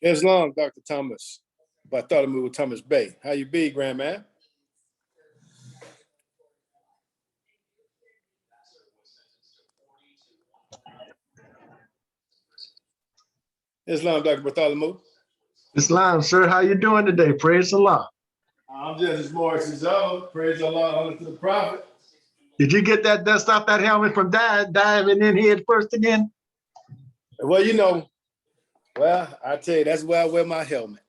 Islam, Dr. Thomas. Bartholomew with Thomas Bay. How you be, Grandman? Islam, Dr. Bartholomew. Islam, sir, how you doing today? Praise Allah. I'm just as Moorish as ever. Praise Allah, honor to the Prophet. Did you get that dust off that helmet from diving in head first again? Well, you know, I tell you, that's where I wear my helmet.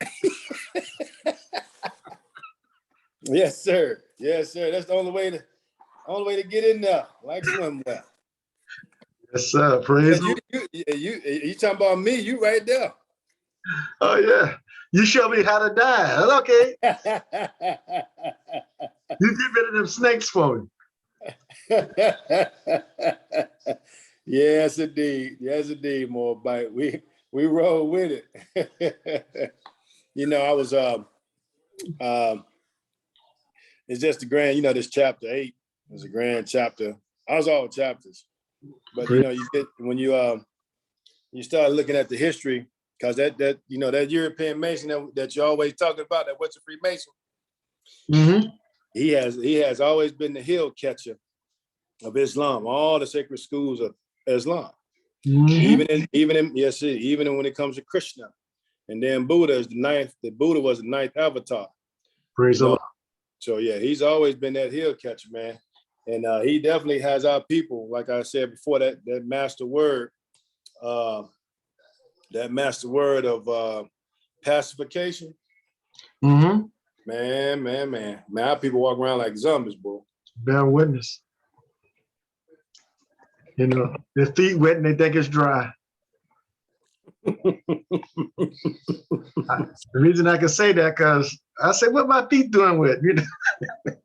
Yes, sir. Yes, sir. That's the only way to get in there, like swimwear. Yes, sir. Praise Allah. You talking about me? You right there. Oh yeah. You show me how to dive. Okay. You get rid of them snakes for me. Yes, indeed. Yes, indeed, more bite. We roll with it. You know, I was it's just a grand, you know, this chapter 8 is a grand chapter. I was all chapters. But you know, you get when you start looking at the history, because that you know, that European Mason that you're always talking about, that what's a Freemason? Mm-hmm. He has always been the heel catcher of Islam, all the sacred schools of Islam. Mm-hmm. Even when it comes to Krishna, and then Buddha is the ninth. The Buddha was the ninth avatar. Praise Allah. So yeah, he's always been that heel catcher, man, and he definitely has our people. Like I said before, that master word, of pacification. Mm-hmm. Man, our people walk around like zombies, bro. Bear witness. You know, their feet wet and they think it's dry. The reason I can say that, because I say, what my feet doing with? You know,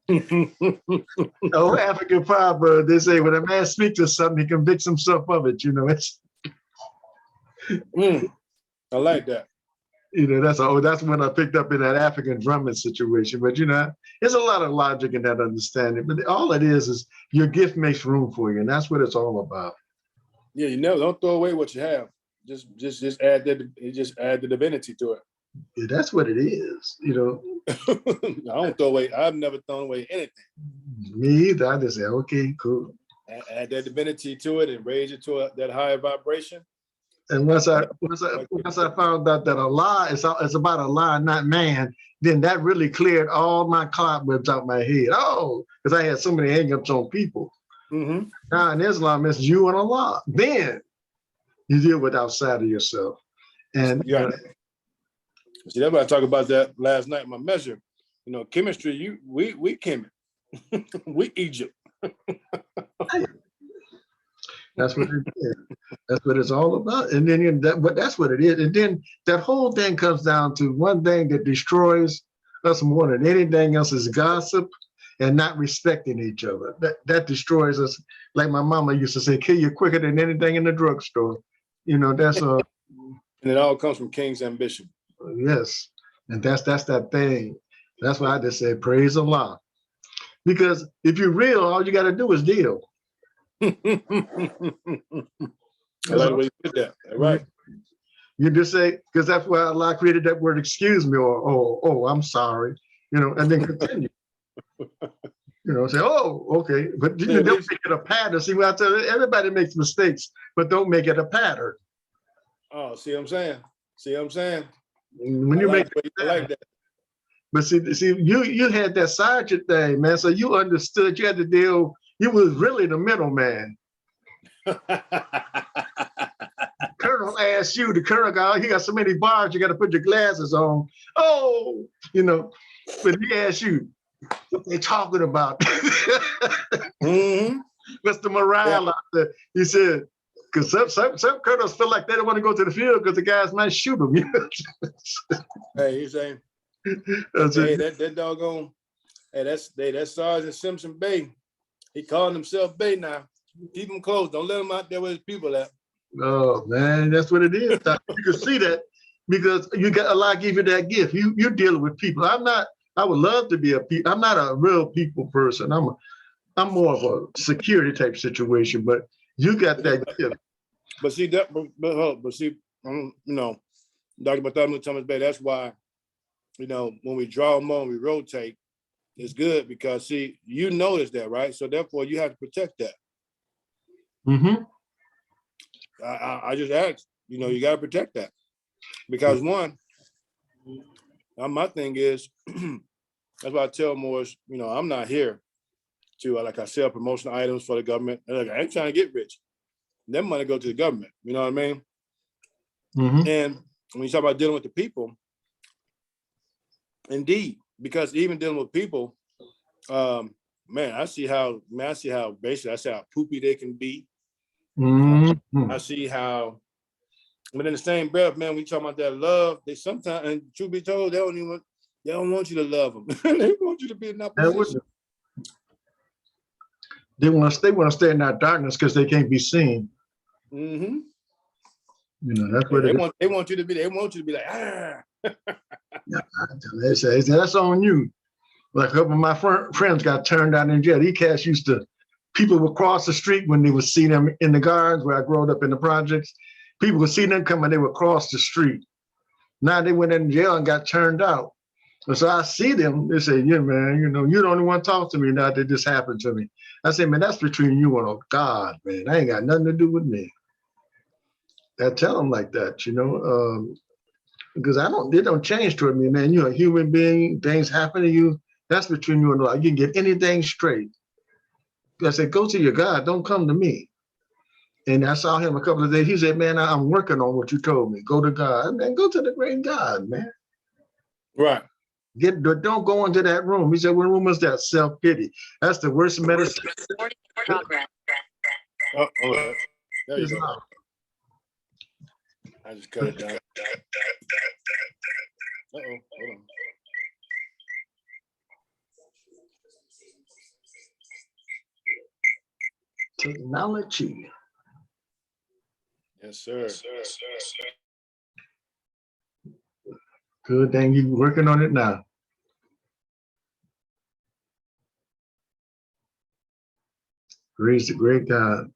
the old African proverb, they say, when a man speaks of something, he convicts himself of it. You know, it's. I like that. You know, that's when I picked up in that African drumming situation. But you know, there's a lot of logic in that understanding. But all it is your gift makes room for you, and that's what it's all about. Yeah, you never don't throw away what you have. Just add the divinity to it. Yeah, that's what it is. You know, I don't throw away. I've never thrown away anything. Me either. I just say, okay, cool. Add that divinity to it and raise it to that higher vibration. And once I found out that Allah is about Allah, not man, then that really cleared all my cobwebs out my head. Oh, because I had so many hang-ups on people. Mm-hmm. Now in Islam, it's you and Allah. Then you deal with outside of yourself. And yeah. See, that's why I talked about that last night in my measure. You know, chemistry, we chemic. We Egypt. That's what it is. That's what it's all about. And then that's what it is. And then that whole thing comes down to one thing that destroys us more than anything else is gossip and not respecting each other. That destroys us. Like my mama used to say, kill you quicker than anything in the drugstore. You know, that's and it all comes from King's ambition. Yes. And that's that thing. That's why I just say praise Allah. Because if you're real, all you got to do is deal. I like the way you put that. Right. You just say, because that's why Allah created that word, excuse me, or oh, I'm sorry, you know, and then continue. You know, say, oh, okay. But you don't make it a pattern. See, what I tell you, everybody makes mistakes, but don't make it a pattern. Oh, see what I'm saying? When you make it, I like that. But see, you had that sergeant thing, man. So you understood. You had to deal. You was really the middleman. Colonel asked you, the colonel guy, he got so many bars, you got to put your glasses on. Oh, you know, but he asked you, what they talking about? Mm-hmm. What's the morale out there? He said, because some colonels feel like they don't want to go to the field because the guys might shoot them. Hey, he's saying, that doggone, that's Sergeant Simpson Bay. He calling himself Bay now. Keep him close. Don't let him out there where his people at. Oh man, that's what it is. You can see that because you got Allah give you that gift. You're dealing with people. I would love to be I'm not a real people person. I'm more of a security type situation, but you got that gift. But see, you know, Dr. Bartholomew Thomas Bay, that's why, you know, when we draw them on, we rotate, it's good because, see, you notice that, right? So therefore, you have to protect that. Mm-hmm. I just asked, you know, you got to protect that. Because one, my thing is, that's why I tell Moorish, you know, I'm not here to, like I sell promotional items for the government. Like, I ain't trying to get rich. That money go to the government. You know what I mean? Mm-hmm. And when you talk about dealing with the people, indeed, because even dealing with people, man, I see how basically, I see how poopy they can be. Mm-hmm. I see how, but in the same breath, man, we talk about that love, they sometimes, and truth be told, they don't want you to love them. They want you to be in that position. They want to stay in that darkness because they can't be seen. Mm-hmm. You know, that's what they want you to be like, ah. Yeah, they say that's on you. Like a couple of my friends got turned out in jail. These cats people would cross the street when they would see them in the gardens where I grew up in the projects. People would see them coming, they would cross the street. Now they went in jail and got turned out. And so I see them, they say, yeah, man, you know, you don't want to talk to me now that this happened to me. I say, man, that's between you and God, man. That ain't got nothing to do with me. I tell them like that, you know, because they don't change toward me, man. You're a human being, things happen to you. That's between you and God. You can get anything straight. I said, go to your God, don't come to me. And I saw him a couple of days. He said, man, I'm working on what you told me. Go to God. Man, go to the great God, man. Right. Don't go into that room. He said, what room is that? Self-pity. That's the worst medicine. Oh, right. There you go. I just cut it down. Hold on. Technology. Yes, sir. Good thing you're working on it now. Praise the great God.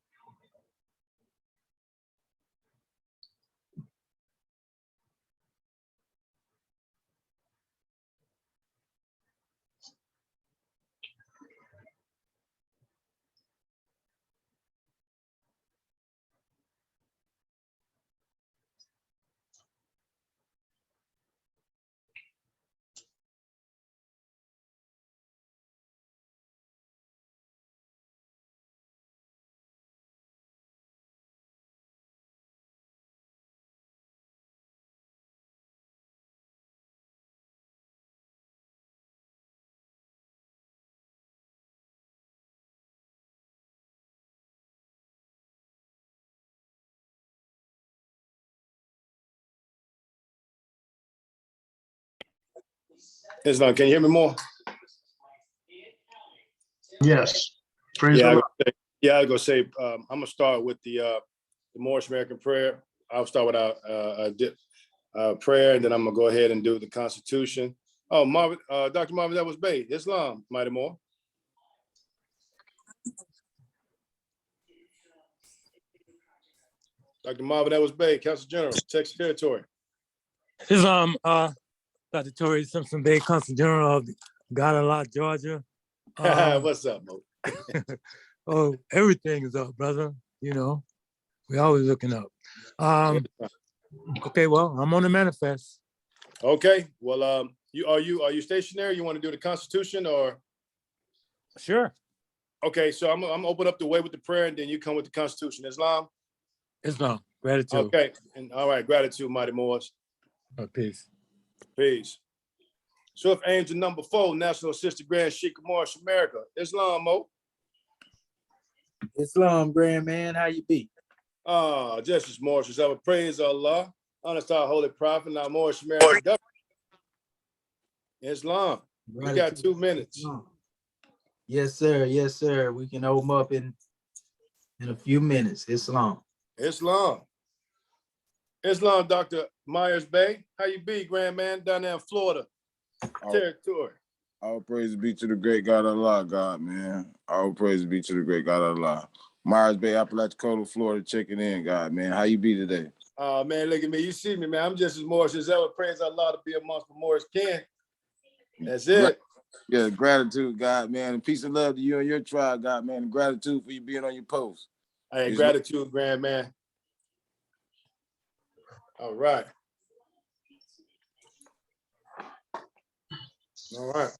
Islam, can you hear me more? Yes. Praise the Lord. I was gonna say, I'm gonna start with the Moorish American prayer. I'll start with our prayer, and then I'm gonna go ahead and do the Constitution. Oh, Marvin, Dr. Marvin, that was Bay. Islam, mighty more. Dr. Marvin, that was Bay, Council General, Texas Territory. Islam, Dr. Torrey Simpson Bay, Consul General of God a lot, Georgia. What's up, Mo? Oh, everything is up, brother. You know, we always looking up. Okay, well, I'm on the manifest. Okay, well, are you stationary? You want to do the Constitution or? Sure. Okay, so I'm gonna open up the way with the prayer, and then you come with the Constitution. Islam. Gratitude. Okay, and all right, gratitude, mighty Moors. Peace. Peace. Swift Angel number 4, National Assistant Grand Sheikh of Moorish America. Islam, Mo. Islam, grand man, how you be? Justice Moorish, I would praise Allah, honor to our holy prophet, our Moorish American government. Islam. We got 2 minutes. Yes, sir. Yes, sir. We can open up in a few minutes. Islam. Islam. Islam, Dr. Myers Bay. How you be, grand man, down there in Florida? Territory. All praise be to the great God of Allah, God, man. All praise be to the great God of Allah. Myers Bay, Apalachicola, Florida, checking in, God, man. How you be today? Oh man, look at me. You see me, man. I'm just as Moorish as ever. Praise Allah to be amongst the Moorish kin. That's it. Yeah, gratitude, God, man. And peace and love to you and your tribe, God, man. And gratitude for you being on your post. Hey, gratitude, grand man. All right. All right.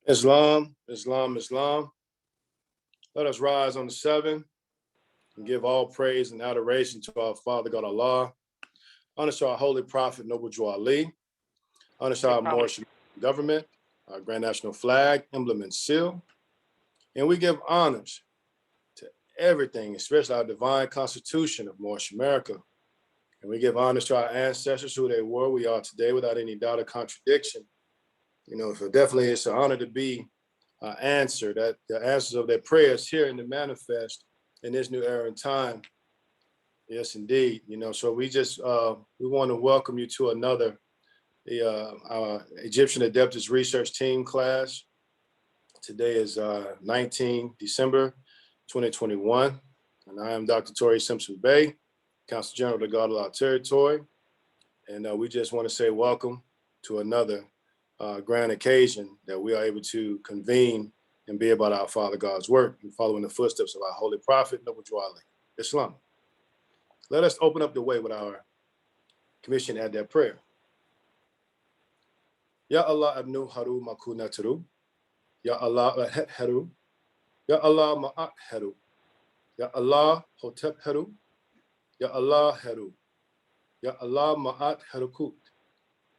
Islam, Islam, Islam. Let us rise on the seven and give all praise and adoration to our Father God Allah. Honor to our holy prophet, Noble Drew Ali. Honor to our Moorish government, our grand national flag, emblem, and seal. And we give honors to everything, especially our divine constitution of Moorish America. And we give honors to our ancestors, who they were, we are today, without any doubt or contradiction. You know, so definitely it's an honor to be answered, that the answers of their prayers here in the manifest in this new era and time. Yes, indeed. You know, so we just, we want to welcome you to another, our Egyptian Adeptus Research Team class. Today is 19 December 2021, and I am Dr. Torrey Simpson Bey, Council General of the God of our territory. And we just want to say welcome to another grand occasion that we are able to convene and be about our Father God's work and following the footsteps of our holy prophet, Noble Drew Ali, Islam. Let us open up the way with our commission at that prayer. Ya Allah abnu haru makunataru. Ya Allah ahet haru. Ya Allah ma'at haru. Ya Allah hotep haru. Ya Allah haru. Ya Allah ma'at harukut.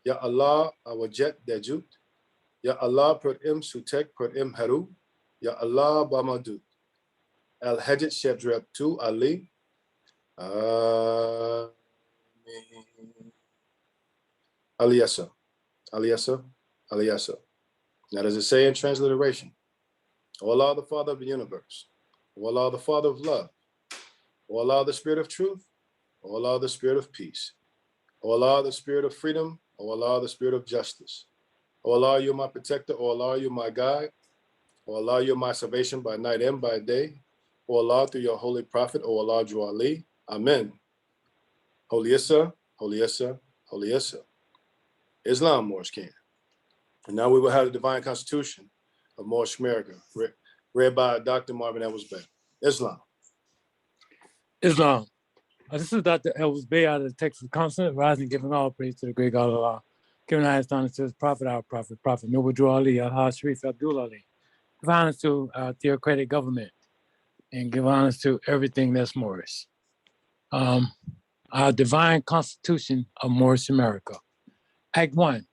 Ya Allah awajet dejut. Ya Allah per im sutek per im haru. Ya Allah bamadut. Al hajat shebdreb tu Ali. Amen. Aliyasa. Aliyasa. Aliyasa. Now does it say in transliteration? O Allah, the Father of the universe. O Allah, the Father of love. O Allah, the Spirit of truth. O Allah, the Spirit of peace. O Allah, the Spirit of freedom. O Allah, the Spirit of justice. O Allah, you're my protector. O Allah, you're my guide. O Allah, you're my salvation by night and by day. O Allah, through your holy prophet, O Allah, Drew Ali. Amen. Holy Issa, Holy Issa, Holy Issa. Islam, Moorish King. And now we will have the divine constitution of Moorish America, read by Dr. Marvin Edwards Bey. Islam. Islam. This is Dr. Edwards Bey out of the Texas Consulate, rising, giving all praise to the great God of Allah, giving highest honor to his prophet, our prophet, Noble Drew Ali, Al-Haj Sharif Abdul Ali. Give honor to our theocratic government and give honor to everything that's Moorish. Our divine constitution of Moorish America. Act 1.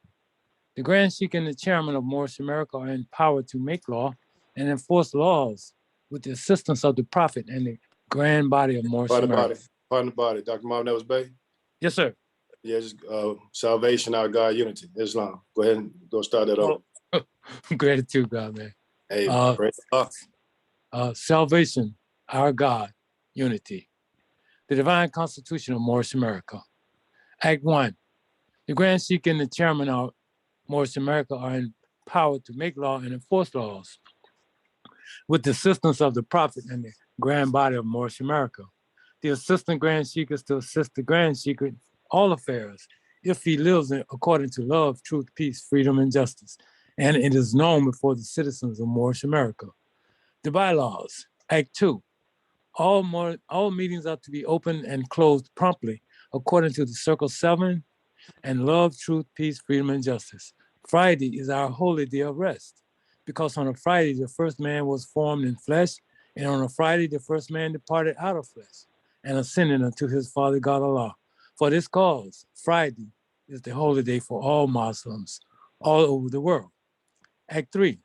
The Grand Sheikh and the chairman of Moorish America are empowered to make law and enforce laws with the assistance of the prophet and the grand body of Moorish America. Pardon the body. Dr. Marvin Edwards Bey. Yes, sir. Yeah, just salvation, our God, unity, Islam. Go ahead and go start that over. Gratitude, God, man. Hey, praise Allah. Salvation, our God, unity. The divine constitution of Moorish America. Act 1. The Grand Sheikh and the chairman of Moorish America are empowered to make law and enforce laws with the assistance of the prophet and the grand body of Moorish America. The assistant Grand Sheikh is to assist the Grand Sheikh in all affairs if he lives according to love, truth, peace, freedom, and justice, and it is known before the citizens of Moorish America. The bylaws. Act 2. All meetings are to be open and closed promptly according to the Circle 7 and love, truth, peace, freedom, and justice. Friday is our holy day of rest. because on a Friday, the first man was formed in flesh, and on a Friday, the first man departed out of flesh and ascended unto his Father God Allah. For this cause, Friday is the holy day for all Muslims all over the world. Act 3,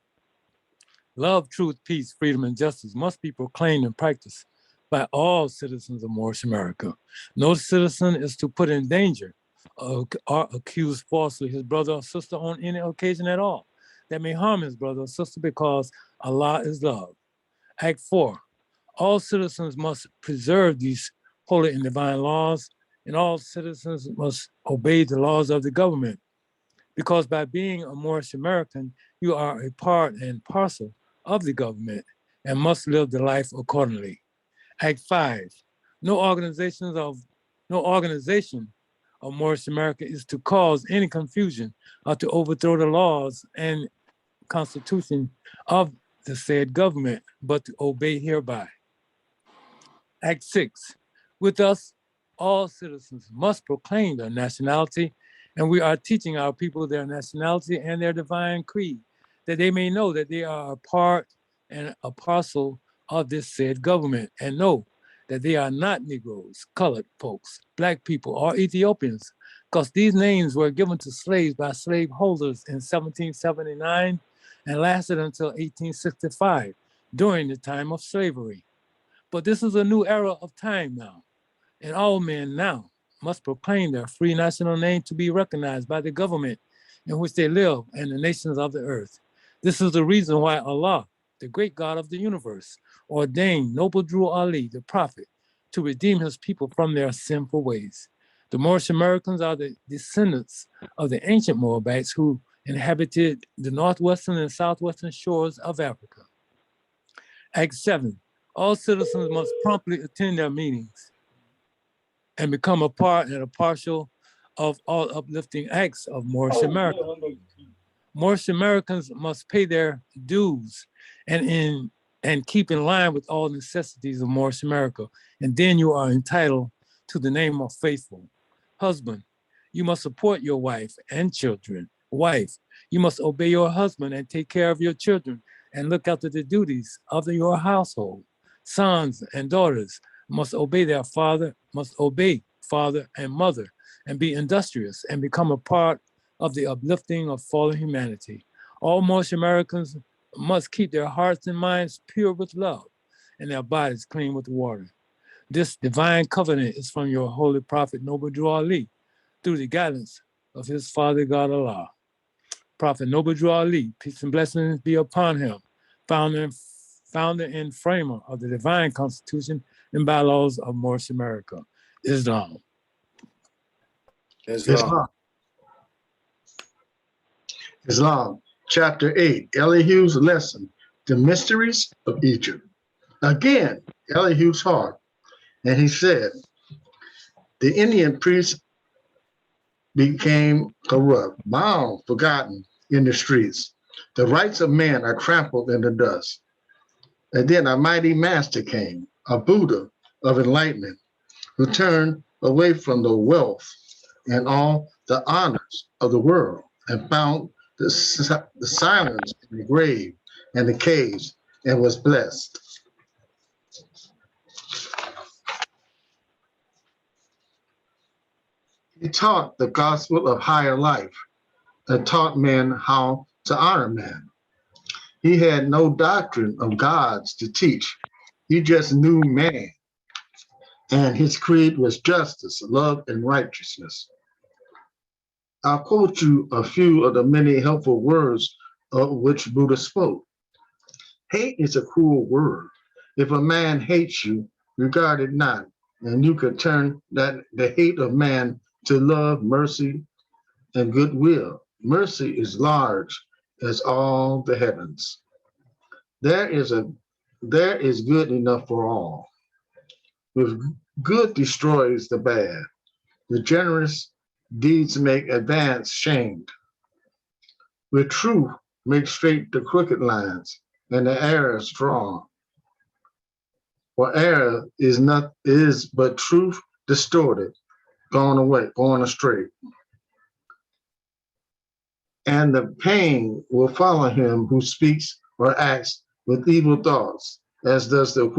love, truth, peace, freedom, and justice must be proclaimed and practiced by all citizens of Moorish America. No citizen is to put in danger or accuse falsely his brother or sister on any occasion at all that may harm his brother or sister, because Allah is love. Act 4, all citizens must preserve these holy and divine laws, and all citizens must obey the laws of the government, because by being a Moorish American, you are a part and parcel of the government and must live the life accordingly. Act 5, no organization of Moorish America is to cause any confusion or to overthrow the laws and constitution of the said government, but to obey hereby. Act 6, with us, all citizens must proclaim their nationality, and we are teaching our people their nationality and their divine creed, that they may know that they are a part and a parcel of this said government, and know that they are not Negroes, colored folks, Black people, or Ethiopians, because these names were given to slaves by slaveholders in 1779 and lasted until 1865, during the time of slavery. But this is a new era of time now, and all men now must proclaim their free national name to be recognized by the government in which they live and the nations of the earth. This is the reason why Allah, the great God of the universe, ordained Noble Drew Ali, the prophet, to redeem his people from their sinful ways. The Moorish Americans are the descendants of the ancient Moabites who inhabited the northwestern and southwestern shores of Africa. Act 7, all citizens must promptly attend their meetings and become a part and a partial of all uplifting acts of Moorish America. Moorish Americans must pay their dues and keep in line with all necessities of Moorish America. And then you are entitled to the name of faithful. Husband, you must support your wife and children. Wife, you must obey your husband and take care of your children and look after the duties of your household. Sons and daughters must obey their father, must obey father and mother, and be industrious and become a part of the uplifting of fallen humanity. All Moorish Americans must keep their hearts and minds pure with love and their bodies clean with water. This divine covenant is from your holy prophet, Noble Drew Ali, through the guidance of his Father God Allah. Prophet Noble Drew Ali, peace and blessings be upon him, founder and framer of the divine constitution and bylaws of Moorish America, Islam. Islam. Islam, chapter 8, Elihu's lesson, the mysteries of Egypt. Again, Elihu's heart, and he said, the Indian priests became corrupt, bound, forgotten in the streets. The rights of man are trampled in the dust. And then a mighty master came, a Buddha of enlightenment, who turned away from the wealth and all the honors of the world and found the silence in the grave and the caves and was blessed. He taught the gospel of higher life and taught men how to honor man. He had no doctrine of gods to teach. He just knew man. And his creed was justice, love, and righteousness. I'll quote you a few of the many helpful words of which Buddha spoke. Hate is a cruel word. If a man hates you, regard it not, and you could turn the hate of man to love, mercy, and goodwill. Mercy is large as all the heavens. There is good enough for all. With good destroys the bad. The generous deeds make advance shamed. With truth make straight the crooked lines, and the error strong. For error is but truth distorted, gone away, gone astray. and the pain will follow him who speaks or acts with evil thoughts, as does the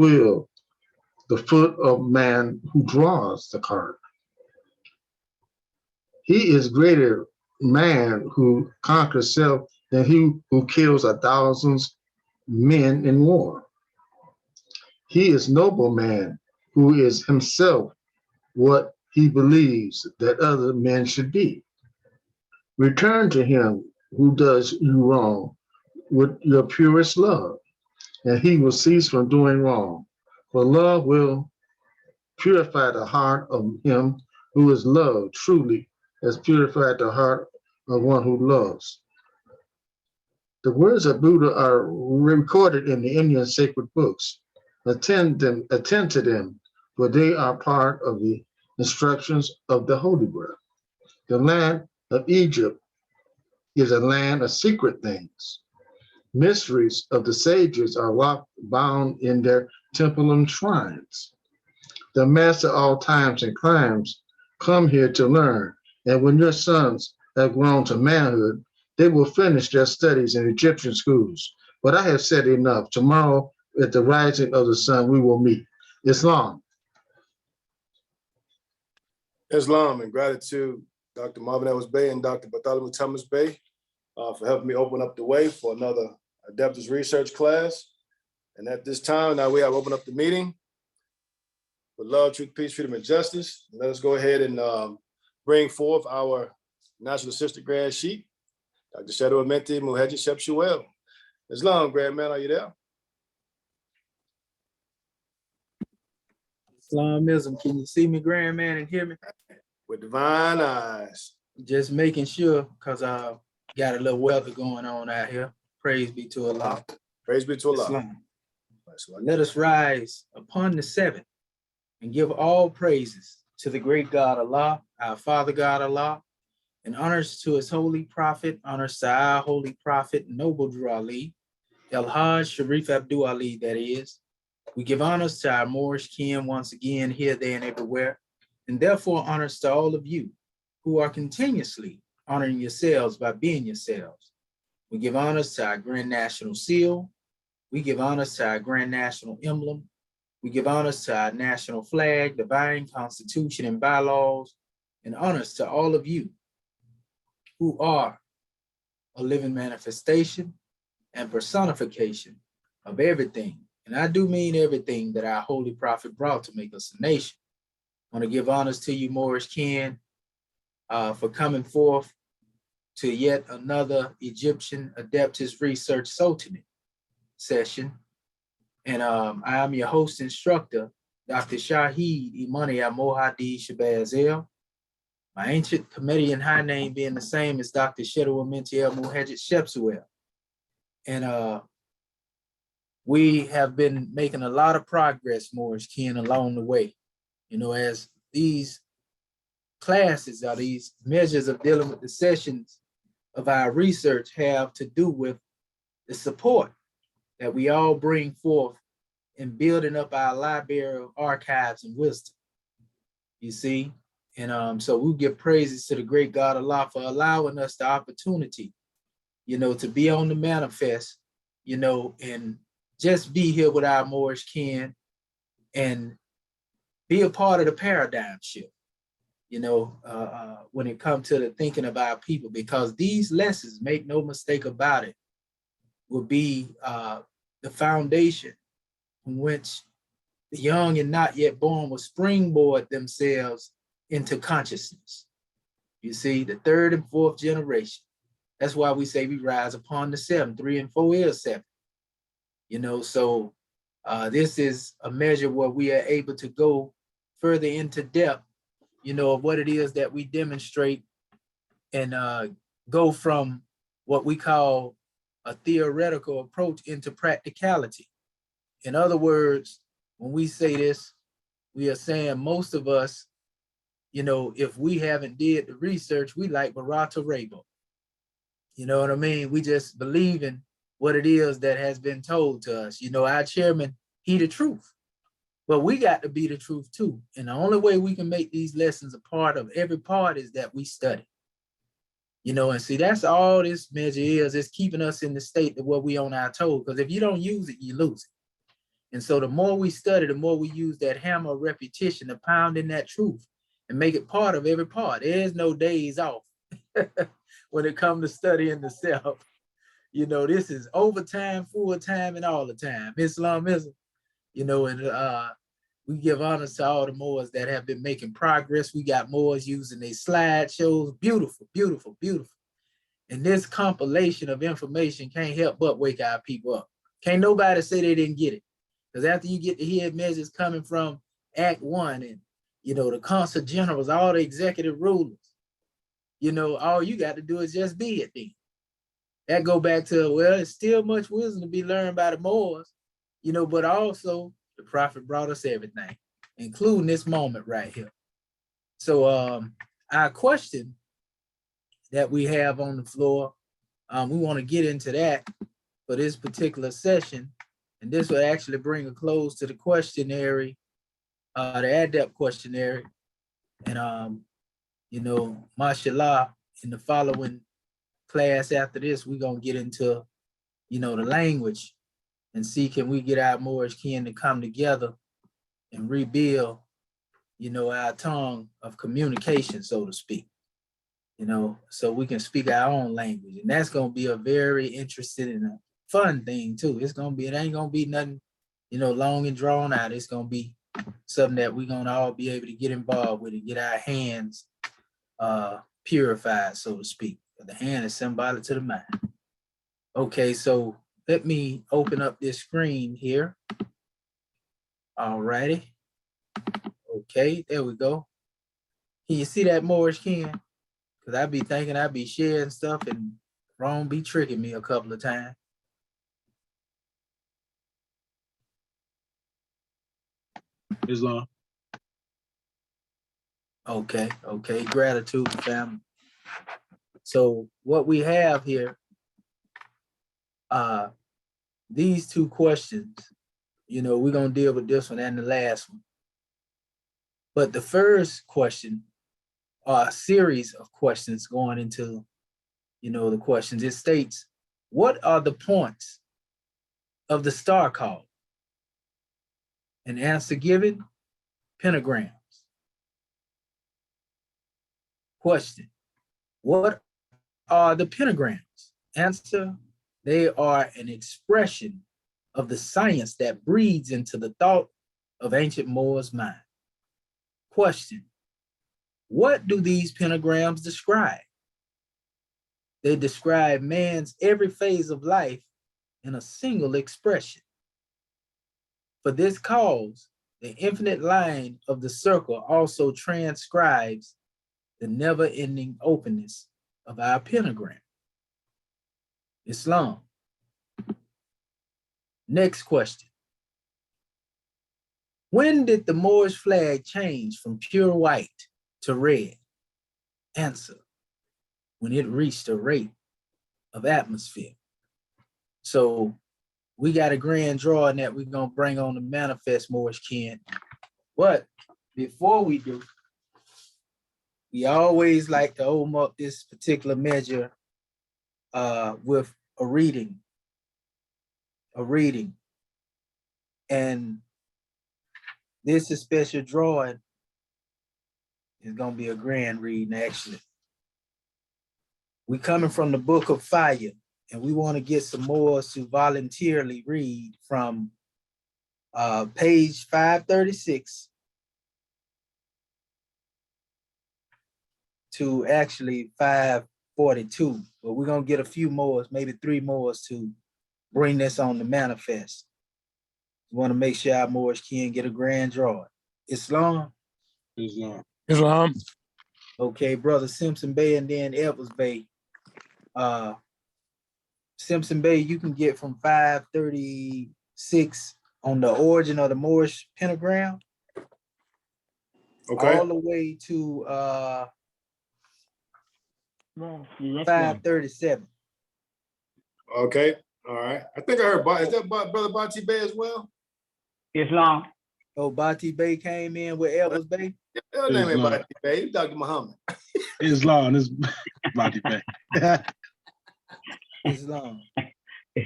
foot of man who draws the cart. He is greater man who conquers self than he who kills 1,000 men in war. He is noble man who is himself what he believes that other men should be. Return to him who does you wrong with your purest love, and he will cease from doing wrong. For love will purify the heart of him who is loved, truly has purified the heart of one who loves. The words of Buddha are recorded in the Indian sacred books. Attend to them, for they are part of the instructions of the Holy Book. The land of Egypt is a land of secret things. Mysteries of the sages are locked, bound in their temple and shrines. The master of all times and climes come here to learn, and when your sons have grown to manhood, they will finish their studies in Egyptian schools. But I have said enough. Tomorrow, at the rising of the sun, we will meet. Islam. Islam, and gratitude, Dr. Marvin Ellis Bey and Dr. Bartholomew Thomas Bey, for helping me open up the way for another Adeptus research class. And at this time, now we have opened up the meeting with love, truth, peace, freedom, and justice. Let us go ahead and bring forth our National Assistant Grand Sheik, Dr. Shadow Amenti Muhaji Shepshuel. Islam, Grand Man, are you there? Islamism, can you see me, Grand Man, and hear me? With divine eyes. Just making sure, because I got a little weather going on out here. Praise be to Allah. Praise be to Allah. Islam. Let us rise upon the seventh and give all praises to the great God Allah, our Father God Allah, and honors to his holy prophet, honors to our holy prophet, Noble Drew Ali, El Hajj Sharif Abdul Ali, that is. We give honors to our Moorish kin once again, here, there, and everywhere, and therefore honors to all of you who are continuously honoring yourselves by being yourselves. We give honors to our Grand National Seal. We give honors to our Grand National Emblem. We give honors to our national flag, divine constitution, and bylaws, and honors to all of you who are a living manifestation and personification of everything. And I do mean everything that our holy prophet brought to make us a nation. I want to give honors to you, Moorish kin, for coming forth to yet another Egyptian Adeptus Research Sultanate session. And I am your host instructor, Dr. Shahid Imani Mohadi Shabazel. My ancient Comedian high name being the same as Dr. Shedu Amentiel Muhammad Shepsuel. And we have been making a lot of progress, Moorish kin, along the way. You know, as these classes or these measures of dealing with the sessions of our research have to do with the support that we all bring forth in building up our library of archives and wisdom. You see? And so we give praises to the great God Allah for allowing us the opportunity, you know, to be on the manifest, you know, and just be here with our Moorish kin and be a part of the paradigm shift, you know, when it comes to the thinking of our people, because these lessons, make no mistake about it, will be the foundation from which the young and not yet born will springboard themselves into consciousness. You see, the third and fourth generation. That's why we say we rise upon the seven. 3 and 4 is 7. You know, so this is a measure where we are able to go further into depth, you know, of what it is that we demonstrate and go from what we call a theoretical approach into practicality. In other words, when we say this, we are saying most of us, you know, if we haven't did the research, we like Barata Rabo. You know what I mean? We just believe in what it is that has been told to us. You know, our chairman, he the truth. But we got to be the truth too. And the only way we can make these lessons a part of every part is that we study. You know, and see, that's all this measure is. It's keeping us in the state of what we on our toes. Because if you don't use it, you lose it. And so the more we study, the more we use that hammer of repetition to pound in that truth and make it part of every part. There's no days off when it comes to studying the self. You know, this is overtime, full time, and all the time. Islamism, you know, and we give honors to all the Moors that have been making progress. We got Moors using their slideshows. Beautiful, beautiful, beautiful. And this compilation of information can't help but wake our people up. Can't nobody say they didn't get it. Because after you get to hear measures coming from Act 1 and, you know, the consul generals, all the executive rulers, you know, all you got to do is just be it then. That go back to, well, it's still much wisdom to be learned by the Moors, you know, but also the prophet brought us everything, including this moment right here. So our question that we have on the floor, we want to get into that for this particular session. And this will actually bring a close to the questionnaire, the adept questionnaire. And, you know, mashallah, in the following class after this, we're going to get into, you know, the language and see, can we get our Moorish kin to come together and rebuild, you know, our tongue of communication, so to speak, you know, so we can speak our own language. And that's going to be a very interesting and a fun thing too. It ain't going to be nothing, you know, long and drawn out. It's going to be something that we're going to all be able to get involved with and get our hands purified, so to speak. The hand is symbolic to the mind. Okay, so let me open up this screen here. All righty. Okay, there we go. Can you see that, Moorish kin? Because I be thinking I be sharing stuff and wrong be tricking me a couple of times. Islam. Okay, gratitude, family. So what we have here, these two questions, you know, we're going to deal with this one and the last one. But the first question, a series of questions going into, you know, the questions, it states, what are the points of the star call? An answer given, pentagrams. Question, what are the pentagrams? Answer, they are an expression of the science that breeds into the thought of ancient Moors' mind. Question, what do these pentagrams describe? They describe man's every phase of life in a single expression. For this cause, the infinite line of the circle also transcribes the never-ending openness of our pentagram. Islam. Next question. When did the Moorish flag change from pure white to red? Answer, when it reached a rate of atmosphere. So we got a grand drawing that we're going to bring on the manifest, Moorish kin. But before we do, we always like to open up this particular measure with a reading. And this is special drawing is going to be a grand reading, actually. We coming from the Book of Fire, and we want to get some more to voluntarily read from page 536 to actually 542. But we're going to get a few more, maybe 3 more to bring this on the manifest. We want to make sure our Moorish kin get a grand drawing. Islam? Islam. Okay, brother Simpson Bay and then Evers Bay. Simpson Bay, you can get from 536 on the origin of the Moorish pentagram. Okay. All the way to 537. Okay. All right. I think I heard, is that Brother Bonte Bay as well? Islam. Oh, Bati Bay came in with Edwards Bay. Your name ain't Islam. Bati Bey. You Dr. Muhammad. Islam. This Bati Bay. Islam.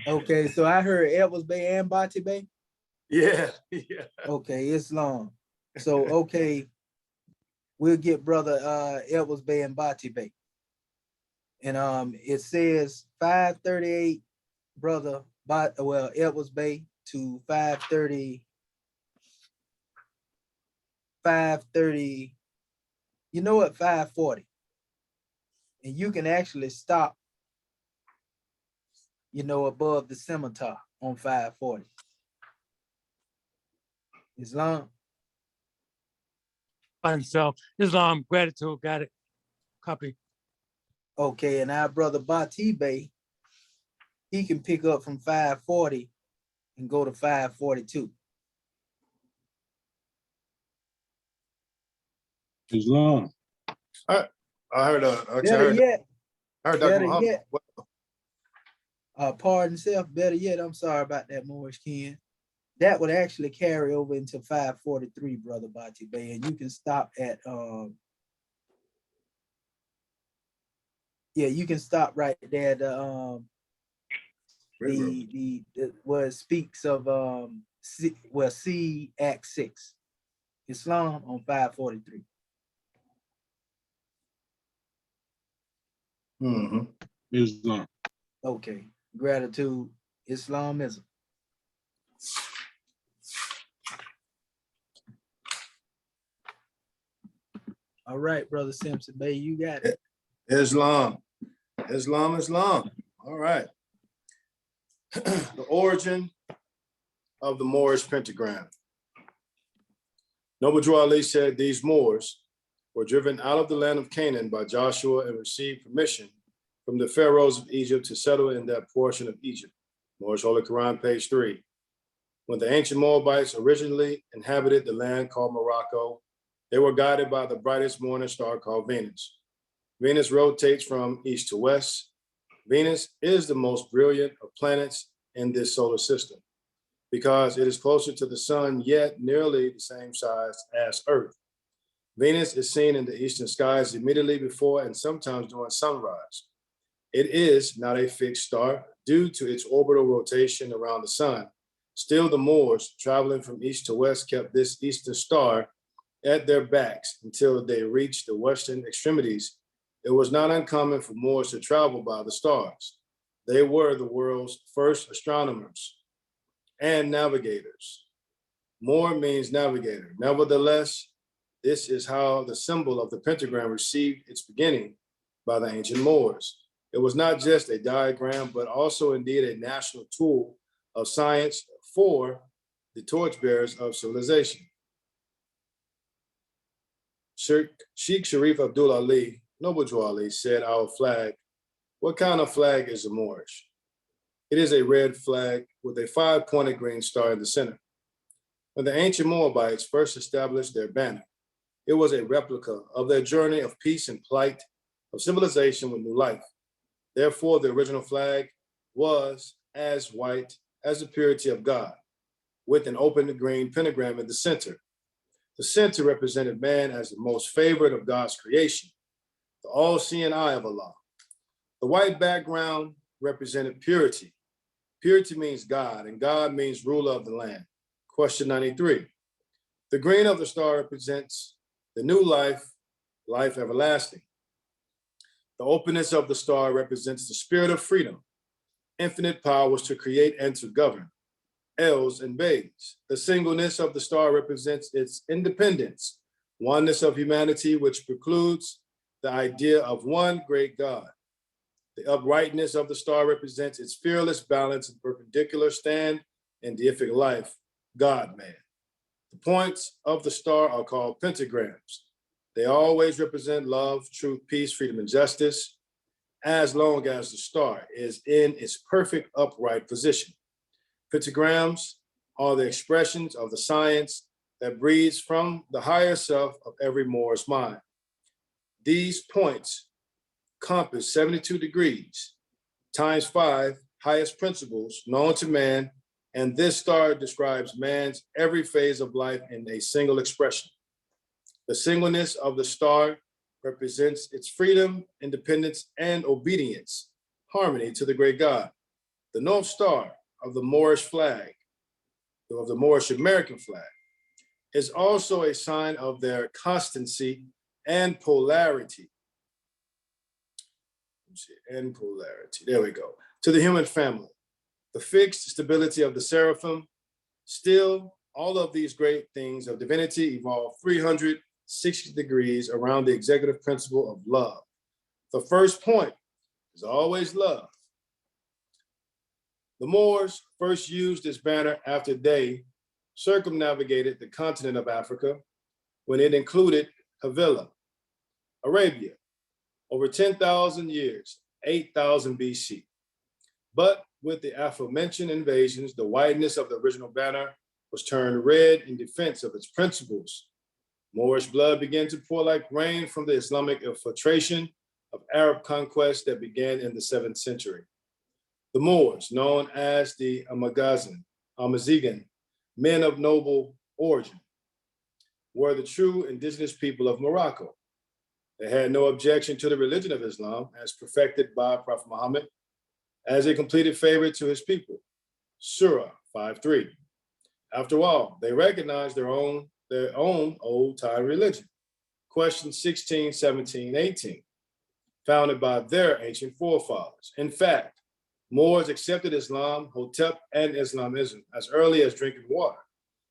Okay, so I heard Edwards Bay and Bati Bay. Yeah, yeah. Okay, Islam. So okay, we'll get brother Edwards Bay and Bati Bay. And it says 538, brother Edwards Bay to 530. 530, you know what, 540. And you can actually stop, above the scimitar on 540. Islam. By himself. Islam, gratitude, got it. Copy. Okay, and our brother Bati Bay, he can pick up from 540 and go to 542. Islam. I heard Better yet, I heard Dr. better Muhammad. yet, pardon self, better yet, I'm sorry about that, Moorish Ken. That would actually carry over into 543, brother Bati Bay, and you can stop at you can stop right there. The where it speaks of C Act 6, Islam on 543. Mm-hmm. Islam. Okay, gratitude, Islamism. All right, brother Simpson Bay, you got it. Islam. All right. The origin of the Moorish pentagram. Noble Drew Ali said these Moors were driven out of the land of Canaan by Joshua and received permission from the pharaohs of Egypt to settle in that portion of Egypt. Moorish Holy Quran, page 3. When the ancient Moabites originally inhabited the land called Morocco, they were guided by the brightest morning star called Venus. Venus rotates from east to west. Venus is the most brilliant of planets in this solar system because it is closer to the sun, yet nearly the same size as Earth. Venus is seen in the eastern skies immediately before and sometimes during sunrise. It is not a fixed star due to its orbital rotation around the sun. Still, the Moors traveling from east to west kept this eastern star at their backs until they reached the western extremities. It was not uncommon for Moors to travel by the stars. They were the world's first astronomers and navigators. Moor means navigator. Nevertheless, this is how the symbol of the pentagram received its beginning by the ancient Moors. It was not just a diagram, but also indeed a national tool of science for the torchbearers of civilization. Sheikh Sharif Abdul Ali, Noble Drew Ali, said our flag, what kind of flag is a Moorish? It is a red flag with a 5-pointed green star in the center. When the ancient Moabites first established their banner, it was a replica of their journey of peace and plight of civilization with new life. Therefore, the original flag was as white as the purity of God, with an open green pentagram in the center. The center represented man as the most favored of God's creation, the all-seeing eye of Allah. The white background represented purity. Purity means God, and God means ruler of the land. Question 93. The green of the star represents the new life, life everlasting. The openness of the star represents the spirit of freedom, infinite powers to create and to govern, Els and Bays. The singleness of the star represents its independence, oneness of humanity, which precludes the idea of one great God. The uprightness of the star represents its fearless balance and perpendicular stand in deific life, God-man. The points of the star are called pentagrams. They always represent love, truth, peace, freedom, and justice, as long as the star is in its perfect upright position. Pentagrams are the expressions of the science that breathes from the higher self of every Moor's mind. These points compass 72 degrees times 5 highest principles known to man And this star describes man's every phase of life in a single expression. The singleness of the star represents its freedom, independence, and obedience, harmony to the great God. The North Star of the Moorish flag, of the Moorish American flag, is also a sign of their constancy and polarity. And polarity, there we go. To the human family, the fixed stability of the seraphim. Still, all of these great things of divinity evolve 360 degrees around the executive principle of love. The first point is always love. The Moors first used this banner after they circumnavigated the continent of Africa when it included Havilah, Arabia, over 10,000 years, 8,000 BC. But with the aforementioned invasions, the whiteness of the original banner was turned red in defense of its principles. Moorish blood began to pour like rain from the Islamic infiltration of Arab conquest that began in the 7th century. The Moors, known as the Amazigan, men of noble origin, were the true indigenous people of Morocco. They had no objection to the religion of Islam as perfected by Prophet Muhammad as a completed favorite to his people. Surah 5:3. After all, they recognized their own old-time religion. Question 16, 17, 18, founded by their ancient forefathers. In fact, Moors accepted Islam, Hotep, and Islamism as early as drinking water.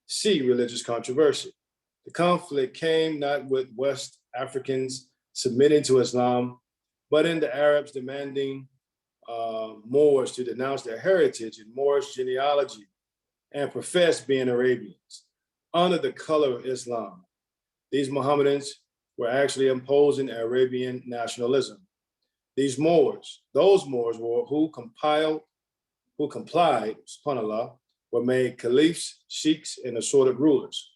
See religious controversy. The conflict came not with West Africans submitting to Islam, but in the Arabs demanding Moors to denounce their heritage and Moorish genealogy and profess being Arabians under the color of Islam. These Mohammedans were actually imposing Arabian nationalism. Those Moors were who complied, subhanAllah, were made caliphs, sheikhs, and assorted rulers.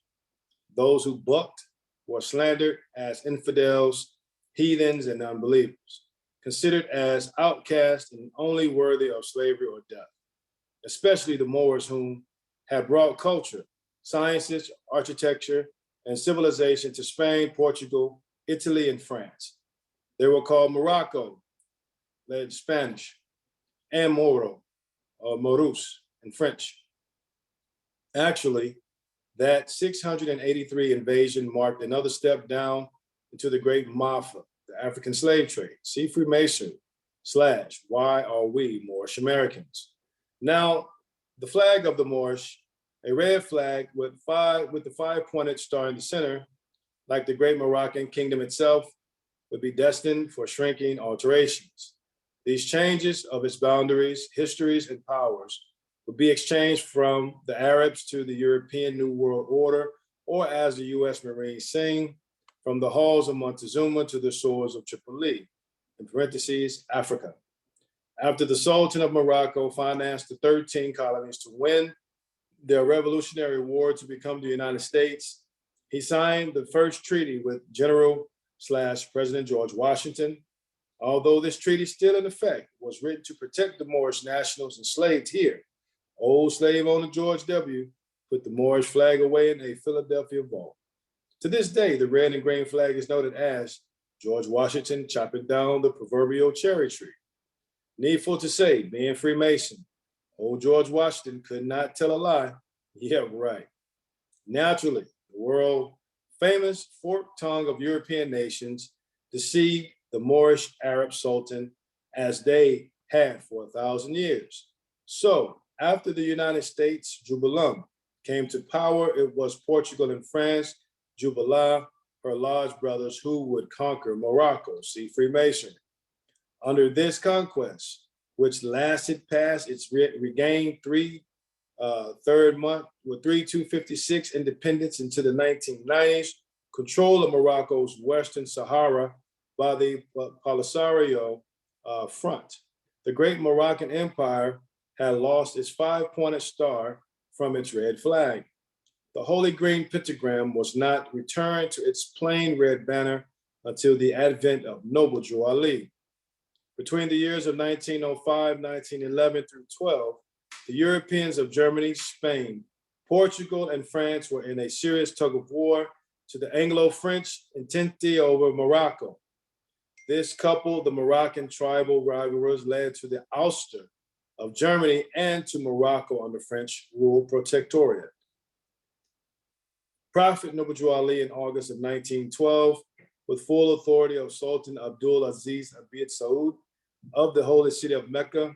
Those who bucked were slandered as infidels, heathens, and unbelievers, considered as outcasts and only worthy of slavery or death, especially the Moors whom had brought culture, sciences, architecture, and civilization to Spain, Portugal, Italy, and France. They were called Morocco, led Spanish, and Moro, or Moros in French. Actually, that 683 invasion marked another step down into the great Mafa, the African slave trade. See Freemason / why are we Moorish Americans? Now, the flag of the Moorish, a red flag with the 5-pointed star in the center, like the great Moroccan kingdom itself, would be destined for shrinking alterations. These changes of its boundaries, histories, and powers would be exchanged from the Arabs to the European New World Order, or as the US Marines sing, from the halls of Montezuma to the shores of Tripoli, in parentheses, Africa. After the Sultan of Morocco financed the 13 colonies to win their Revolutionary War to become the United States, he signed the first treaty with General/President George Washington. Although this treaty still in effect was written to protect the Moorish nationals enslaved here, old slave owner George W. put the Moorish flag away in a Philadelphia vault. To this day, the red and green flag is noted as George Washington chopping down the proverbial cherry tree. Needful to say, being Freemason, old George Washington could not tell a lie. Yeah, right. Naturally, the world famous forked tongue of European nations deceived the Moorish Arab Sultan as they had for 1,000 years. So after the United States Jubileum came to power, it was Portugal and France, Jubilee, her large brothers, who would conquer Morocco. See Freemasonry. Under this conquest, which lasted past its regained 256 independence into the 1990s, control of Morocco's Western Sahara by the Polisario Front. The great Moroccan Empire had lost its 5-pointed star from its red flag. The holy green pentagram was not returned to its plain red banner until the advent of Noble Drew Ali. Between the years of 1905, 1911 through 12, The Europeans of Germany, Spain, Portugal, and France were in a serious tug of war to the Anglo-French entente over Morocco. This coupled the Moroccan tribal rivalries led to the ouster of Germany and to Morocco under French rule protectorate. Prophet Noble Ali in August of 1912, with full authority of Sultan Abdul Aziz Abid Saud of the Holy City of Mecca,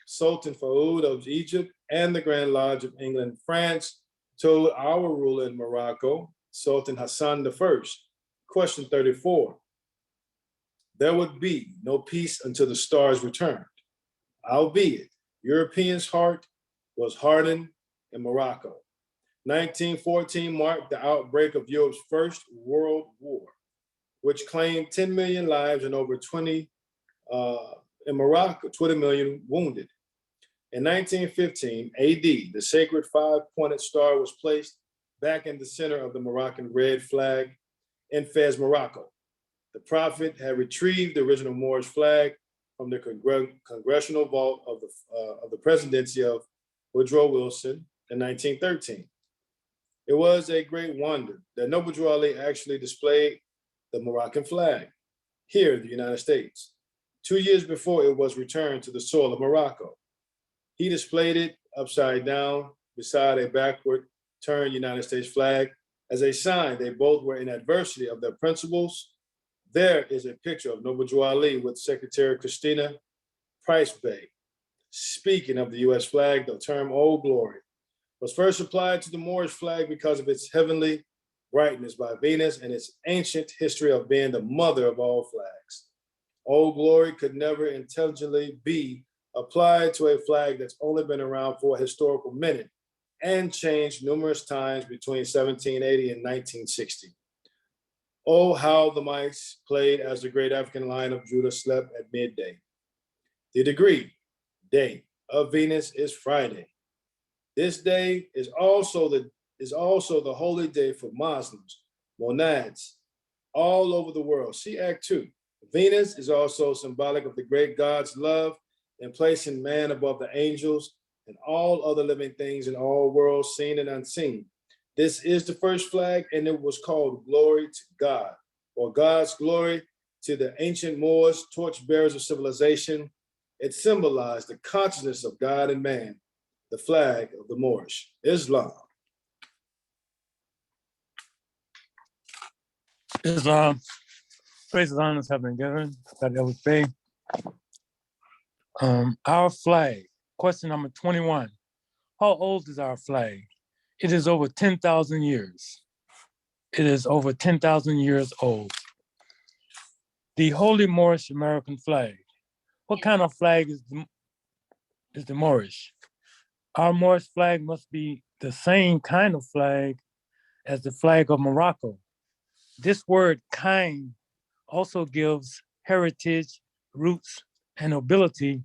Sultan Faoud of Egypt, and the Grand Lodge of England and France, told our ruler in Morocco, Sultan Hassan I, question 34, there would be no peace until the stars returned, albeit Europeans' heart was hardened in Morocco. 1914 marked the outbreak of Europe's First World War, which claimed 10 million lives and over 20 in Morocco, 20 million wounded. In 1915 AD, the sacred five-pointed star was placed back in the center of the Moroccan red flag in Fez, Morocco. The Prophet had retrieved the original Moorish flag from the congressional vault of the presidency of Woodrow Wilson in 1913. It was a great wonder that Noble Ali actually displayed the Moroccan flag here in the United States, 2 years before it was returned to the soil of Morocco. He displayed it upside down beside a backward turned United States flag as a sign they both were in adversity of their principles. There is a picture of Noble Ali with Secretary Christina Price Bay. Speaking of the US flag, the term Old Glory was first applied to the Moorish flag because of its heavenly brightness by Venus and its ancient history of being the mother of all flags. Old Glory could never intelligently be applied to a flag that's only been around for a historical minute and changed numerous times between 1780 and 1960. Oh, how the mice played as the great African Lion of Judah slept at midday. The degree, day of Venus is Friday. This day is also the holy day for Muslims, monads, all over the world. See Act 2. Venus is also symbolic of the great God's love and placing man above the angels and all other living things in all worlds, seen and unseen. This is the first flag, and it was called Glory to God, or God's glory to the ancient Moors, torchbearers of civilization. It symbolized the consciousness of God and man, the flag of the Moorish, Islam. Islam, praises and honors have been given, that they would pay. Our flag, question number 21. How old is our flag? It is over 10,000 years. It is over 10,000 years old. The Holy Moorish American flag. What kind of flag is the Moorish? Our Moorish flag must be the same kind of flag as the flag of Morocco. This word kind also gives heritage, roots, and nobility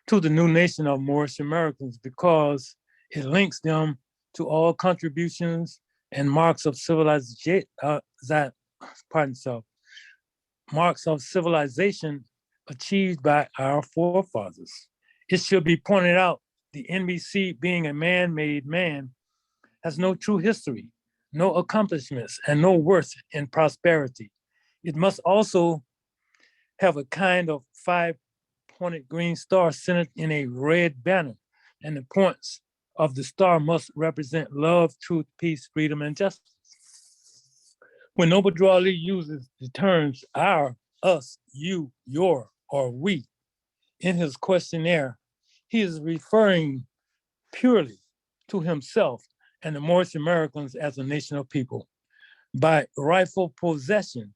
to the new nation of Moorish Americans because it links them to all contributions and marks of civilization, marks of civilization achieved by our forefathers. It should be pointed out the NBC, being a man-made man, has no true history, no accomplishments, and no worth in prosperity. It must also have a kind of five-pointed green star centered in a red banner, and the points of the star must represent love, truth, peace, freedom, and justice. When Noble Drew Ali uses the terms our, us, you, your, or we in his questionnaire, he is referring purely to himself and the Moorish Americans as a nation of people. By rightful possession,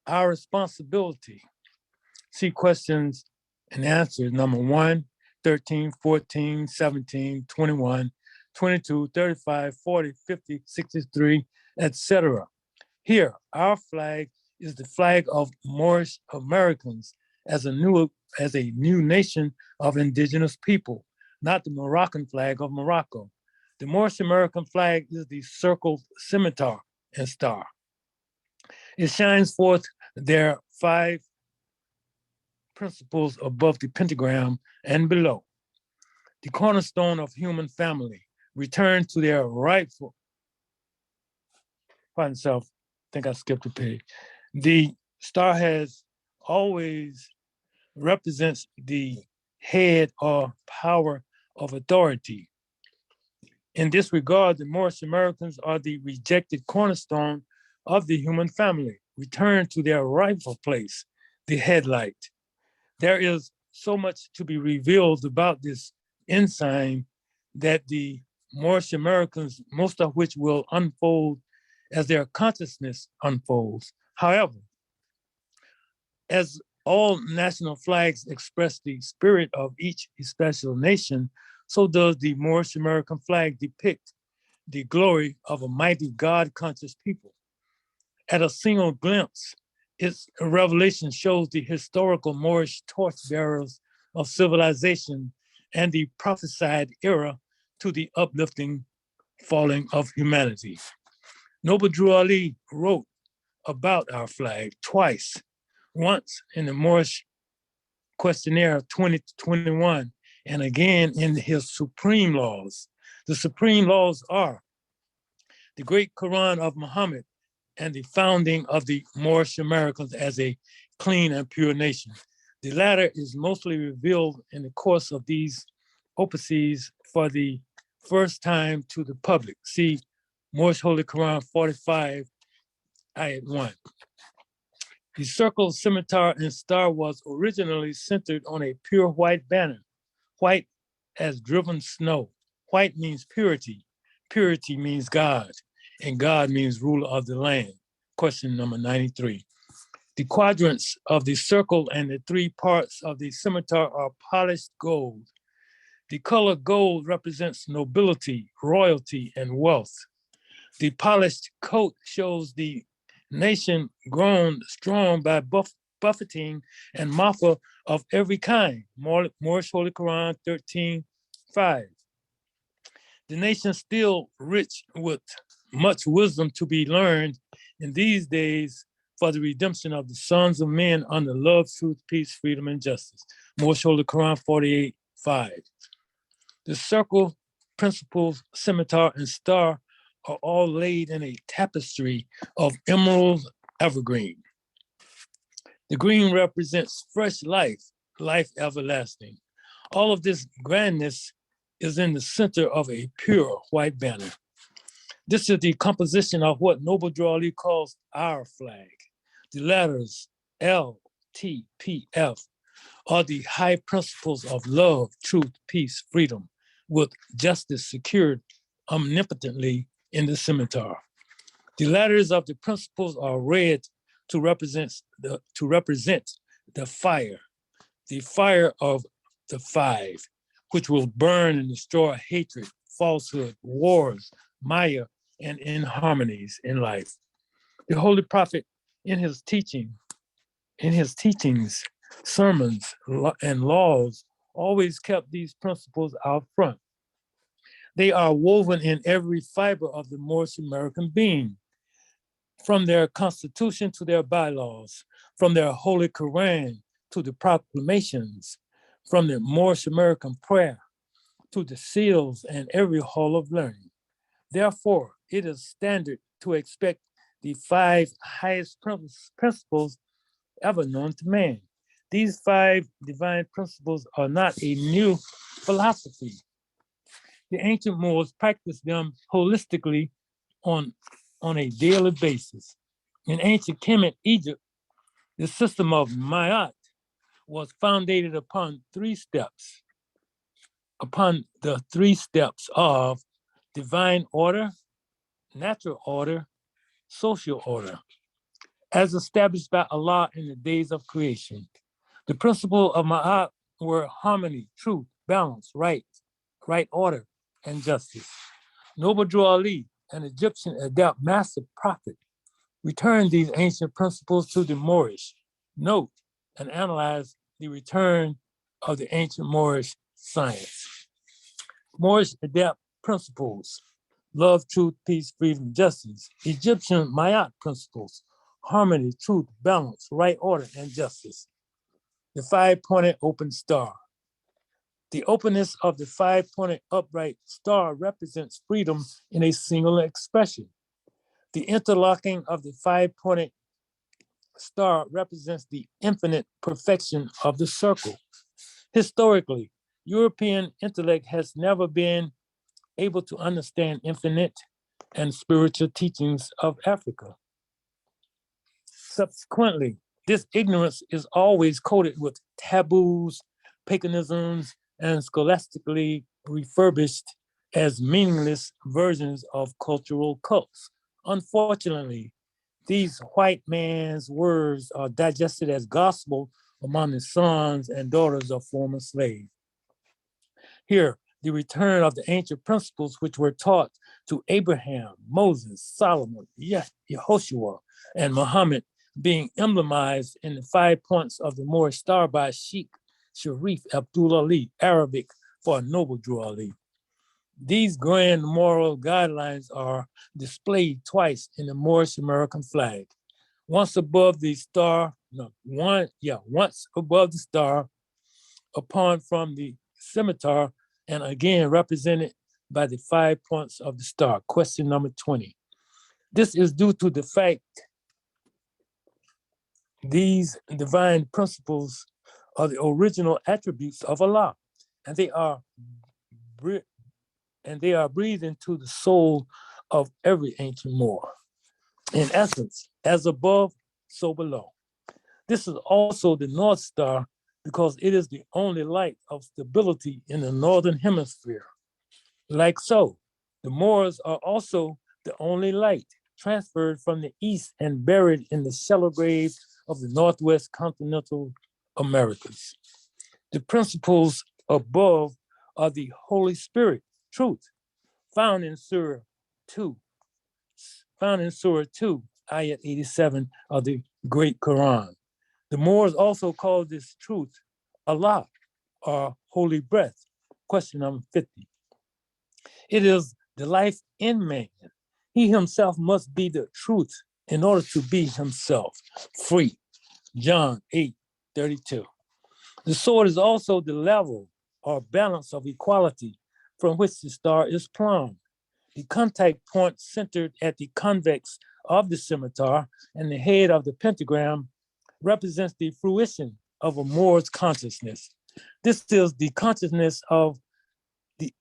our responsibility. See questions and answers number 1, 13, 14, 17, 21, 22, 35, 40, 50, 63, etc. Here, our flag is the flag of Moorish Americans as a new nation of indigenous people, not the Moroccan flag of Morocco. The Moorish American flag is the circled scimitar and star. It shines forth their 5 principles above the pentagram and below. the cornerstone of human family, return to their rightful, pardon self, I think I skipped a page. The star has always represents the head or power of authority. In this regard, the Moorish Americans are the rejected cornerstone of the human family, return to their rightful place, the headlight. There is so much to be revealed about this ensign that the Moorish Americans, most of which will unfold as their consciousness unfolds. However, as all national flags express the spirit of each special nation, so does the Moorish American flag depict the glory of a mighty God-conscious people. At a single glimpse, its revelation shows the historical Moorish torchbearers of civilization and the prophesied era to the uplifting falling of humanity. Noble Drew Ali wrote about our flag twice, once in the Moorish questionnaire of 2021, and again in his supreme laws. The supreme laws are the great Quran of Muhammad and the founding of the Moorish Americans as a clean and pure nation. The latter is mostly revealed in the course of these opuses for the first time to the public. See Moorish Holy Quran 45, ayat 1. The circle, scimitar, and star was originally centered on a pure white banner, white as driven snow. White means purity. Purity means God, and God means ruler of the land. Question number 93. The quadrants of the circle and the three parts of the scimitar are polished gold. The color gold represents nobility, royalty, and wealth. The polished coat shows the nation grown strong by buffeting and mafia of every kind. Moorish Holy Quran 13:5. The nation still rich with much wisdom to be learned in these days for the redemption of the sons of men under love, truth, peace, freedom, and justice. Moorish Holy Quran 48:5. The circle, principles, scimitar, and star are all laid in a tapestry of emerald evergreen. The green represents fresh life, life everlasting. All of this grandness is in the center of a pure white banner. This is the composition of what Noble Drew Ali calls our flag. The letters L, T, P, F are the high principles of love, truth, peace, freedom, with justice secured omnipotently in the scimitar. The letters of the principles are red to represent the fire of the five, which will burn and destroy hatred, falsehood, wars, maya, and inharmonies in life. The Holy Prophet in his teachings, sermons, and laws always kept these principles out front. They are woven in every fiber of the Moorish American being, from their constitution to their bylaws, from their Holy Quran to the proclamations, from the Moorish American prayer to the seals and every hall of learning. Therefore, it is standard to expect the five highest principles ever known to man. These five divine principles are not a new philosophy. The ancient Moors practiced them holistically on a daily basis. In ancient Kemet, Egypt, the system of Ma'at was founded upon the three steps of divine order, natural order, social order, as established by Allah in the days of creation. The principles of Ma'at were harmony, truth, balance, right order, and justice. Noble Drew Ali, an Egyptian adept master prophet, returned these ancient principles to the Moorish. Note and analyze the return of the ancient Moorish science. Moorish adept principles: love, truth, peace, freedom, justice. Egyptian Ma'at principles: harmony, truth, balance, right order, and justice. The five-pointed open star. The openness of the five-pointed upright star represents freedom in a single expression. The interlocking of the five-pointed star represents the infinite perfection of the circle. Historically, European intellect has never been able to understand infinite and spiritual teachings of Africa. Subsequently, this ignorance is always coated with taboos, paganisms, and scholastically refurbished as meaningless versions of cultural cults. Unfortunately, these white man's words are digested as gospel among the sons and daughters of former slaves. Here, the return of the ancient principles which were taught to Abraham, Moses, Solomon, Yehoshua, and Muhammad being emblemized in the 5 points of the Moorish star by Sheikh Sharif Abdul Ali, Arabic for Noble Drew Ali. These grand moral guidelines are displayed twice in the Moorish American flag. Once above the star, once above the star, upon from the scimitar, and again represented by the 5 points of the star. Question number 20. This is due to the fact these divine principles are the original attributes of Allah, and they are breathed into the soul of every ancient Moor. In essence, as above, so below. This is also the North Star because it is the only light of stability in the Northern Hemisphere. Like so, the Moors are also the only light transferred from the East and buried in the shallow grave of the Northwest continental Americas. The principles above are the Holy Spirit, truth, found in Surah 2, ayat 87 of the Great Quran. The Moors also call this truth Allah, or holy breath. Question number 50. It is the life in man. He himself must be the truth in order to be himself free. John 8:32. The sword is also the level or balance of equality from which the star is plumbed. The contact point centered at the convex of the scimitar and the head of the pentagram represents the fruition of a Moor's consciousness. This is the consciousness of the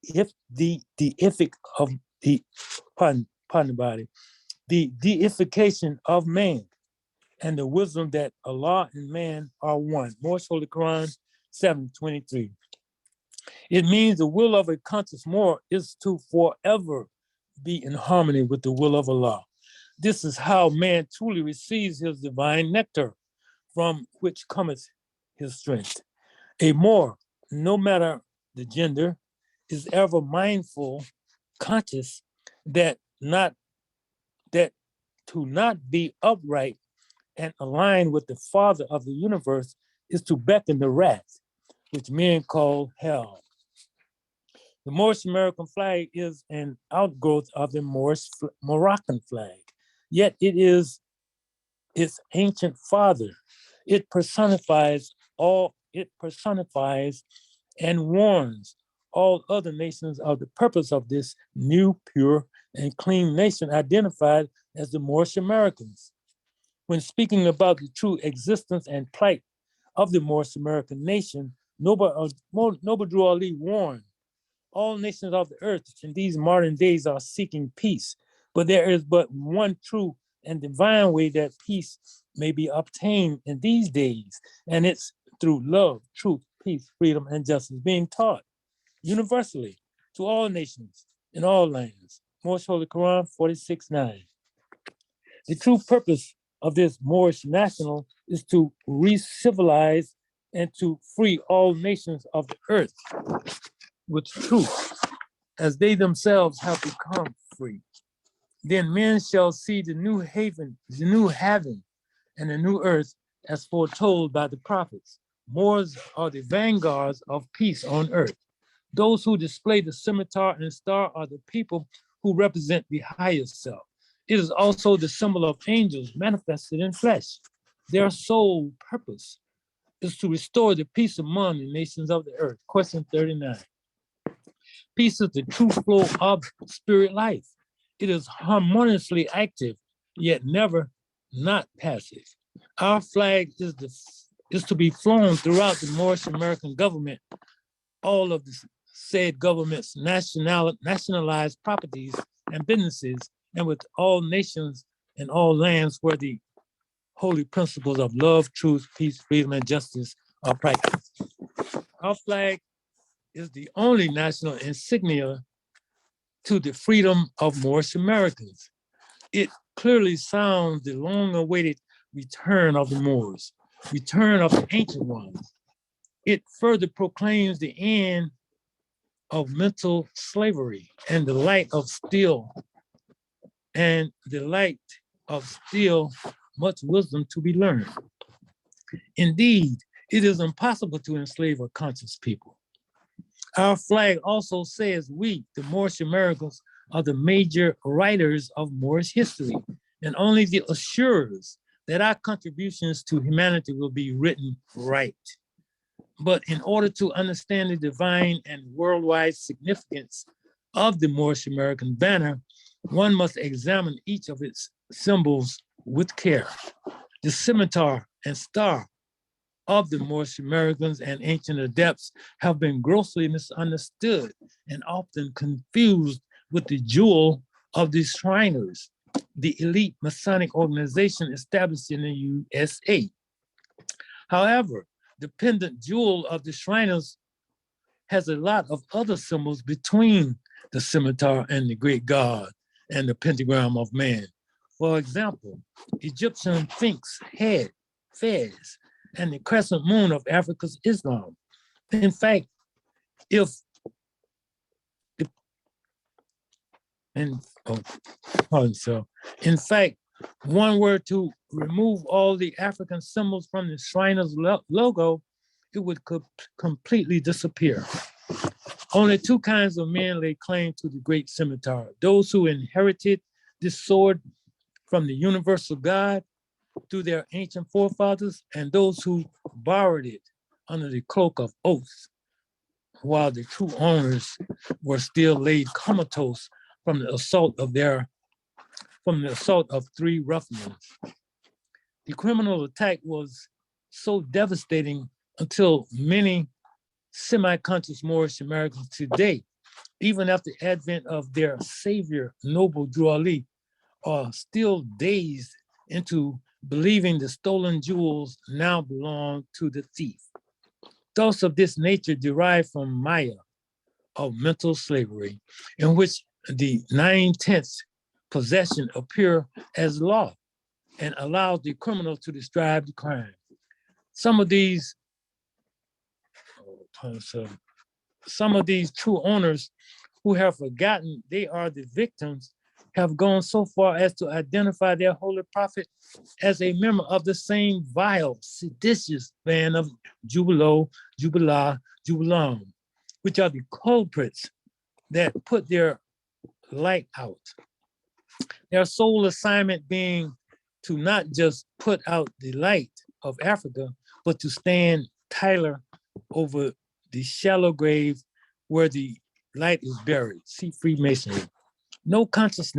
deification of man and the wisdom that Allah and man are one. Moorish Holy Quran 7:23. It means the will of a conscious Moor is to forever be in harmony with the will of Allah. This is how man truly receives his divine nectar, from which cometh his strength. A Moor, no matter the gender, is ever mindful, conscious that to not be upright and aligned with the Father of the universe is to beckon the wrath, which men call hell. The Moorish American flag is an outgrowth of the Moroccan flag, yet it is its ancient father. It personifies and warns all other nations of the purpose of this new, pure, and clean nation identified as the Moorish Americans. When speaking about the true existence and plight of the Moorish American nation, Noble Drew Ali warned, all nations of the earth in these modern days are seeking peace, but there is but one true and divine way that peace may be obtained in these days, and it's through love, truth, peace, freedom, and justice being taught universally to all nations in all lands. Moorish Holy Quran 46:9. The true purpose of this Moorish national is to re-civilize and to free all nations of the earth with truth, as they themselves have become free. Then men shall see the new heaven, and the new earth as foretold by the prophets. Moors are the vanguards of peace on earth. Those who display the scimitar and star are the people who represent the highest self. It is also the symbol of angels manifested in flesh. Their sole purpose is to restore the peace among the nations of the earth. Question 39. Peace is the true flow of spirit life. It is harmoniously active, yet never not passive. Our flag is to be flown throughout the Moorish American government, all of the said government's nationalized properties and businesses, and with all nations and all lands where the holy principles of love, truth, peace, freedom, and justice are practiced. Our flag is the only national insignia to the freedom of Moorish Americans. It clearly sounds the long-awaited return of the Moors, return of the ancient ones. It further proclaims the end of mental slavery and the light of still much wisdom to be learned. Indeed, it is impossible to enslave a conscious people. Our flag also says we, the Moorish Americans, are the major writers of Moorish history, and only the assurers that our contributions to humanity will be written right. But in order to understand the divine and worldwide significance of the Moorish American banner, one must examine each of its symbols with care. The scimitar and star of the Moorish Americans and ancient adepts have been grossly misunderstood and often confused with the jewel of the Shriners, the elite Masonic organization established in the USA. However, the pendant jewel of the Shriners has a lot of other symbols between the scimitar and the great god and the pentagram of man. For example, Egyptian Sphinx head, Fez, and the crescent moon of Africa's Islam. In fact, if the, and oh, pardon, so in fact, one were to remove all the African symbols from the Shriners logo, it would completely disappear. Only two kinds of men lay claim to the great scimitar: those who inherited this sword from the universal God through their ancient forefathers, and those who borrowed it under the cloak of oaths, while the true owners were still laid comatose from the assault of three ruffians. The criminal attack was so devastating until many semi-conscious Moorish Americans today, even after the advent of their savior, Noble Drew Ali, are still dazed into believing the stolen jewels now belong to the thief. Thoughts of this nature derive from Maya, of mental slavery, in which the 9/10 possession appear as law and allows the criminal to describe the crime. Some of these true owners who have forgotten they are the victims have gone so far as to identify their holy prophet as a member of the same vile, seditious band of Jubilo, Jubilah, Jubilam, which are the culprits that put their light out. Their sole assignment being to not just put out the light of Africa, but to stand Tyler over the shallow grave where the light is buried. See Freemasonry. No conscious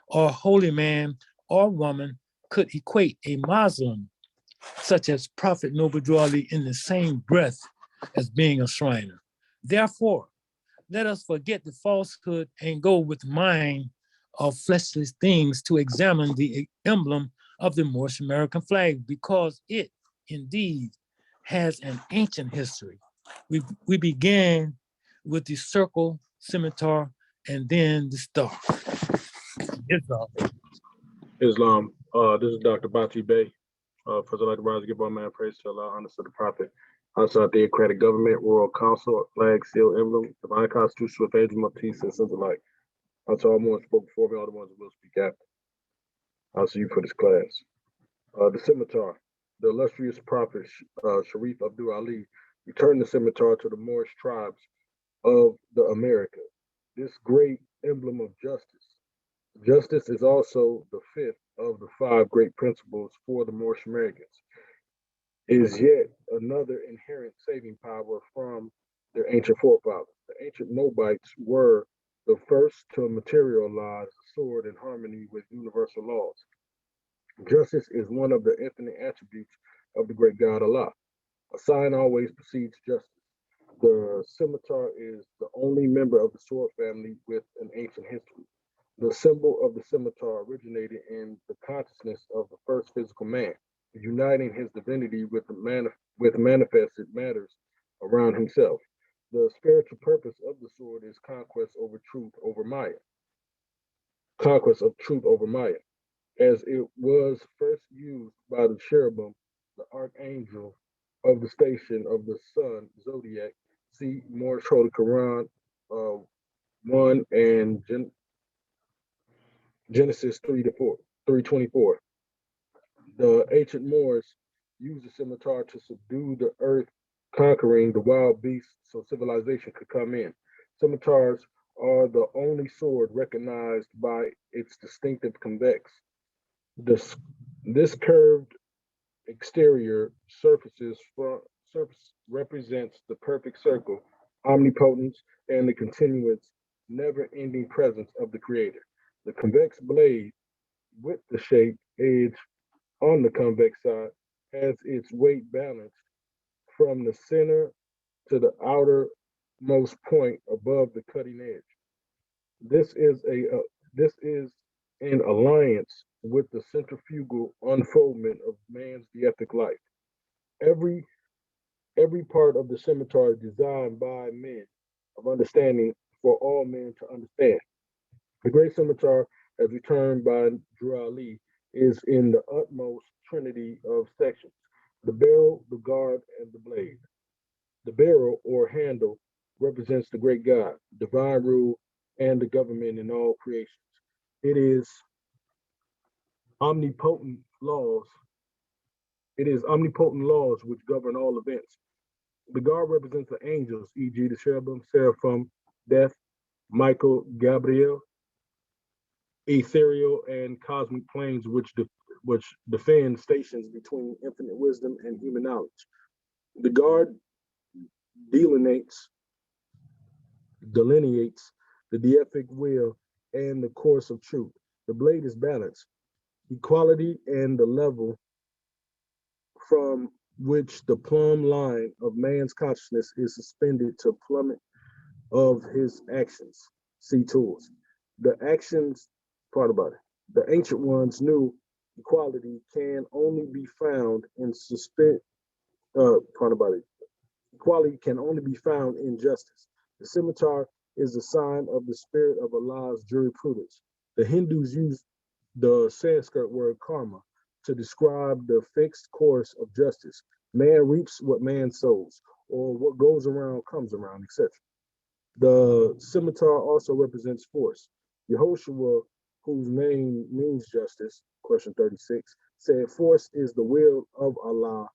or holy man or woman could equate a Muslim such as Prophet Noble Drew Ali in the same breath as being a Shriner. Therefore, let us forget the falsehood and go with mind of fleshly things to examine the emblem of the Moorish American flag, because it indeed has an ancient history. We began with the circle, scimitar, and then the star. Islam. Islam. This is Dr. Bati Bey. First, I'd like to rise and give all man praise to Allah, honor to the Prophet. Outside theocratic government, royal council, flag, seal, emblem, divine constitution with angel of peace and sins alike. Also, all ones spoke before me, all the ones that will speak after. I'll see you for this class. The scimitar. The illustrious prophet Sharif Abdul Ali returned the scimitar to the Moorish tribes of the Americas. This great emblem of justice. Justice is also the fifth of the 5 great principles for the Moorish Americans, is yet another inherent saving power from their ancient forefathers. The ancient Moabites were the first to materialize the sword in harmony with universal laws. Justice is one of the infinite attributes of the great God Allah. A sign always precedes justice. The scimitar is the only member of the sword family with an ancient history. The symbol of the scimitar originated in the consciousness of the first physical man, uniting his divinity with manifested matters around himself. The spiritual purpose of the sword is conquest over truth over Maya. Conquest of truth over Maya. As it was first used by the cherubim, the archangel of the station of the sun, zodiac. See Moorish Holy Quran 1 and Genesis 3:24. The ancient Moors used the scimitar to subdue the earth, conquering the wild beasts so civilization could come in. Scimitars are the only sword recognized by its distinctive convex. This curved exterior surface represents the perfect circle, omnipotence, and the continuous, never-ending presence of the Creator. The convex blade, with the shaped edge on the convex side, has its weight balanced from the center to the outermost point above the cutting edge. This is in alliance with the centrifugal unfoldment of man's deific life. Every every part of the scimitar is designed by men of understanding for all men to understand. The great scimitar, as returned by Drew Ali, is in the utmost trinity of sections: the barrel, the guard, and the blade. The barrel or handle represents the great God, divine rule, and the government in all creations. It is omnipotent laws. It is omnipotent laws which govern all events. The guard represents the angels, e.g., the cherubim, seraphim, death, Michael, Gabriel, ethereal and cosmic planes which defend stations between infinite wisdom and human knowledge. The guard delineates delineates the deific will and the course of truth. The blade is balance, equality, and the level from which the plumb line of man's consciousness is suspended to plummet of his actions. See tools. The actions part about it. The ancient ones knew equality can only be found in part about it. Equality can only be found in justice. The scimitar is a sign of the spirit of Allah's jurisprudence. The Hindus use the Sanskrit word karma to describe the fixed course of justice. Man reaps what man sows, or what goes around comes around, etc. The scimitar also represents force. Yehoshua, whose name means justice, question 36, said, "Force is the will of Allah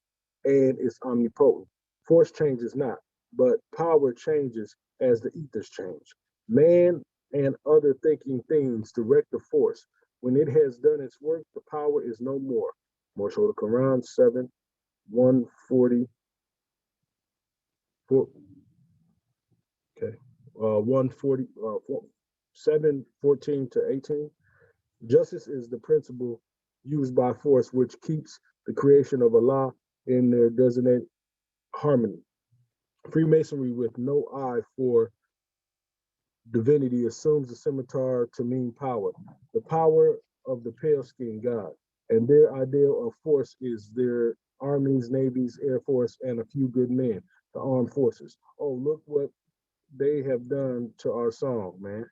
and is omnipotent. Force changes not, but power changes as the ethers change. Man and other thinking things direct the force. When it has done its work, the power is no more." Moorish Holy Quran 7, 140. Okay. 140, 7:14 to 18. Justice is the principle used by force which keeps the creation of Allah in their designated harmony. Freemasonry, with no eye for divinity, assumes the scimitar to mean power, the power of the pale-skinned God, and their ideal of force is their armies, navies, air force, and a few good men, the armed forces. Oh, look what they have done to our song, man.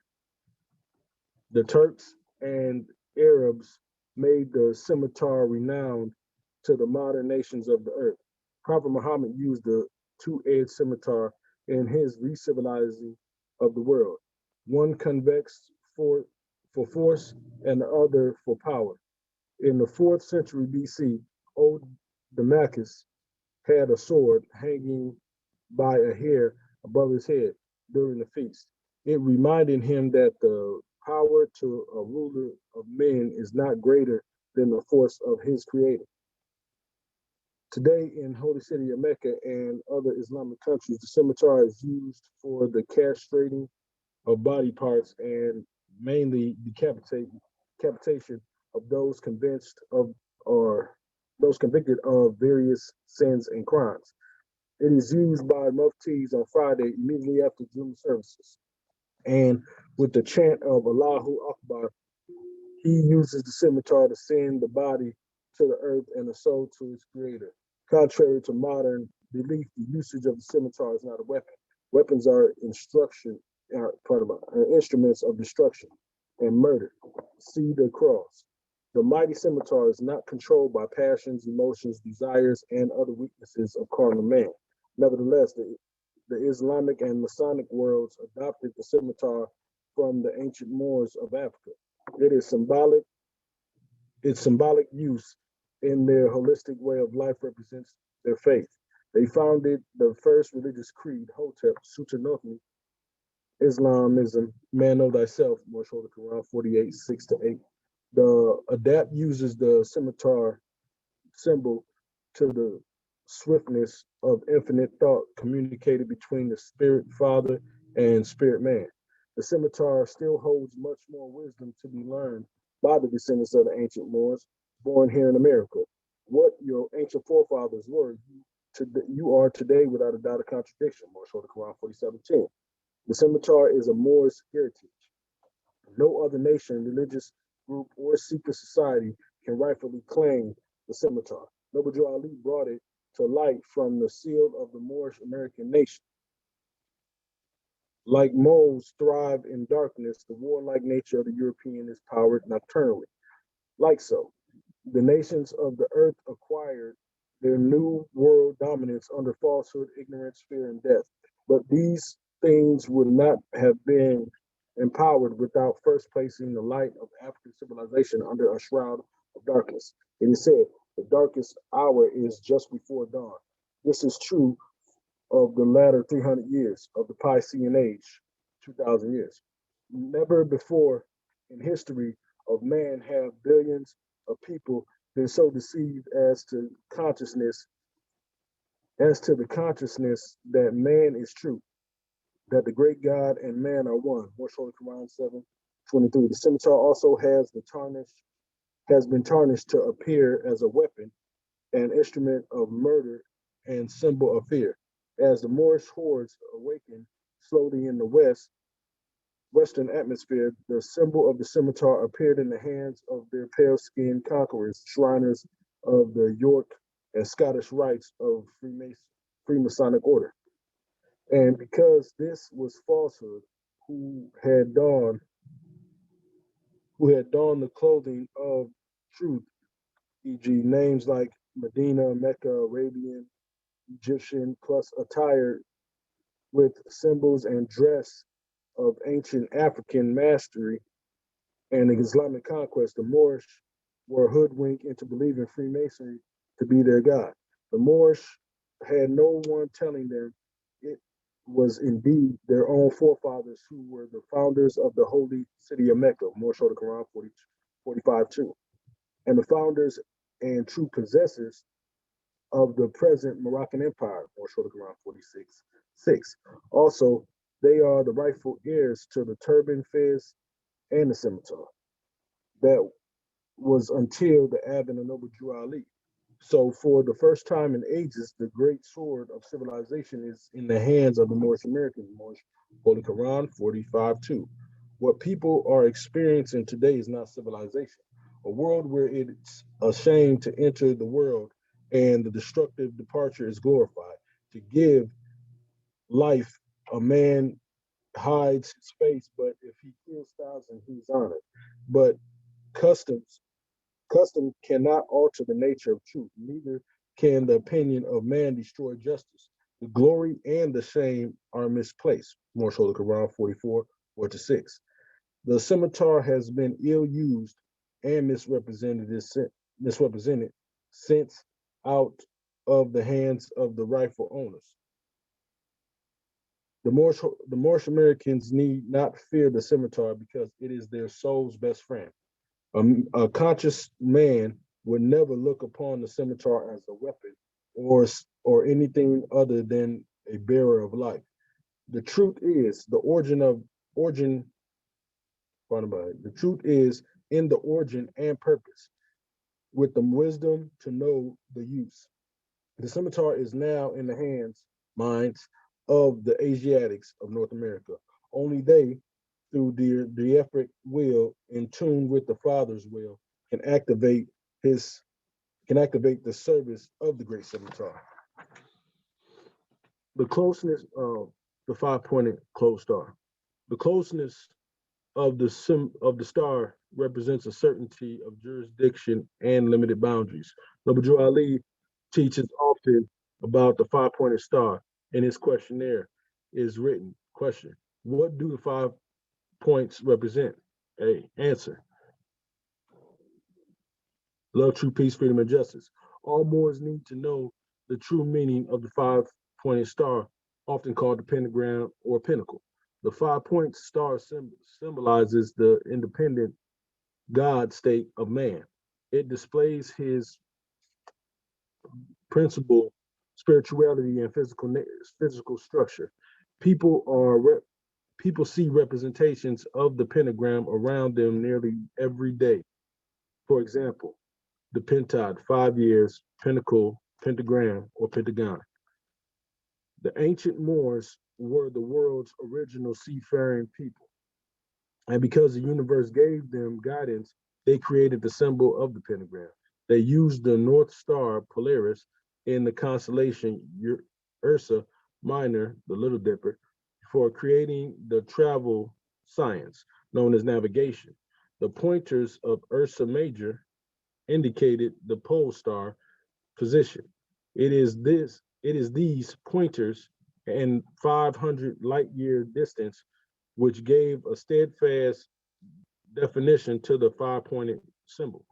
The Turks and Arabs made the scimitar renowned to the modern nations of the earth. Prophet Muhammad used the two-edged scimitar in his re-civilizing of the world, one convex for force and the other for power. In the 4th century BC, old Damascus had a sword hanging by a hair above his head during the feast. It reminded him that the power to a ruler of men is not greater than the force of his creator. Today in Holy City of Mecca and other Islamic countries, the scimitar is used for the castrating of body parts and mainly decapitation of those convinced of or those convicted of various sins and crimes. It is used by muftis on Friday immediately after Juma services. And with the chant of Allahu Akbar, he uses the scimitar to send the body to the earth and the soul to its creator. Contrary to modern belief, the usage of the scimitar is not a weapon. Weapons are instruments of destruction and murder. See the cross. The mighty scimitar is not controlled by passions, emotions, desires, and other weaknesses of carnal man. Nevertheless, the Islamic and Masonic worlds adopted the scimitar from the ancient Moors of Africa. It is symbolic. Its symbolic use in their holistic way of life represents their faith. They founded the first religious creed, Hotep, Sutanufi, Islamism, man know thyself, Moorish Holy Quran 48, 6-8. The adapt uses the scimitar symbol to the swiftness of infinite thought communicated between the spirit father and spirit man. The scimitar still holds much more wisdom to be learned by the descendants of the ancient Moors born here in America. What your ancient forefathers were, you are today without a doubt of contradiction. Moorish Holy Quran 47:10. The scimitar is a Moorish heritage. No other nation, religious group, or secret society can rightfully claim the scimitar. Noble Drew Ali brought it to light from the seal of the Moorish American nation. Like moles thrive in darkness, the warlike nature of the European is powered nocturnally. Like so, the nations of the earth acquired their new world dominance under falsehood, ignorance, fear, and death. But these things would not have been empowered without first placing the light of African civilization under a shroud of darkness. It is said, the darkest hour is just before dawn. This is true of the latter 300 years of the Piscean age, 2,000 years. Never before in history of man have billions of people been so deceived as to the consciousness that man is true, that the great God and man are one. Moorish Holy Quran 7:23. The scimitar also has been tarnished to appear as a weapon, an instrument of murder and symbol of fear. As the Moorish hordes awaken slowly in the western atmosphere, the symbol of the scimitar appeared in the hands of their pale-skinned conquerors, shriners of the York and Scottish rites of Freemasonic order. And because this was falsehood, who had donned the clothing of truth, e.g., names like Medina, Mecca, Arabian, Egyptian, plus attire with symbols and dress of ancient African mastery and Islamic conquest, the Moorish were hoodwinked into believing Freemasonry to be their God. The Moorish had no one telling them it was indeed their own forefathers who were the founders of the holy city of Mecca, Moorish Holy Quran 45:2, and the founders and true possessors of the present Moroccan Empire, Moorish Holy Quran 46:6. Also, they are the rightful heirs to the turban, fez, and the scimitar. That was until the advent of Noble Drew Ali. So, for the first time in ages, the great sword of civilization is in the hands of the Moorish Americans, Moorish Holy Quran 45:2. What people are experiencing today is not civilization. A world where it's a shame to enter the world and the destructive departure is glorified. To give life, a man hides his face, but if he kills thousands, he's honored. But custom cannot alter the nature of truth, neither can the opinion of man destroy justice. The glory and the shame are misplaced. Moorish Holy Quran 44:4-6. The scimitar has been ill used and misrepresented since out of the hands of the rightful owners. The Moorish Americans need not fear the scimitar because it is their soul's best friend. A conscious man would never look upon the scimitar as a weapon or anything other than a bearer of life. The truth is origin. The truth is in the origin and purpose, with the wisdom to know the use. The scimitar is now in the minds of the Asiatics of North America. Only they, through the effort will, in tune with the Father's will, can activate the service of the great scimitar. The closeness of the five-pointed closed star. The closeness of the star represents a certainty of jurisdiction and limited boundaries. Noble Ali teaches often about the five-pointed star. In his questionnaire is written, question, what do the 5 points represent? A, answer, love, true peace, freedom, and justice. All Moors need to know the true meaning of the five-pointed star, often called the pentagram or pinnacle. The 5-point star symbolizes the independent God state of man. It displays his principle, spirituality, and physical structure. People see representations of the pentagram around them nearly every day. For example, the pentad, 5 years, pinnacle, pentagram, or pentagon. The ancient Moors were the world's original seafaring people. And because the universe gave them guidance, they created the symbol of the pentagram. They used the North Star Polaris in the constellation Ursa Minor, the Little Dipper, for creating the travel science known as navigation. The pointers of Ursa Major indicated the pole star position. It is these pointers and 500 light year distance which gave a steadfast definition to the 5-pointed symbol.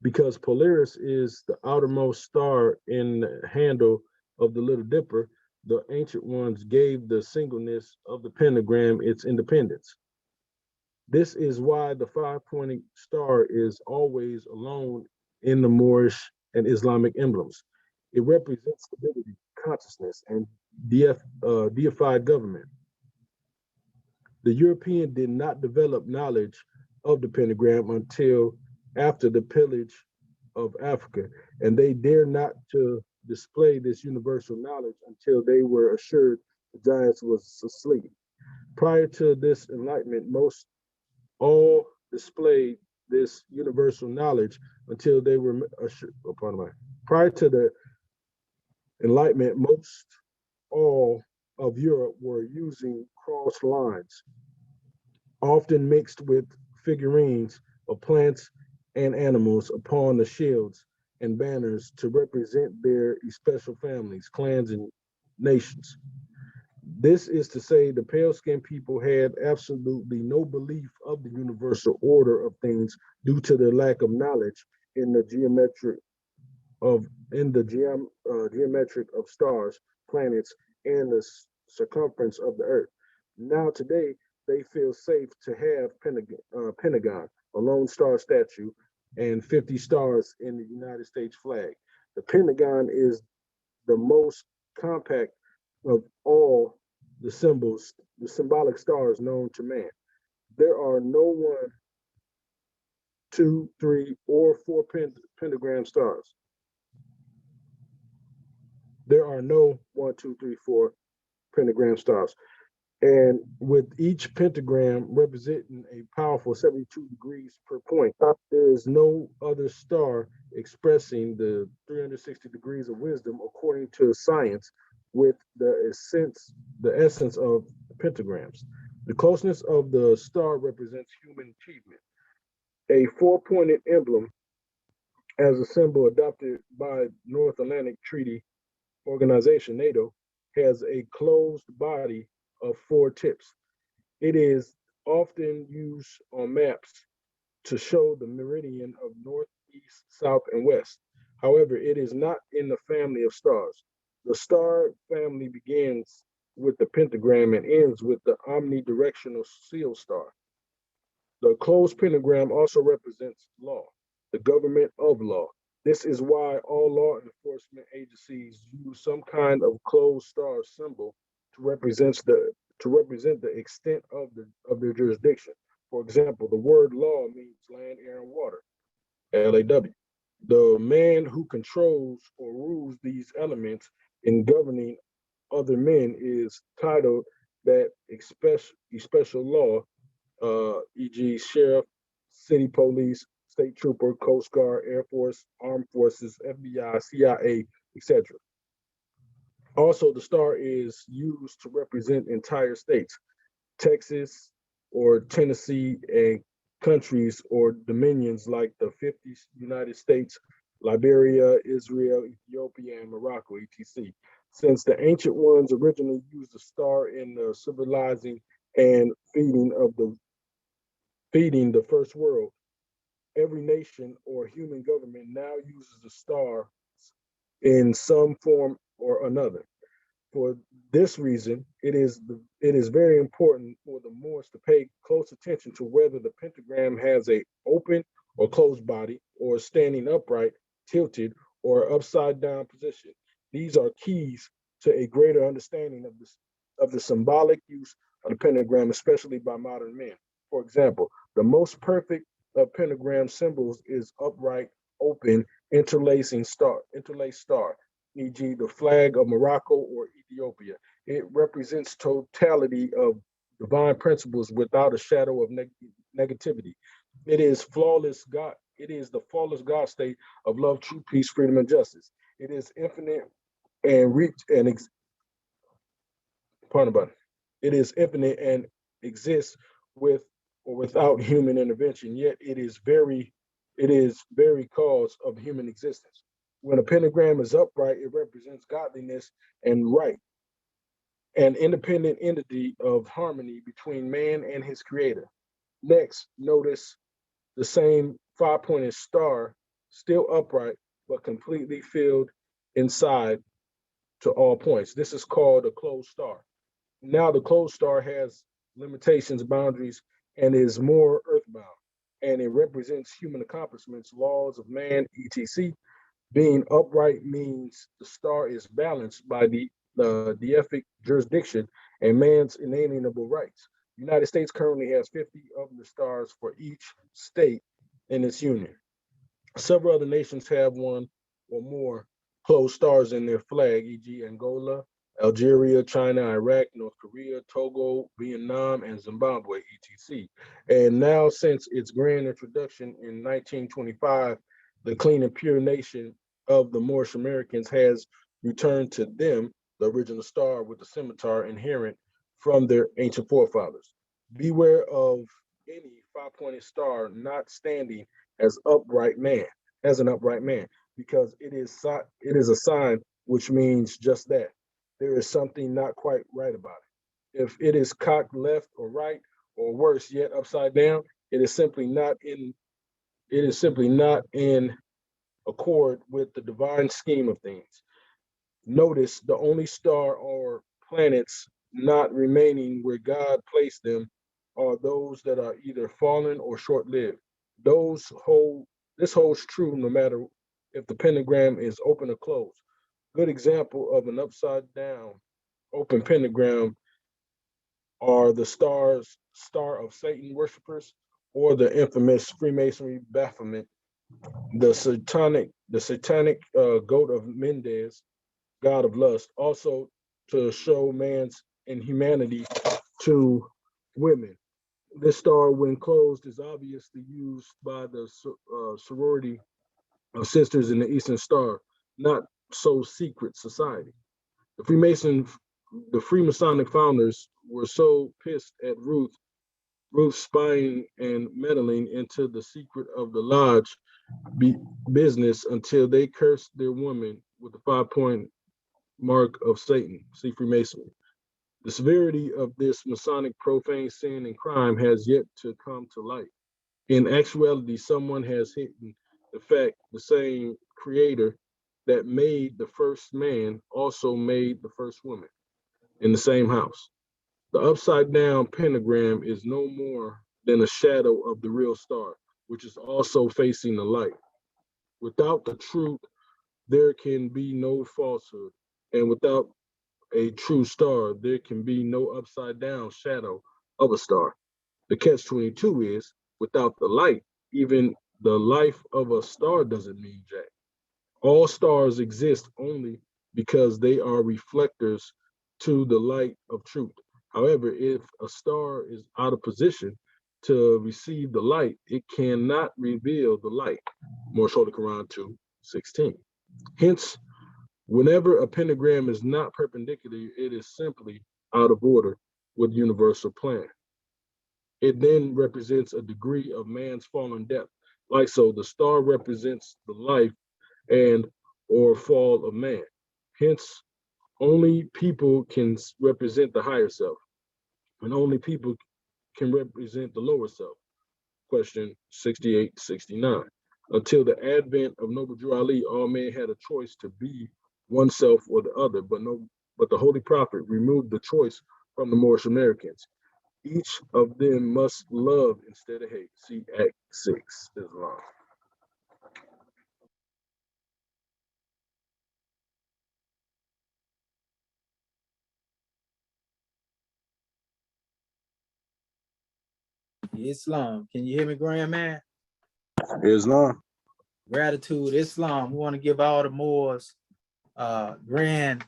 Because Polaris is the outermost star in the handle of the Little Dipper, the ancient ones gave the singleness of the pentagram its independence. This is why the 5-pointed star is always alone in the Moorish and Islamic emblems. It represents stability, consciousness, and deified government. The European did not develop knowledge of the pentagram until after the pillage of Africa, and they dared not to display this universal knowledge until they were assured the giants was asleep. Prior to this enlightenment, most all displayed this universal knowledge until they were assured. Prior to the enlightenment, most all of Europe were using cross lines, often mixed with figurines of plants and animals upon the shields and banners to represent their special families, clans, and nations. This is to say, the pale-skinned people had absolutely no belief of the universal order of things due to their lack of knowledge in the geometric of stars, planets, and the circumference of the earth. Now today, they feel safe to have Pentagon, a lone star statue, and 50 stars in the United States flag. The Pentagon is the most compact of all the symbolic stars known to man. There are no 1, 2, 3, or 4 pentagram stars. There are no 1, 2, 3, 4 pentagram stars. And with each pentagram representing a powerful 72 degrees per point, there is no other star expressing the 360 degrees of wisdom according to science with the essence of pentagrams. The closeness of the star represents human achievement. A 4-pointed emblem as a symbol adopted by North Atlantic Treaty Organization, NATO, has a closed body of 4 tips. It is often used on maps to show the meridian of north, east, south, and west. However, it is not in the family of stars. The star family begins with the pentagram and ends with the omnidirectional seal star. The closed pentagram also represents law, the government of law. This is why all law enforcement agencies use some kind of closed star symbol to represent the extent of their jurisdiction. For example, the word law means land, air, and water, LAW. The man who controls or rules these elements in governing other men is titled that special law, e.g., sheriff, city police, state trooper, Coast Guard, Air Force, Armed Forces, FBI, CIA, etc. Also, the star is used to represent entire states, Texas or Tennessee, and countries or dominions like the 50 United States, Liberia, Israel, Ethiopia, and Morocco, etc. Since the ancient ones originally used the star in the civilizing and feeding the first world, every nation or human government now uses the star in some form or another. For this reason, it is very important for the Moors to pay close attention to whether the pentagram has a open or closed body, or standing upright, tilted, or upside down position. These are keys to a greater understanding of the symbolic use of the pentagram, especially by modern men. For example, the most perfect of pentagram symbols is upright, open, interlaced star, e.g., the flag of Morocco or Ethiopia. It represents totality of divine principles without a shadow of negativity. It is flawless God. It is the flawless God state of love, truth, peace, freedom, and justice. It is infinite and pardon about it. It is infinite and exists with or without human intervention. Yet it is very cause of human existence. When a pentagram is upright, it represents godliness and right, an independent entity of harmony between man and his creator. Next, notice the same five-pointed star, still upright, but completely filled inside to all points. This is called a closed star. Now the closed star has limitations, boundaries, and is more earthbound. And it represents human accomplishments, laws of man, etc. Being upright means the star is balanced by the deific jurisdiction and man's inalienable rights. The United States currently has 50 of the stars for each state in its union. Several other nations have one or more closed stars in their flag, e.g., Angola, Algeria, China, Iraq, North Korea, Togo, Vietnam, and Zimbabwe, etc. And now, since its grand introduction in 1925, the clean and pure nation of the Moorish Americans has returned to them the original star with the scimitar inherent from their ancient forefathers. Beware of any five-pointed star not standing as an upright man, because it is a sign which means just that. There is something not quite right about it. If it is cocked left or right, or worse yet, upside down, it is simply not in accord with the divine scheme of things. Notice the only star or planets not remaining where God placed them are those that are either fallen or short-lived. Those hold this holds true no matter if the pentagram is open or closed. Good example of an upside down open pentagram are the Star of Satan worshippers, or the infamous Freemasonry Baphomet, the satanic goat of Mendes, god of lust, also to show man's inhumanity to women. This star, when closed, is obviously used by the sorority of sisters in the Eastern Star, not so secret society. The the Freemasonic founders were so pissed at Ruth spying and meddling into the secret of the lodge business until they cursed their woman with the 5-point mark of Satan. See Freemasonry. The severity of this Masonic profane sin and crime has yet to come to light. In actuality, someone has hidden the fact the same creator that made the first man also made the first woman in the same house. The upside down pentagram is no more than a shadow of the real star, which is also facing the light. Without the truth, there can be no falsehood. And without a true star, there can be no upside down shadow of a star. The catch 22 is without the light, even the life of a star doesn't mean jack. All stars exist only because they are reflectors to the light of truth. However, if a star is out of position to receive the light, it cannot reveal the light. Moorish Holy Quran 2:16. Hence, whenever a pentagram is not perpendicular, it is simply out of order with universal plan. It then represents a degree of man's fallen depth. Like so, the star represents the life and or fall of man. Hence, only people can represent the higher self, and only people can represent the lower self. Question 68, 69. Until the advent of Noble Drew Ali, all men had a choice to be oneself or the other, but the Holy Prophet removed the choice from the Moorish Americans. Each of them must love instead of hate. See Act 6, Islam. Islam. Can you hear me, Grand Man? Islam. Gratitude, Islam. We want to give all the Moors grand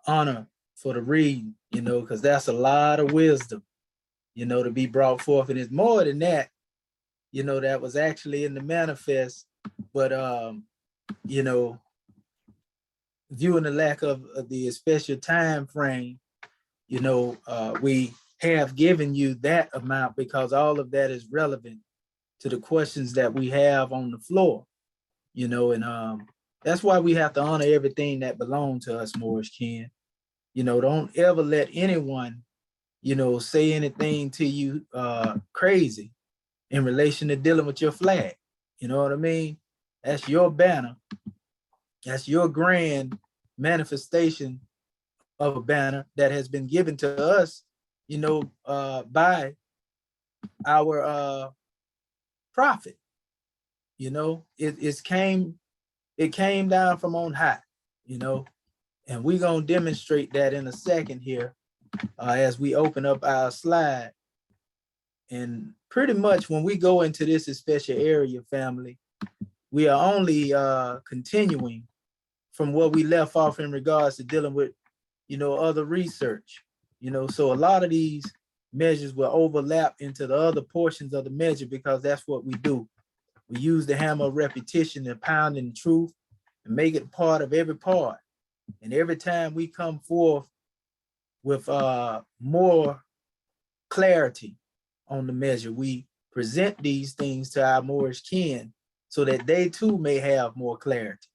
honor for the reading, because that's a lot of wisdom, to be brought forth. And it's more than that, that was actually in the manifest. But, viewing the lack of the special time frame, we have given you that amount because all of that is relevant to the questions that we have on the floor, and that's why we have to honor everything that belongs to us, Moorish kin. Don't ever let anyone, say anything to you crazy in relation to dealing with your flag. You know what I mean? That's your banner. That's your grand manifestation of a banner that has been given to us, by our prophet. It came down from on high, and we're gonna demonstrate that in a second here as we open up our slide. And pretty much when we go into this special area, family, we are only continuing from what we left off in regards to dealing with, other research. So a lot of these measures will overlap into the other portions of the measure because that's what we do. We use the hammer of repetition and pounding the truth and make it part of every part. And every time we come forth with more clarity on the measure, we present these things to our Moorish kin so that they too may have more clarity.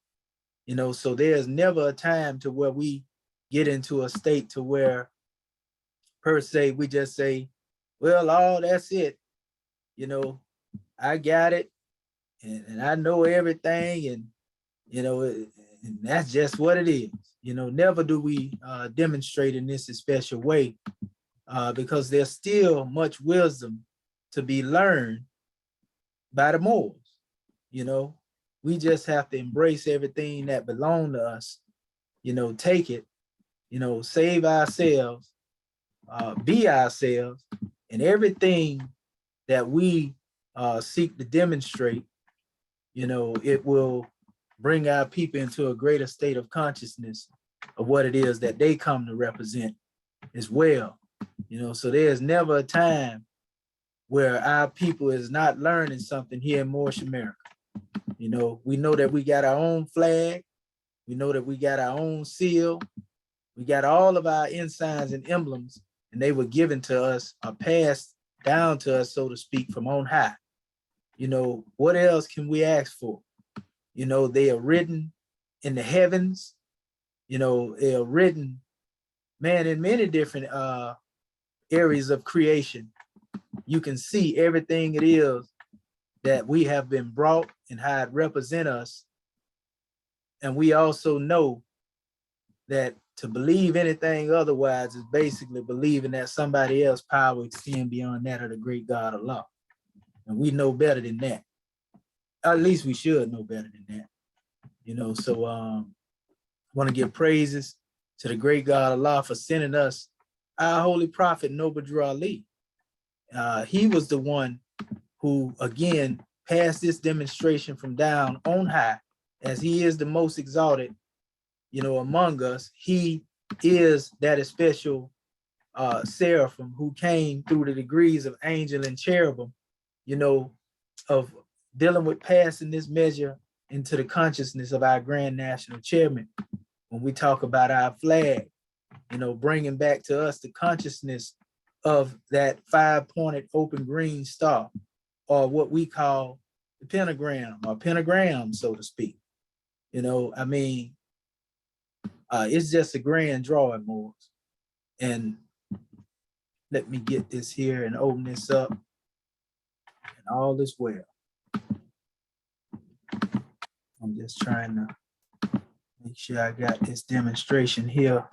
So there's never a time to where we get into a state to where, per se, we just say, well, that's it. I got it. And I know everything. And, and that's just what it is. Never do we demonstrate in this special way because there's still much wisdom to be learned by the Moors. We just have to embrace everything that belongs to us, take it, save ourselves, be ourselves, and everything that we seek to demonstrate, it will bring our people into a greater state of consciousness of what it is that they come to represent as well. So there's never a time where our people is not learning something here in Moorish America. We know that we got our own flag. We know that we got our own seal. We got all of our ensigns and emblems, and they were given to us, or passed down to us, so to speak, from on high. What else can we ask for? They are written in the heavens. They are written, man, in many different areas of creation. You can see everything it is that we have been brought and how it represents us. And we also know that to believe anything otherwise is basically believing that somebody else's power extends beyond that of the great God Allah. And we know better than that. At least we should know better than that. You know, so I want to give praises to the great God Allah for sending us our holy prophet, Noble Drew Ali. He was the one who, again, passed this demonstration from down on high, as he is the most exalted, you know, among us. He is that special seraphim who came through the degrees of angel and cherubim, you know, of dealing with passing this measure into the consciousness of our Grand National Chairman. When we talk about our flag, you know, bringing back to us the consciousness of that 5-pointed open green star, or what we call the pentagram, or pentagram, so to speak. You know, I mean, it's just a grand drawing, Moors. And let me get this here and open this up, and all is well. I'm just trying to make sure I got this demonstration here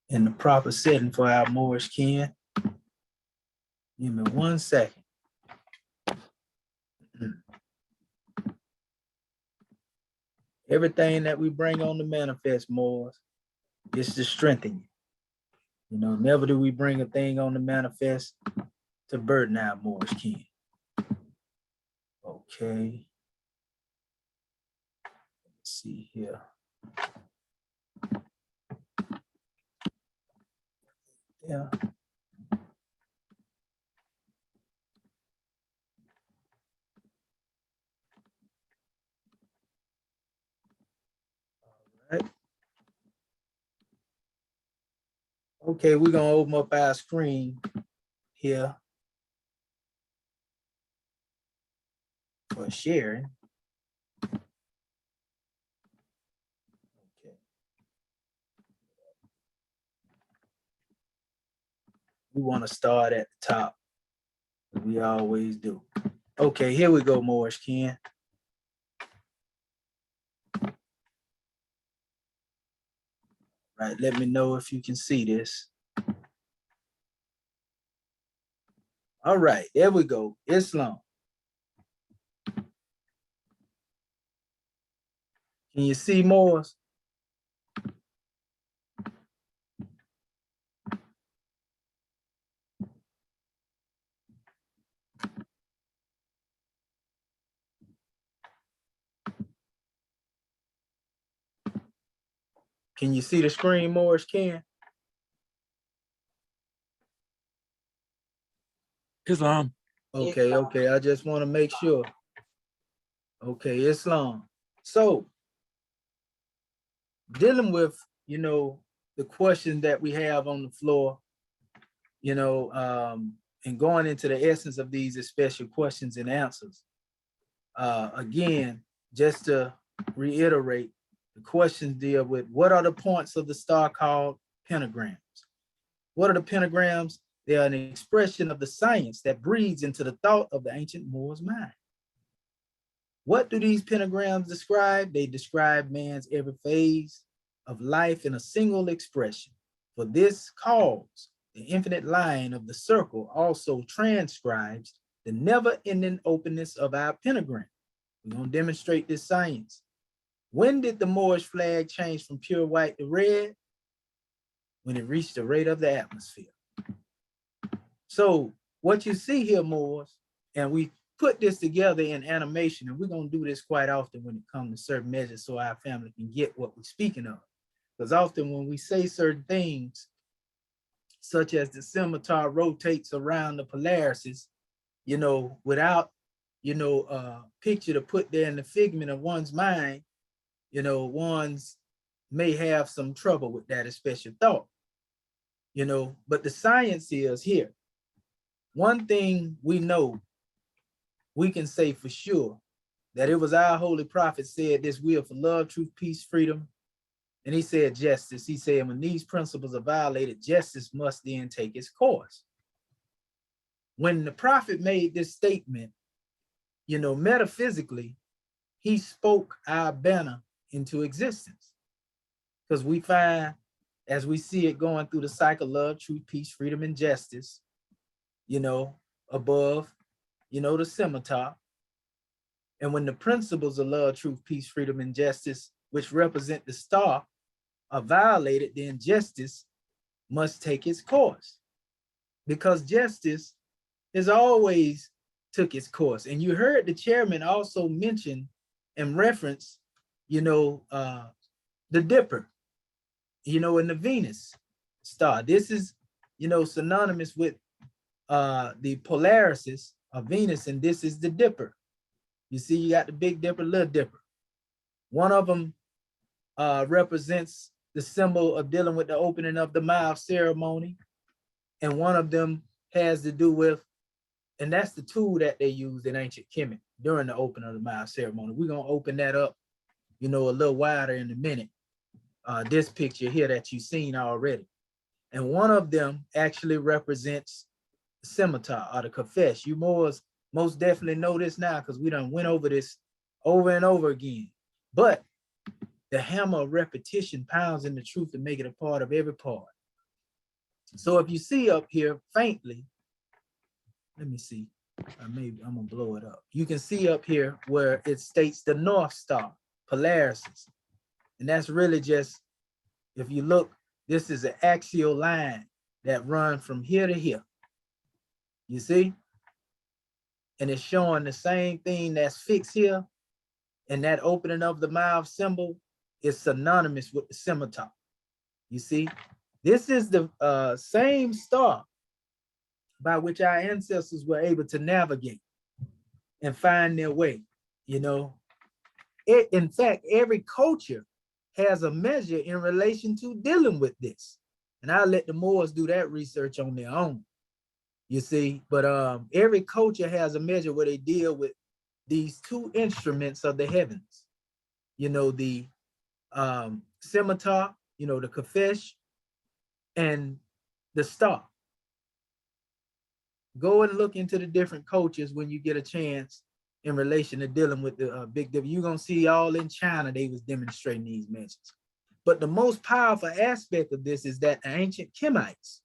in the proper setting for our Moorish kin. Give me 1 second. Everything that we bring on the manifest, Moors, is to strengthen you. You know, never do we bring a thing on the manifest to burden our Moorish kin. Okay. Let's see here. Yeah. All right. Okay, we're gonna open up our screen here for sharing. Okay. We want to start at the top. We always do. Okay, here we go, Moorish kin. Right, let me know if you can see this. All right, there we go. Islam. Can you see Moors? Can you see the screen, Moorish kin? Islam. Okay, okay. I just want to make sure. Okay, Islam. So, dealing with, you know, the question that we have on the floor, you know, and going into the essence of these special questions and answers. Again, just to reiterate, the questions deal with what are the points of the star called pentagrams? What are the pentagrams? They are an expression of the science that breathes into the thought of the ancient Moor's mind. What do these pentagrams describe? They describe man's every phase of life in a single expression. For this cause, the infinite line of the circle also transcribes the never-ending openness of our pentagram. We're going to demonstrate this science. When did the Moorish flag change from pure white to red? When it reached the rate of the atmosphere. So what you see here, Moors, and we put this together in animation, and we're going to do this quite often when it comes to certain measures so our family can get what we're speaking of. Because often when we say certain things, such as the scimitar rotates around the Polaris, you know, without, you know, a picture to put there in the figment of one's mind, you know, one's may have some trouble with that special thought, you know, but the science is here. One thing we know, we can say for sure, that it was our holy prophet said this will for love, truth, peace, freedom. And he said justice. He said when these principles are violated, justice must then take its course. When the prophet made this statement, you know, metaphysically, he spoke our banner into existence. because we find, as we see it going through the cycle, love, truth, peace, freedom, and justice, you know, above, you know, the scimitar. And when the principles of love, truth, peace, freedom, and justice, which represent the star, are violated, then justice must take its course, because justice has always took its course. And you heard the chairman also mention and reference, you know, the Dipper, you know, in the Venus star. This is, you know, synonymous with the Polaris of Venus, and this is the Dipper. You see, you got the Big Dipper, Little Dipper. One of them represents the symbol of dealing with the opening of the mouth ceremony, and one of them has to do with, and that's the tool that they used in ancient Kemet during the opening of the mouth ceremony. We're gonna open that up, you know, a little wider in a minute. This picture here that you've seen already. And one of them actually represents the scimitar or the kafesh. You most definitely know this now because we done went over this over and over again. But the hammer of repetition pounds in the truth to make it a part of every part. So if you see up here faintly, let me see, maybe I'm gonna blow it up. You can see up here where it states the North Star, Polaris. And that's really just, if you look, this is an axial line that runs from here to here. You see? And it's showing the same thing that's fixed here. And that opening of the mouth symbol is synonymous with the scimitar. You see? This is the same star by which our ancestors were able to navigate and find their way, you know? In fact, every culture has a measure in relation to dealing with this. And I'll let the Moors do that research on their own, you see. But every culture has a measure where they deal with these two instruments of the heavens, you know, the scimitar, you know, the kafesh, and the star. Go and look into the different cultures when you get a chance in relation to dealing with the Big W. You're gonna see all in China, they was demonstrating these measures. But the most powerful aspect of this is that the ancient Kemites,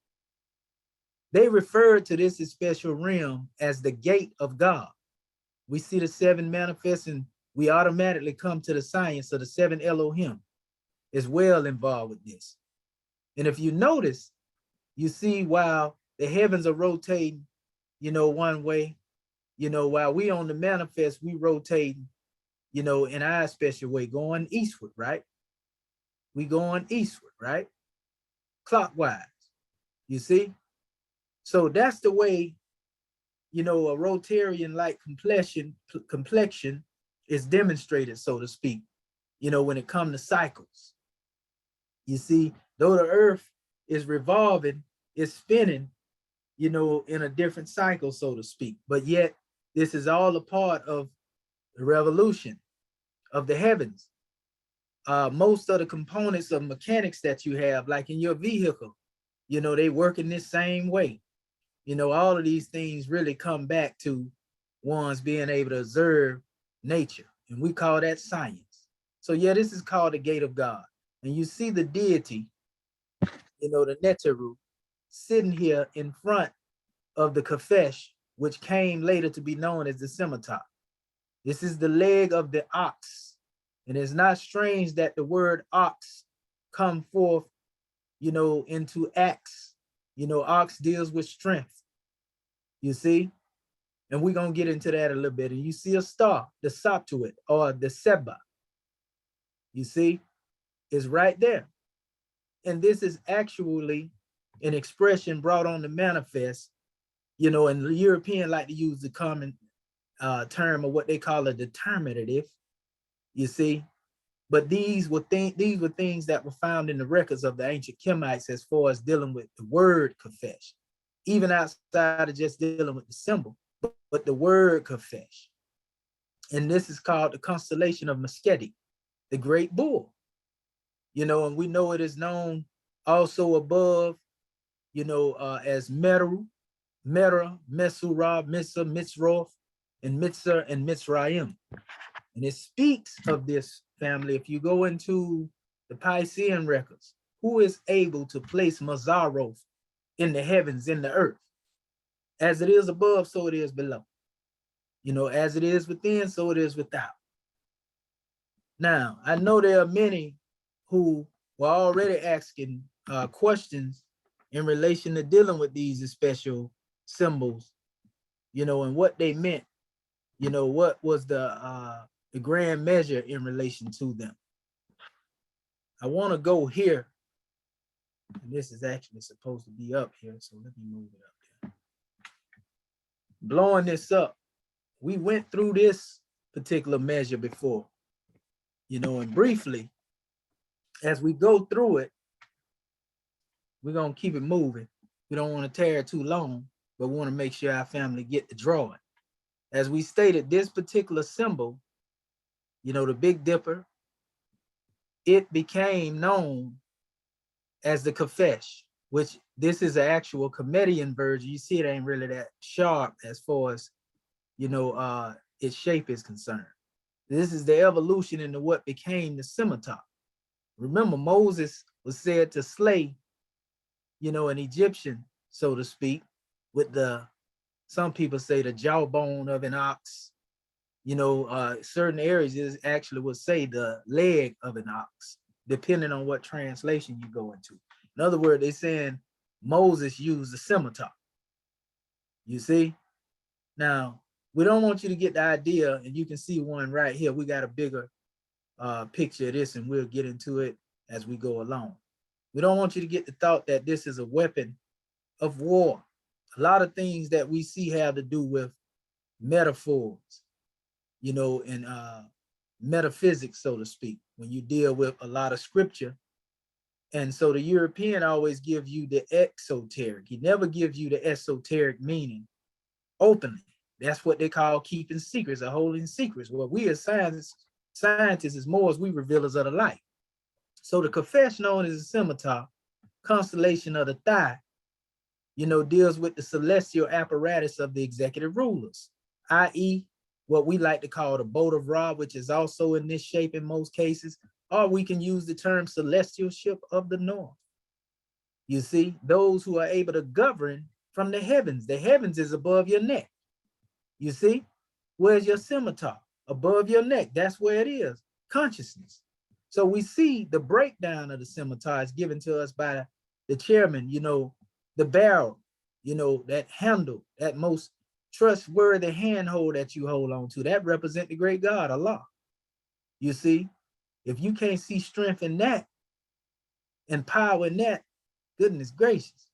they referred to this special realm as the gate of God. We see the seven manifests and we automatically come to the science of the seven Elohim is well involved with this. And if you notice, you see while the heavens are rotating, you know, one way, you know, while we on the manifest, we rotating, you know, in our special way, going eastward, right? We going eastward, right? Clockwise, you see? So that's the way, you know, a Rotarian-like complexion is demonstrated, so to speak, you know, when it comes to cycles. You see, though the earth is revolving, it's spinning, you know, in a different cycle, so to speak. But yet, this is all a part of the revolution of the heavens. Most of the components of mechanics that you have, like in your vehicle, you know, they work in this same way. You know, all of these things really come back to one's being able to observe nature. And we call that science. So yeah, this is called the gate of God. And you see the deity, you know, the Neteru, sitting here in front of the kafesh, which came later to be known as the scimitar. This is the leg of the ox. And it's not strange that the word ox come forth, you know, into axe. You know, ox deals with strength, you see? And we're going to get into that a little bit. And you see a star, the Saptuit, or the Seba, you see, is right there. And this is actually an expression brought on the manifest, you know, and the European like to use the common term of what they call a determinative, you see. But these were things that were found in the records of the ancient Kemites as far as dealing with the word kafesh, even outside of just dealing with the symbol, but the word kafesh. And this is called the constellation of Meskheti, the great bull. You know, and we know it is known also above, you know, as Meru, Mera, Mesurah, Missa, Mitzroth, and Mitzah and Mitzrayim. And it speaks of this family. If you go into the Piscean records. Who is able to place Mazaroth in the heavens, in the earth? As it is above, so it is below. You know, as it is within, so it is without. Now, I know there are many who were already asking questions in relation to dealing with these special symbols, you know, and what they meant, you know, what was the grand measure in relation to them. I want to go here. And this is actually supposed to be up here, so let me move it up there. Blowing this up, we went through this particular measure before, you know, and briefly, as we go through it, we're going to keep it moving. We don't want to tear it too long, but we want to make sure our family get the drawing. As we stated, this particular symbol, you know, the Big Dipper, it became known as the Kafesh, which this is an actual Comedian version. You see, it ain't really that sharp as far as, you know, its shape is concerned. This is the evolution into what became the scimitar. Remember, Moses was said to slay, you know, an Egyptian, so to speak, with some people say the jawbone of an ox. You know, certain areas is actually would say the leg of an ox, depending on what translation you go into. In other words, they're saying Moses used the scimitar. You see? Now, we don't want you to get the idea, and you can see one right here. We got a bigger picture of this, and we'll get into it as we go along. We don't want you to get the thought that this is a weapon of war. A lot of things that we see have to do with metaphors, you know, and metaphysics, so to speak, when you deal with a lot of scripture. And so the European always gives you the exoteric. He never gives you the esoteric meaning openly. That's what they call keeping secrets or holding secrets. Well, we as scientists is more as we revealers of the light. So the Kafesh, known as the scimitar, constellation of the thigh, you know, deals with the celestial apparatus of the executive rulers, i.e., what we like to call the boat of Ra, which is also in this shape in most cases, or we can use the term celestial ship of the north. You see, those who are able to govern from the heavens. The heavens is above your neck. You see, where's your scimitar? Above your neck. That's where it is, consciousness. So we see the breakdown of the scimitar is given to us by the chairman, you know, the barrel, you know, that handle, that most trustworthy handhold that you hold on to, that represent the great God, Allah. You see, if you can't see strength in that and power in that, goodness gracious.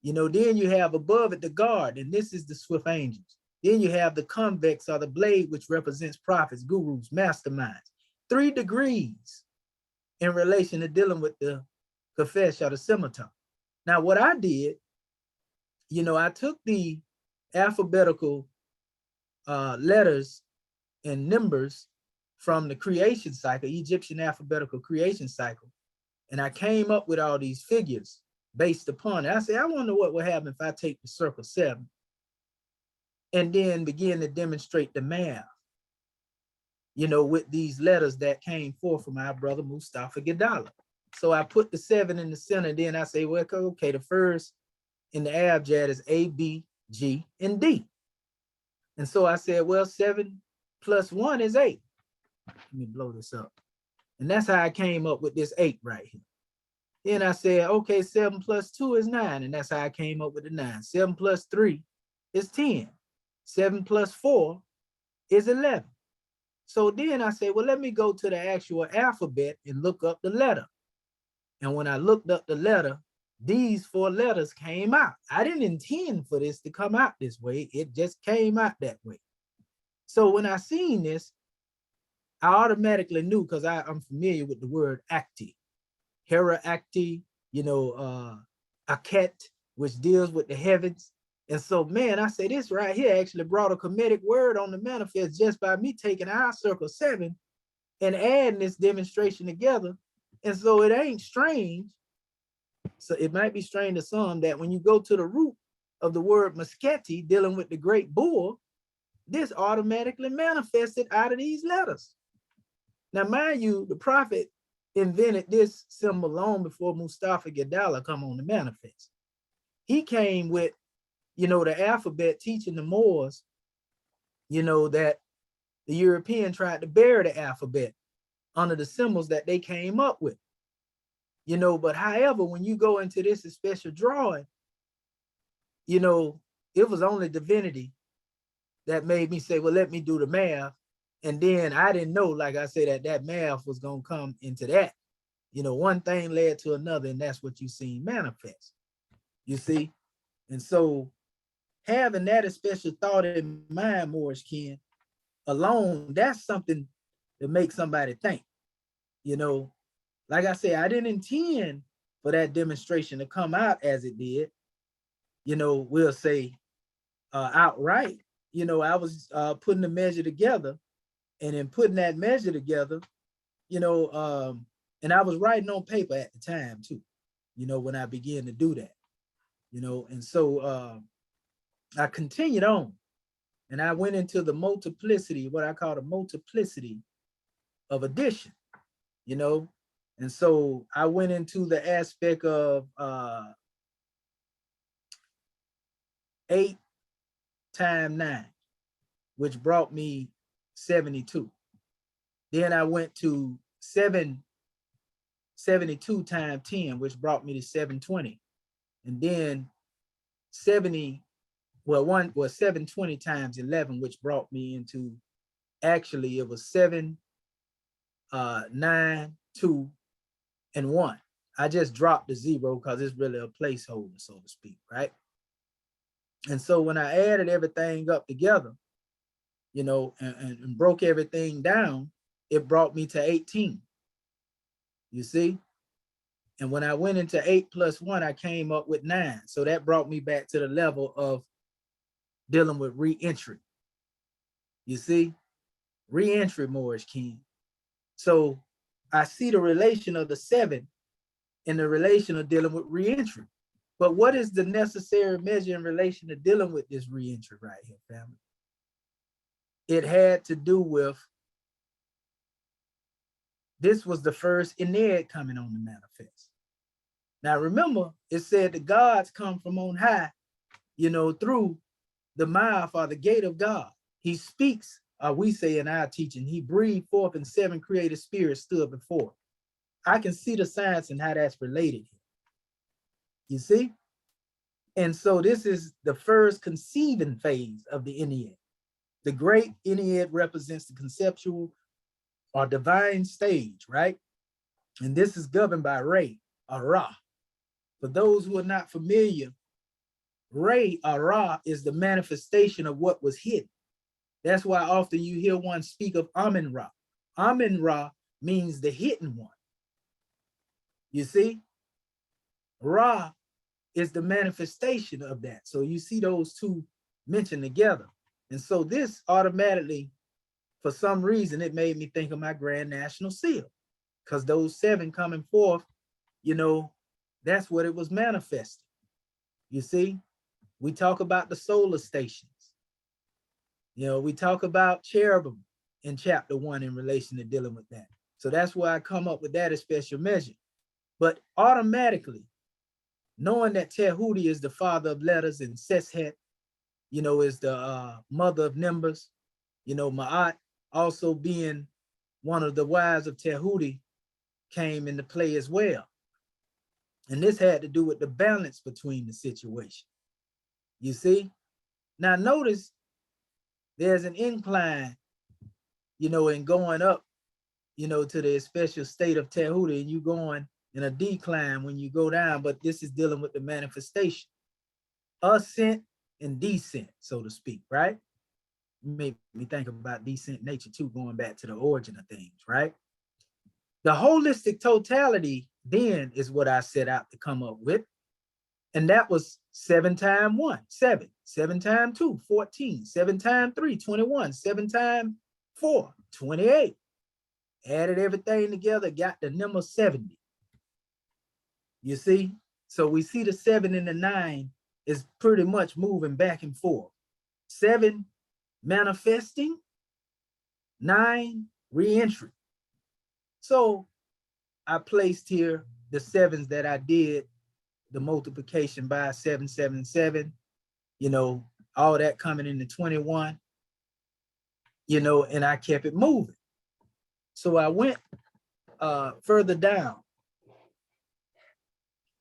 You know, then you have above it the guard, and this is the swift angels. Then you have the convex or the blade, which represents prophets, gurus, masterminds. 3 degrees in relation to dealing with the Kafesh or the scimitar. Now, what I did, you know, I took the alphabetical letters and numbers from the creation cycle, Egyptian alphabetical creation cycle, and I came up with all these figures based upon it. I said, I wonder what would happen if I take the circle 7 and then begin to demonstrate the math, you know, with these letters that came forth from our brother Mustafa Gadala. So I put the 7 in the center, then I say, well, okay, the first in the abjad is A, B, G, and D. And so I said, well, 7 plus 1 is 8. Let me blow this up. And that's how I came up with this 8 right here. Then I said, okay, 7 plus 2 is 9. And that's how I came up with the 9. 7 plus 3 is 10. 7 plus 4 is 11. So then I said, well, let me go to the actual alphabet and look up the letter. And when I looked up the letter, these 4 letters came out. I didn't intend for this to come out this way. It just came out that way. So when I seen this, I automatically knew, because I'm familiar with the word acti, Hera acti, you know, aket, which deals with the heavens. And so, man, I say this right here actually brought a Kemetic word on the manifest just by me taking our circle 7 and adding this demonstration together. And so it ain't strange. So it might be strange to some that when you go to the root of the word Masketi, dealing with the great bull, this automatically manifested out of these letters. Now, mind you, the prophet invented this symbol long before Mustafa Gadala come on the manifest. He came with, the alphabet, teaching the Moors, that the European tried to bury the alphabet under the symbols that they came up with. But however, when you go into this special drawing, it was only divinity that made me say, well, let me do the math. And then I didn't know, like I said, that math was going to come into that. One thing led to another, and that's what you seen manifest. You see? And so having that special thought in mind, Moorish kin, alone, that's something to make somebody think. Like I said, I didn't intend for that demonstration to come out as it did, we'll say outright. I was putting the measure together, and in putting that measure together, and I was writing on paper at the time too, when I began to do that, and so I continued on, and I went into the multiplicity, what I call the multiplicity of addition, and so I went into the aspect of 8 times 9, which brought me 72. Then I went to 72 times 10, which brought me to 720. And then 720 times 11, which brought me into, actually it was 7, 9, 2, and 1. I just dropped the 0 because it's really a placeholder, so to speak, right? And so when I added everything up together, and broke everything down, it brought me to 18. You see? And when I went into 8 plus 1, I came up with 9. So that brought me back to the level of dealing with re-entry. You see? Re-entry, Moorish kin. So I see the relation of the 7 in the relation of dealing with re-entry. But what is the necessary measure in relation to dealing with this re-entry right here, family? It had to do with, this was the first Ennead coming on the manifest. Now remember, it said the gods come from on high, through the mouth or the gate of God. He speaks, we say in our teaching, he breathed forth and 7 creative spirits stood before. I can see the science and how that's related here. You see? And so this is the first conceiving phase of the Ennead. The great Ennead represents the conceptual or divine stage, right? And this is governed by Re or Ra. For those who are not familiar, Re or Ra is the manifestation of what was hidden. That's why often you hear one speak of Amen Ra. Amen Ra means the hidden one. You see? Ra is the manifestation of that. So you see those two mentioned together. And so this automatically, for some reason, it made me think of my Grand National Seal, because those 7 coming forth, that's what it was manifesting. You see, we talk about the solar stations. We talk about cherubim in chapter 1 in relation to dealing with that. So that's why I come up with that as special measure. But automatically, knowing that Tehuti is the father of letters and Seshet, is the mother of numbers, Ma'at also being one of the wives of Tehuti came into play as well. And this had to do with the balance between the situation. You see? Now notice there's an incline, in going up, to the special state of Tehuti, and you going in a decline when you go down, but this is dealing with the manifestation. Ascent and descent, so to speak, right? Made me think about descent nature too, going back to the origin of things, right? The holistic totality then is what I set out to come up with. And that was 7 times 1, 7, 7 times 2, 14, 7 times 3, 21, 7 times 4, 28. Added everything together, got the number 70. You see? So we see the 7 and the 9 is pretty much moving back and forth. 7 manifesting, 9 re-entry. So I placed here the sevens that I did, the multiplication by 777, you know, all that coming into 21, you know, and I kept it moving. So I went further down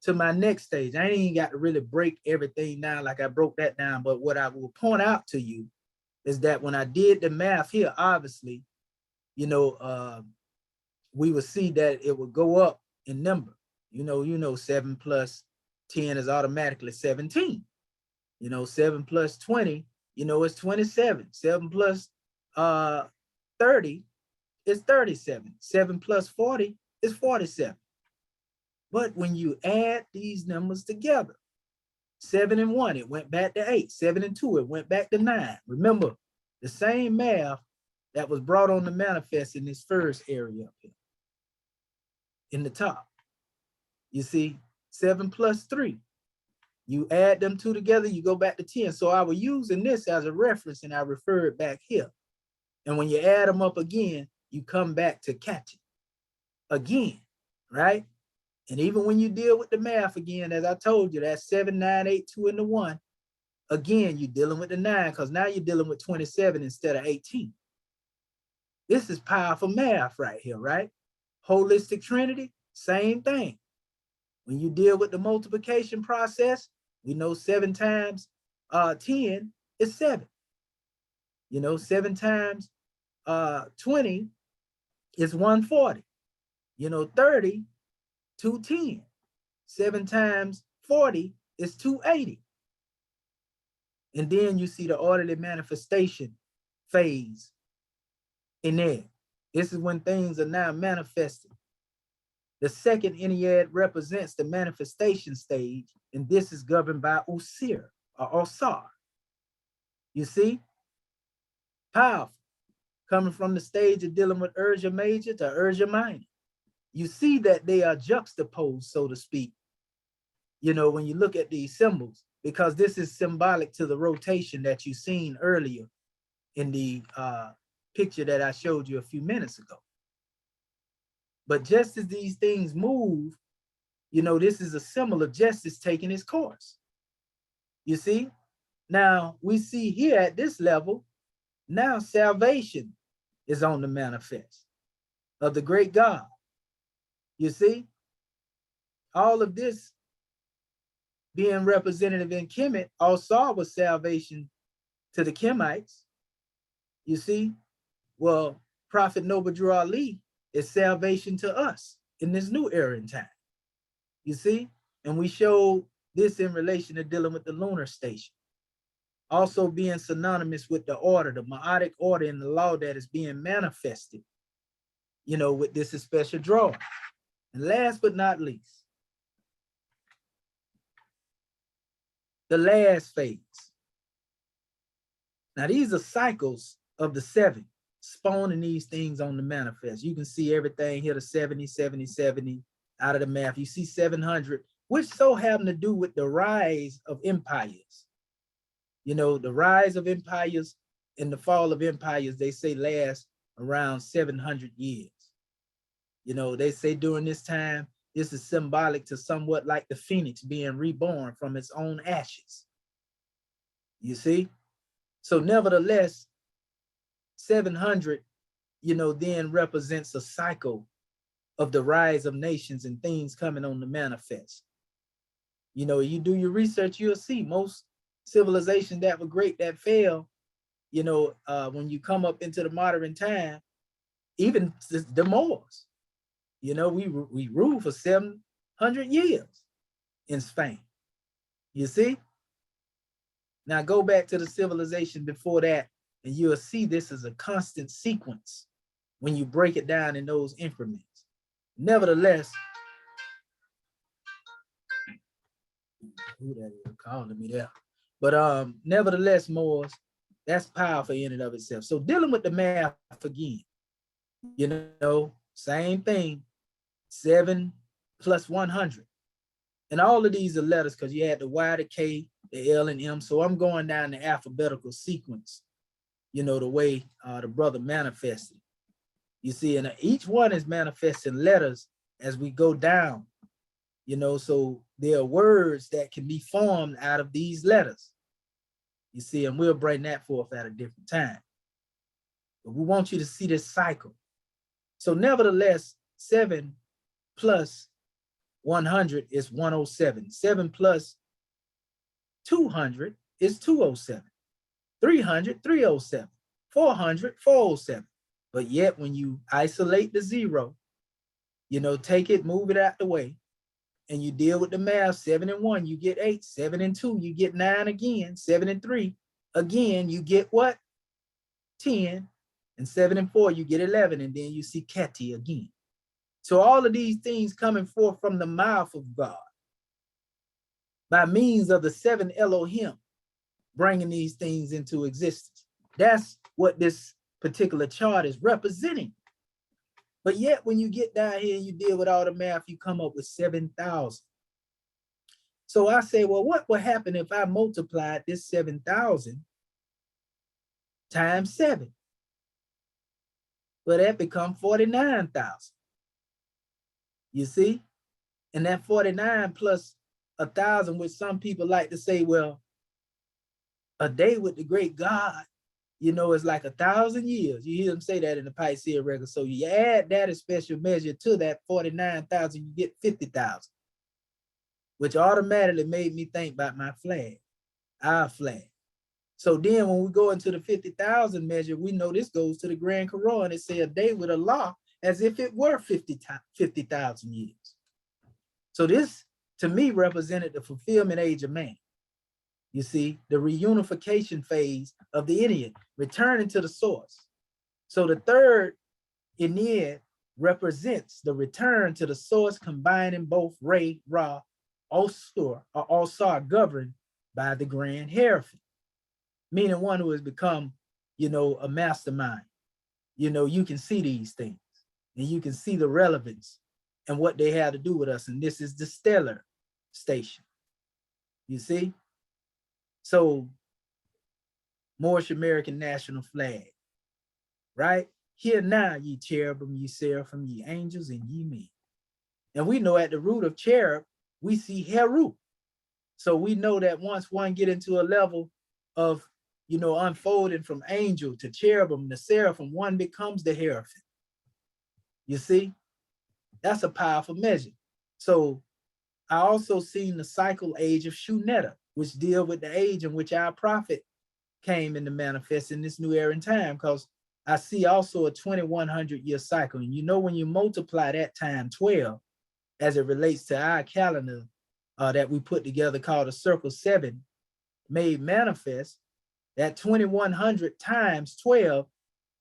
to my next stage. I ain't even got to really break everything down like I broke that down, but what I will point out to you is that when I did the math here, obviously, you know, we would see that it would go up in number. You know, 7 plus 10 is automatically 17. You know, 7 plus 20, you know, it's 27. 7 plus 30 is 37. 7 plus 40 is 47. But when you add these numbers together, 7 and 1, it went back to 8. 7 and 2, it went back to 9. Remember, the same math that was brought on the manifest in this first area up here in the top. You see, 7 plus 3. You add them two together, you go back to 10. So I was using this as a reference and I refer it back here. And when you add them up again, you come back to catch it again, right? And even when you deal with the math again, as I told you, that's 7, 9, 8, 2, and the 1. Again, you're dealing with the 9 because now you're dealing with 27 instead of 18. This is powerful math right here, right? Holistic Trinity, same thing. When you deal with the multiplication process, we know 7 times 10 is 7. You know, 7 times 20 is 140. You know, 30, 210. 7 times 40 is 280. And then you see the orderly manifestation phase in there. This is when things are now manifested. The second Ennead represents the manifestation stage, and this is governed by Usir or Osar. You see? Powerful. Coming from the stage of dealing with Urja Major to Urja Minor. You see that they are juxtaposed, so to speak, you know, when you look at these symbols, because this is symbolic to the rotation that you seen earlier in the picture that I showed you a few minutes ago. But just as these things move, you know, this is a symbol of justice taking its course. You see? Now, we see here at this level, now salvation is on the manifest of the great God. You see? All of this being representative in Kemet also was salvation to the Kemites. You see? Well, Prophet Noble Drew Ali is salvation to us in this new era in time. You see? And we show this in relation to dealing with the lunar station. Also being synonymous with the order, the Ma'atic order in the law that is being manifested, you know, with this special draw. And last but not least, the last phase. Now, these are cycles of the 7, spawning these things on the manifest. You can see everything here, the 70, 70, 70 out of the math. You see 700, which so happen to do with the rise of empires. You know, the rise of empires and the fall of empires, they say last around 700 years. You know, they say during this time, this is symbolic to somewhat like the phoenix being reborn from its own ashes. You see? So nevertheless, 700, you know, then represents a cycle of the rise of nations and things coming on the manifest. You know, you do your research, you'll see most civilizations that were great that fell, you know, when you come up into the modern time, even the Moors, you know, we ruled for 700 years in Spain. You see? Now go back to the civilization before that, and you'll see this is a constant sequence when you break it down in those increments. Nevertheless, who that is calling me there? But nevertheless, Moors, that's powerful in and of itself. So dealing with the math again, you know, same thing, 7 plus 100. And all of these are letters because you had the Y, the K, the L, and M. So I'm going down the alphabetical sequence, you know, the way the brother manifested. You see, and each one is manifesting letters as we go down, you know, so there are words that can be formed out of these letters. You see, and we'll bring that forth at a different time. But we want you to see this cycle. So nevertheless, 7 plus 100 is 107. 7 plus 200 is 207. 300, 307. 400, 407. But yet when you isolate the zero, you know, take it, move it out the way, and you deal with the math, 7 and 1, you get 8. 7 and 2, you get 9 again. 7 and 3, again, you get what? 10. And 7 and 4, you get 11. And then you see Keti again. So all of these things coming forth from the mouth of God by means of the 7 Elohim, bringing these things into existence. That's what this particular chart is representing. But yet when you get down here and you deal with all the math, you come up with 7,000. So I say, well, what will happen if I multiplied this 7,000 times 7? Well, that becomes 49,000. You see? And that 49 plus 1,000, which some people like to say, well, a day with the great God, you know, is like 1,000 years. You hear them say that in the Piscean record. So you add that as special measure to that 49,000, you get 50,000, which automatically made me think about my flag, our flag. So then when we go into the 50,000 measure, we know this goes to the Grand Quran. It says a day with Allah as if it were 50,000 years. So this, to me, represented the fulfillment age of man. You see, the reunification phase of the Indian, returning to the source. So the third Ennead represents the return to the source, combining both Re, Ra, Osar, governed by the grand hierophant, meaning one who has become, you know, a mastermind. You know, you can see these things and you can see the relevance and what they have to do with us. And this is the stellar station. You see? So, Moorish American national flag, right? Hear now, ye cherubim, ye seraphim, ye angels, and ye men. And we know at the root of cherub, we see Heru. So we know that once one get into a level of, you know, unfolding from angel to cherubim, the seraphim, one becomes the hierophant. You see? That's a powerful measure. So I also seen the cycle age of Shunetta, which deal with the age in which our prophet came into manifest in this new era in time, because I see also a 2,100 year cycle. And you know, when you multiply that time 12, as it relates to our calendar that we put together called a circle 7 made manifest, that 2,100 times 12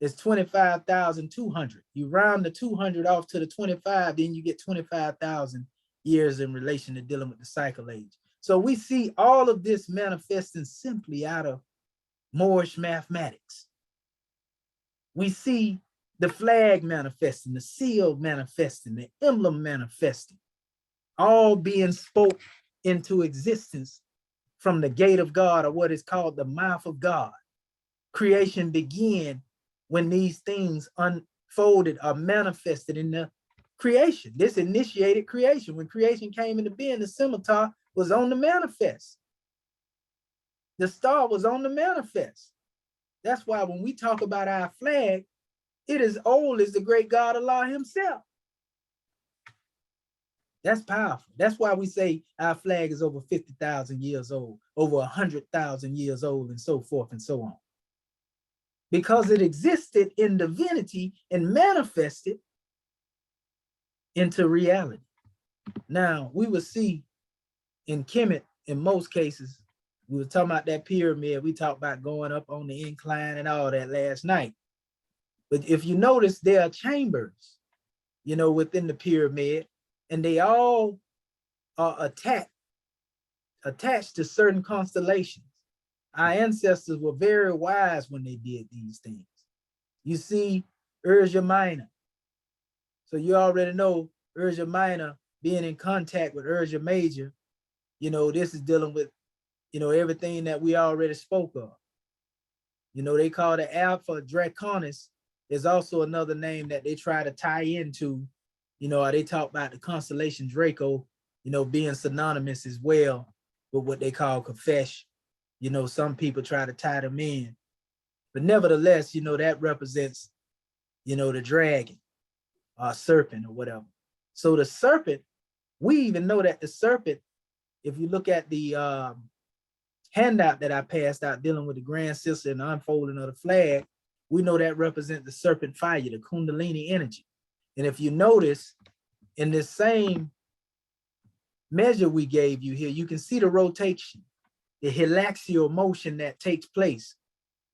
is 25,200. You round the 200 off to the 25, then you get 25,000 years in relation to dealing with the cycle age. So we see all of this manifesting simply out of Moorish mathematics. We see the flag manifesting, the seal manifesting, the emblem manifesting, all being spoke into existence from the gate of God, or what is called the mouth of God. Creation began when these things unfolded or manifested in the creation. This initiated creation. When creation came into being, the scimitar was on the manifest. The star was on the manifest. That's why when we talk about our flag, it is old as the great God Allah himself. That's powerful. That's why we say our flag is over 50,000 years old, over 100,000 years old, and so forth and so on. Because it existed in divinity and manifested into reality. Now, we will see in Kemet, in most cases, we were talking about that pyramid, we talked about going up on the incline and all that last night. But if you notice, there are chambers, you know, within the pyramid, and they all are attached to certain constellations. Our ancestors were very wise when they did these things. You see Ursa Minor. So you already know Ursa Minor being in contact with Ursa Major, you know, this is dealing with, you know, everything that we already spoke of. You know, they call the Alpha Draconis is also another name that they try to tie into you know, or they talk about the constellation Draco, you know, being synonymous as well with what they call Kafesh. You know, some people try to tie them in, but nevertheless, you know, that represents, you know, the dragon or serpent or whatever. So the serpent, we even know that the serpent, if you look at the handout that I passed out dealing with the grand sister and the unfolding of the flag, we know that represents the serpent fire, the Kundalini energy. And if you notice in this same measure we gave you here, you can see the rotation, the helaxial motion that takes place.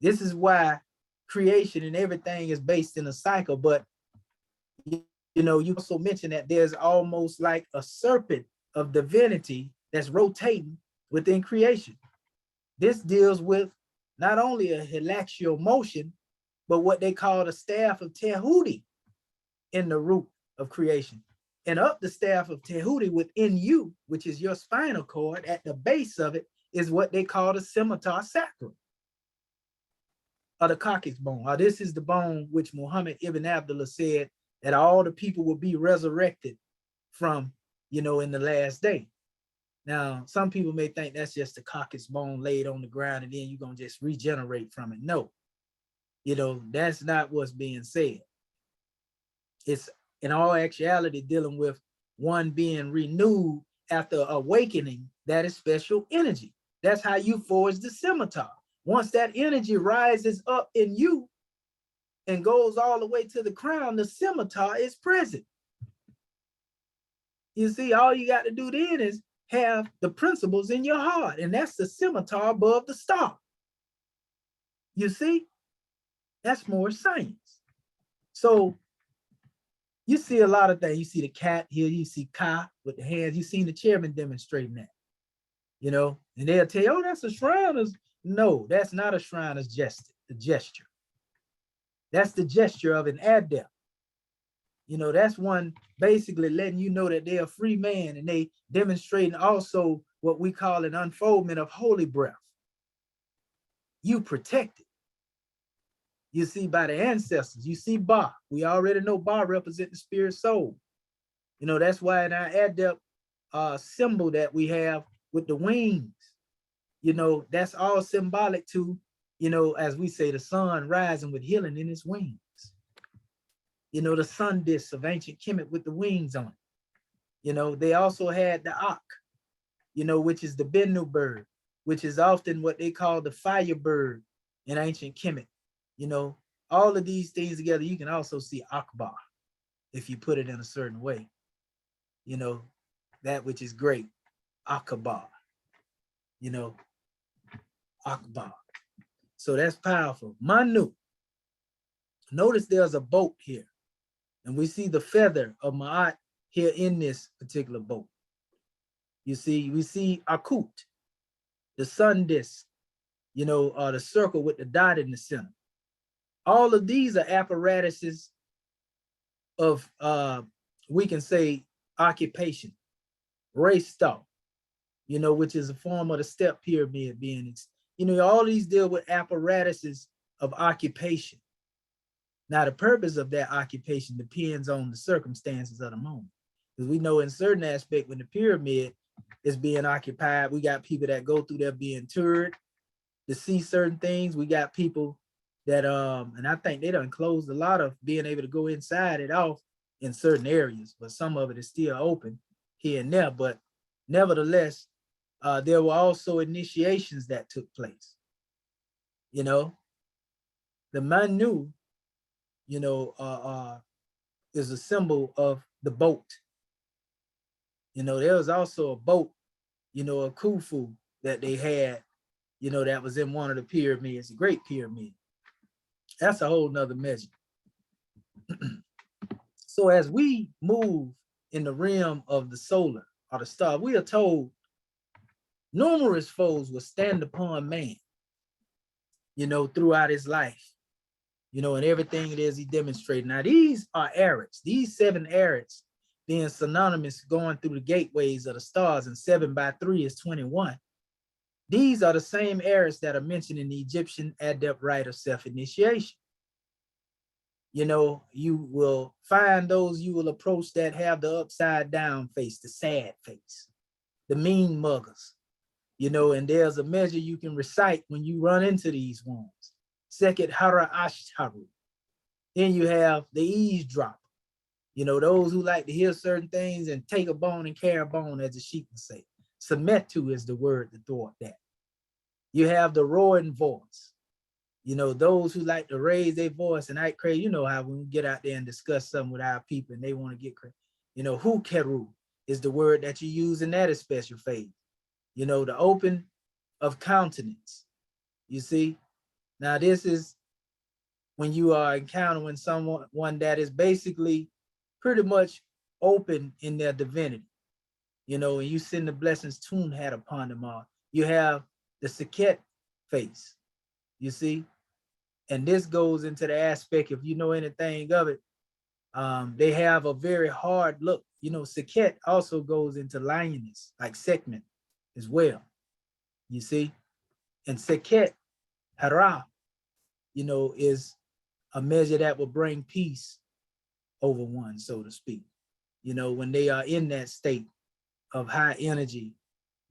This is why creation and everything is based in a cycle. But you know, you also mentioned that there's almost like a serpent of divinity that's rotating within creation. This deals with not only a helaxial motion, but what they call the staff of Tehuti in the root of creation. And up the staff of Tehuti within you, which is your spinal cord, at the base of it is what they call the scimitar sacrum, or the coccyx bone. Or this is the bone which Muhammad ibn Abdullah said that all the people will be resurrected from, you know, in the last day. Now, some people may think that's just the coccyx bone laid on the ground and then you're going to just regenerate from it. No, you know, that's not what's being said. It's in all actuality dealing with one being renewed after awakening that is special energy. That's how you forge the scimitar. Once that energy rises up in you and goes all the way to the crown, the scimitar is present. You see, all you got to do then is have the principles in your heart, and that's the scimitar above the star. You see, that's more science. So you see a lot of things. You see the cat here, you see Ka with the hands. You've seen the chairman demonstrating that, you know, and they'll tell you, oh, that's a Shriner's. No, that's not a Shriner's gesture. That's the gesture of an adept. You know, that's one basically letting you know that they're a free man, and they demonstrating also what we call an unfoldment of holy breath. You protected. You see by the ancestors, you see Ba. We already know Ba represents the spirit soul. You know, that's why in our adept symbol that we have with the wings, you know, that's all symbolic to, you know, as we say, the sun rising with healing in its wings. You know, the sun discs of ancient Kemet with the wings on it. You know, they also had the Ak, you know, which is the Bennu bird, which is often what they call the fire bird in ancient Kemet. You know, all of these things together, you can also see Akbar if you put it in a certain way. You know, that which is great, Akbar, you know, Akbar. So that's powerful. Manu. Notice there's a boat here, and we see the feather of Ma'at here in this particular boat. You see, we see Akut, the sun disk, you know, the circle with the dot in the center. All of these are apparatuses of, we can say, occupation, race thought, you know, which is a form of the step pyramid being, you know, all these deal with apparatuses of occupation. Now, the purpose of that occupation depends on the circumstances of the moment. Because we know in certain aspect, when the pyramid is being occupied, we got people that go through there being toured to see certain things. We got people that, and I think they done closed a lot of being able to go inside it off in certain areas, but some of it is still open here and there. But nevertheless, there were also initiations that took place. You know, the Manu, you know, is a symbol of the boat. You know, there was also a boat, you know, a Khufu that they had, you know, that was in one of the pyramids, a great pyramid. That's a whole nother measure. So as we move in the realm of the solar or the star, we are told numerous foes will stand upon man, you know, throughout his life, you know, and everything it is he demonstrated. Now, these are arits, these 7 arits being synonymous going through the gateways of the stars, and 7 by 3 is 21. These are the same arits that are mentioned in the Egyptian adept rite of self-initiation. you will find those you will approach that have the upside down face, the sad face, the mean muggers, and there's a measure you can recite when you run into these ones. Second, hara ashtaru. Then you have the eavesdropper, those who like to hear certain things and take a bone and carry a bone, as the sheep would say. Semetu is the word to thwart that. You have the roaring voice, those who like to raise their voice and act crazy. You know how when we get out there and discuss something with our people and they want to get crazy, who keru is the word that you use in that special phase. The open of countenance. You see, now this is when you are encountering someone that is basically pretty much open in their divinity, and you send the blessings Tune had upon them all. You have the Seket face, you see, and this goes into the aspect, if you know anything of it, they have a very hard look. Seket also goes into lioness, like segment as well, you see, and Seket Hara, is a measure that will bring peace over one, so to speak. When they are in that state of high energy,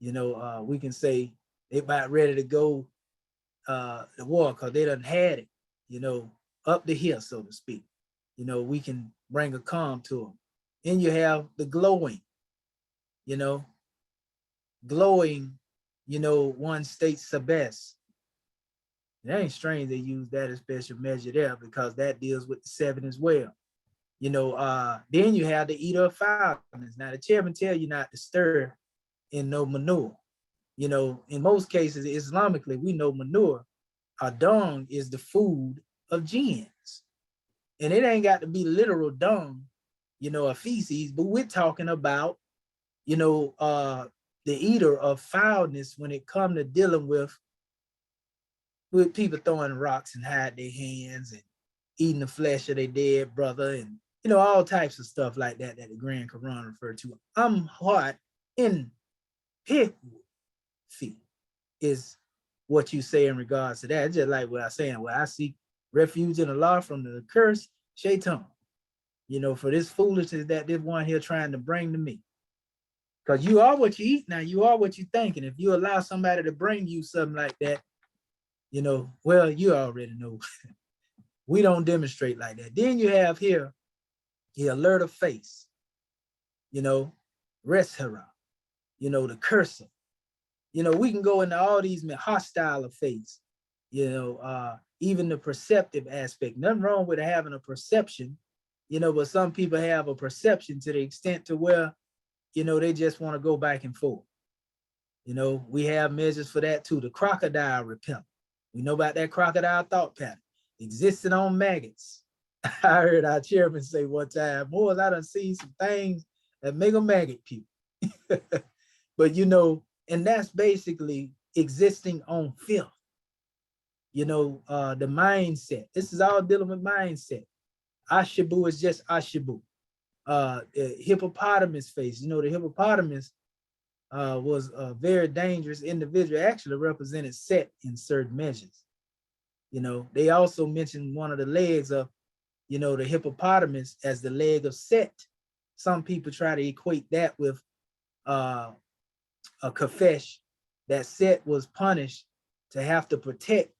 we can say they about ready to go the war because they done had it, up the hill, so to speak. We can bring a calm to them. Then you have the glowing, one states the best. It ain't strange they use that as special measure there because that deals with the 7 as well. Then you have the eater of foulness. Now the chairman tell you not to stir in no manure. In most cases, Islamically, we know manure, our dung is the food of jinns. And it ain't got to be literal dung, a feces, but we're talking about, the eater of foulness when it comes to dealing with people throwing rocks and hide their hands and eating the flesh of their dead brother and, all types of stuff like that the Grand Quran referred to. Heart in pit is what you say in regards to that. It's just like what I'm saying, where I seek refuge in Allah from the curse, shaitan, for this foolishness that this one here trying to bring to me. Because you are what you eat now, you are what you think. And if you allow somebody to bring you something like that, well, you already know. We don't demonstrate like that. Then you have here the alert of face, Reshara, the cursor. We can go into all these hostile of face, even the perceptive aspect. Nothing wrong with having a perception, but some people have a perception to the extent to where, they just want to go back and forth. We have measures for that too. The crocodile repellent. We know about that crocodile thought pattern existing on maggots. I heard our chairman say one time, boys, I done seen some things that make a maggot puke. But and that's basically existing on filth. The mindset. This is all dealing with mindset. Ashabu is just Ashabu. Hippopotamus face. The hippopotamus was a very dangerous individual, actually represented Set in certain measures. They also mentioned one of the legs of, the hippopotamus as the leg of Set. Some people try to equate that with a kafesh, that Set was punished to have to protect,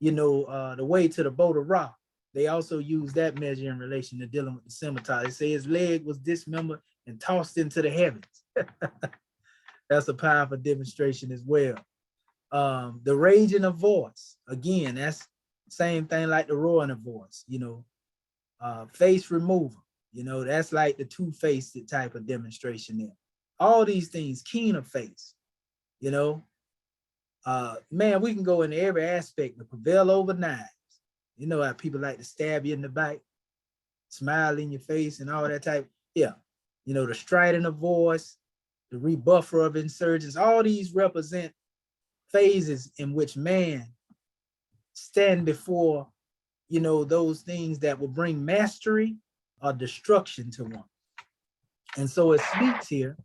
the way to the boat of Ra. They also use that measure in relation to dealing with the scimitar. They say his leg was dismembered and tossed into the heavens. That's a powerful demonstration as well. The raging of voice, again, that's same thing like the roaring of voice, face removal, that's like the two-faced type of demonstration there. All these things, keen of face, man, we can go into every aspect, the prevail over knives. How people like to stab you in the back, smile in your face and all that type. Yeah. The striding of voice, the rebuffer of insurgents, all these represent phases in which man stand before, those things that will bring mastery or destruction to one. And so it speaks here.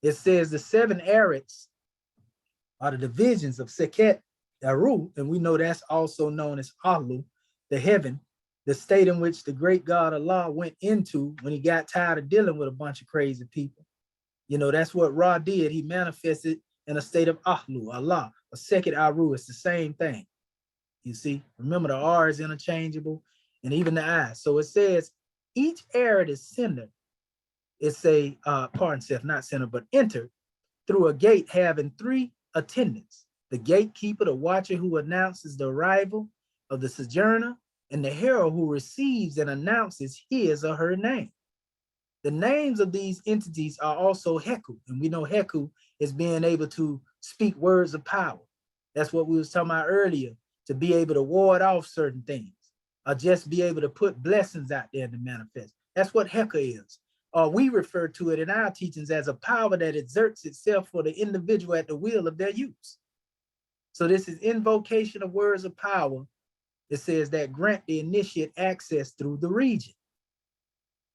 It says the 7 arits are the divisions of Seket Aru, and we know that's also known as Alu, the heaven, the state in which the great God Allah went into when he got tired of dealing with a bunch of crazy people. You know, that's what Ra did. He manifested in a state of Ahlu, Allah, a second Aru. It's the same thing. You see, remember the R is interchangeable and even the I. So it says each arid is sender. It's a, pardon self, not center, but entered through a gate having 3 attendants: the gatekeeper, the watcher who announces the arrival of the sojourner, and the herald who receives and announces his or her name. The names of these entities are also Heku, and we know Heku is being able to speak words of power. That's what we was talking about earlier, to be able to ward off certain things, or just be able to put blessings out there to manifest. That's what Heku is. Or we refer to it in our teachings as a power that exerts itself for the individual at the will of their use. So this is invocation of words of power. It says that grant the initiate access through the region.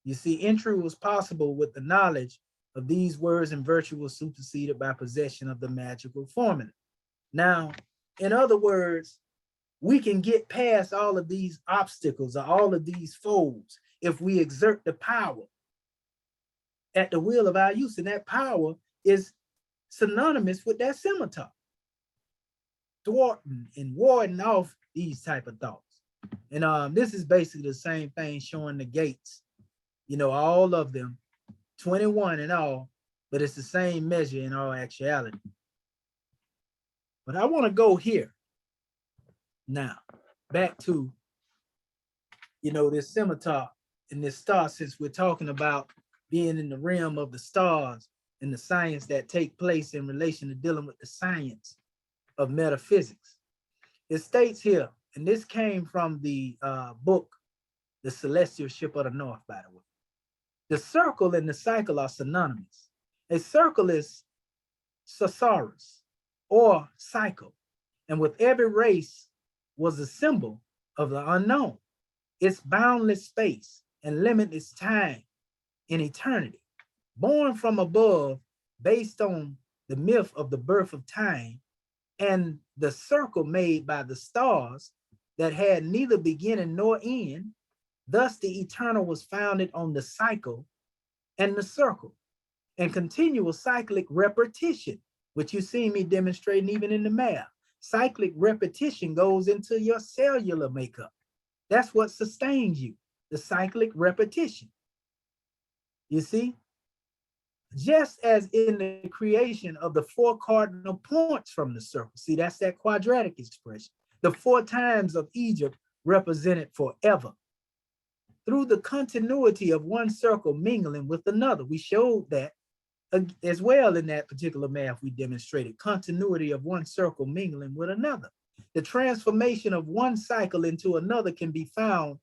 You see, entry was possible with the knowledge of these words, and virtue was superseded by possession of the magical formula. Now, in other words, we can get past all of these obstacles or all of these foes if we exert the power at the will of our use, and that power is synonymous with that scimitar, thwarting and warding off these type of thoughts. And this is basically the same thing, showing the gates, you know, all of them, 21 in all, but it's the same measure in all actuality. But I want to go here now, back to, you know, this scimitar and this star, since we're talking about being in the realm of the stars and the science that take place in relation to dealing with the science of metaphysics. It states here, and this came from the book, The Celestial Ship of the North, by the way. The circle and the cycle are synonymous. A circle is Sasaurus, or cycle, and with every race was a symbol of the unknown, its boundless space and limitless time in eternity, born from above, based on the myth of the birth of time, and the circle made by the stars that had neither beginning nor end. Thus the eternal was founded on the cycle and the circle, and continual cyclic repetition, which you see me demonstrating even in the math. Cyclic repetition goes into your cellular makeup. That's what sustains you, the cyclic repetition. You see, just as in the creation of the 4 cardinal points from the circle, see, that's that quadratic expression. The 4 times of Egypt represented forever. Through the continuity of one circle mingling with another. We showed that as well in that particular math we demonstrated, continuity of one circle mingling with another. The transformation of one cycle into another can be found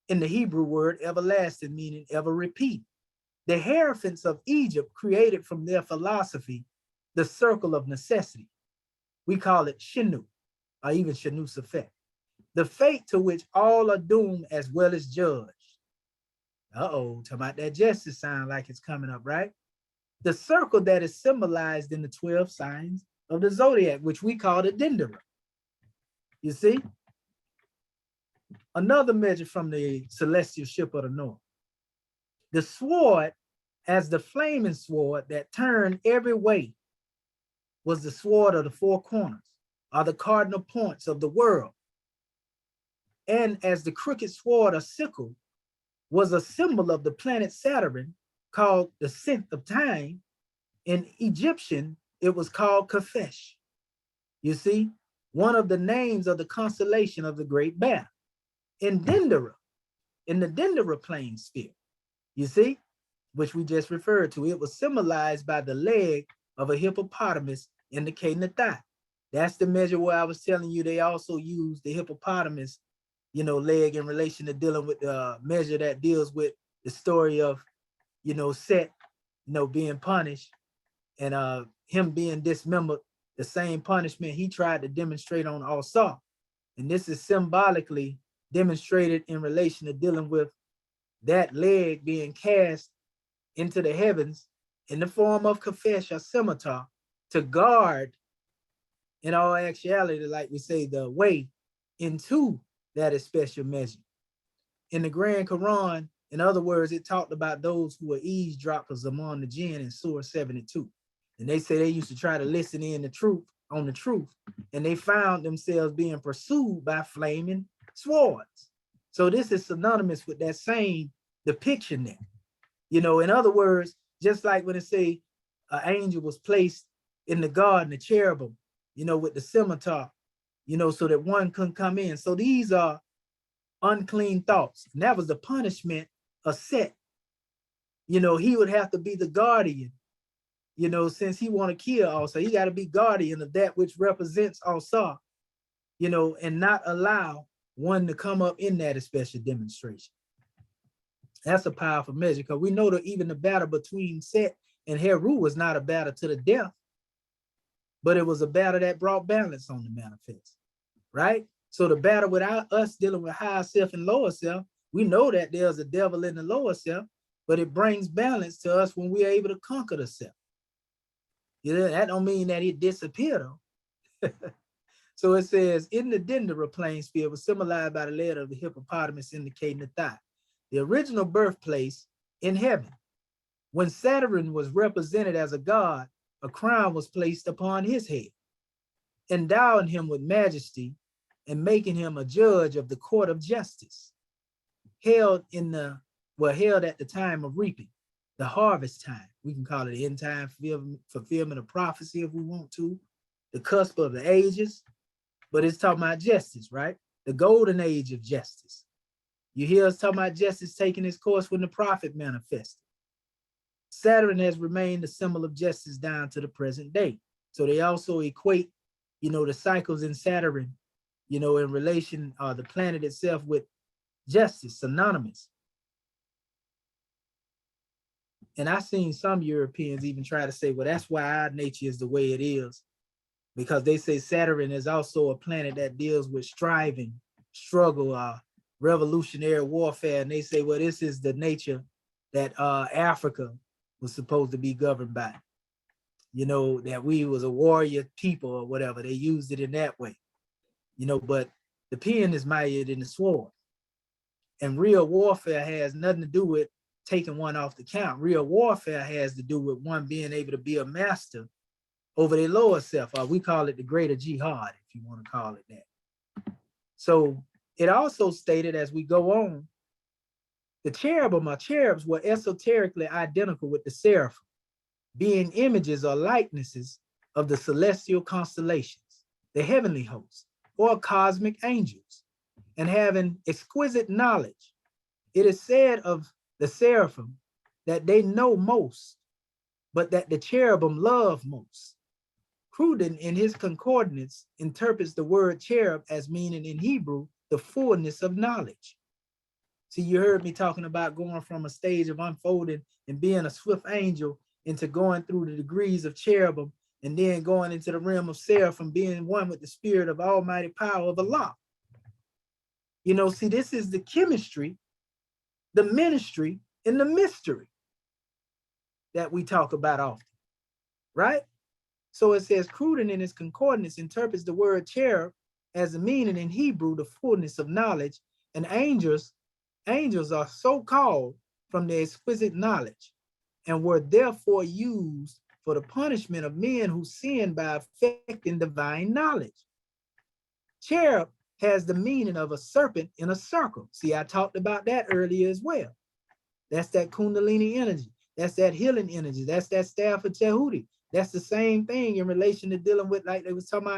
in the Hebrew word everlasting, meaning ever repeat. The hierophants of Egypt created from their philosophy the circle of necessity. We call it Shinu, or even Shanu's effect. The fate to which all are doomed as well as judged. Talking about that justice sound like it's coming up, right? The circle that is symbolized in the 12 signs of the zodiac, which we call the Dendera. You see? Another measure from the celestial ship of the north. The sword, as the flaming sword that turned every way, was the sword of the 4 corners, or the cardinal points of the world. And as the crooked sword or sickle was a symbol of the planet Saturn, called the synth of time. In Egyptian, it was called Kafesh. You see, one of the names of the constellation of the Great Bear. In Dendera, in the Dendera plane sphere, you see, which we just referred to, it was symbolized by the leg of a hippopotamus indicating the thigh. That's the measure where I was telling you they also use the hippopotamus, you know, leg in relation to dealing with the measure that deals with the story of, you know, Set, you know, being punished and him being dismembered, the same punishment he tried to demonstrate on Asa. And this is symbolically demonstrated in relation to dealing with that leg being cast into the heavens in the form of Kafesh or scimitar to guard, in all actuality, like we say, the way into that special measure. in the Grand Quran, in other words, it talked about those who were eavesdroppers among the jinn in Surah 72. And they say they used to try to listen in on the truth, and they found themselves being pursued by flaming swords. So this is synonymous with that same depiction there. You know, in other words, just like when it say an angel was placed in the garden, the cherubim, you know, with the scimitar, you know, so that one couldn't come in. So these are unclean thoughts. And that was the punishment of Set. You know, he would have to be the guardian, you know, since he want to kill also. He got to be guardian of that which represents also, you know, and not allow one to come up in that special demonstration. That's a powerful measure, because we know that even the battle between Set and Heru was not a battle to the death, but it was a battle that brought balance on the manifest, right? So the battle without us dealing with higher self and lower self, we know that there's a devil in the lower self, but it brings balance to us when we're able to conquer the self. You know, that don't mean that it disappeared though. So it says, in the Dendera playing sphere was symbolized by the letter of the hippopotamus indicating the thigh, the original birthplace in heaven. When Saturn was represented as a god, a crown was placed upon his head, endowing him with majesty and making him a judge of the court of justice, held at the time of reaping, the harvest time. We can call it the end time fulfillment of prophecy if we want to, the cusp of the ages, but it's talking about justice, right? The golden age of justice. You hear us talking about justice taking its course when the prophet manifested. Saturn has remained a symbol of justice down to the present day. So they also equate, you know, the cycles in Saturn, you know, in relation, the planet itself with justice, synonymous. And I've seen some Europeans even try to say, well, that's why our nature is the way it is, because they say Saturn is also a planet that deals with striving, struggle, revolutionary warfare. And they say, well, this is the nature that Africa was supposed to be governed by. You know, that we was a warrior people or whatever. They used it in that way. You know, but the pen is mightier than the sword. And real warfare has nothing to do with taking one off the count. Real warfare has to do with one being able to be a master over their lower self. Or we call it the greater jihad, if you want to call it that. So it also stated as we go on, the cherubim or cherubs were esoterically identical with the seraphim, being images or likenesses of the celestial constellations, the heavenly hosts, or cosmic angels, and having exquisite knowledge. It is said of the seraphim that they know most, but that the cherubim love most. Cruden, in his concordance, interprets the word cherub as meaning in Hebrew, the fullness of knowledge. See, you heard me talking about going from a stage of unfolding and being a swift angel into going through the degrees of cherubim and then going into the realm of seraphim, being one with the spirit of almighty power of Allah. You know, see, this is the chemistry, the ministry, and the mystery that we talk about often, right? So it says, Cruden in his concordance interprets the word cherub as a meaning in Hebrew, the fullness of knowledge, and angels are so called from their exquisite knowledge and were therefore used for the punishment of men who sin by affecting divine knowledge. Cherub has the meaning of a serpent in a circle. See, I talked about that earlier as well. That's that Kundalini energy. That's that healing energy. That's that staff of Tehuti. That's the same thing in relation to dealing with, like they was talking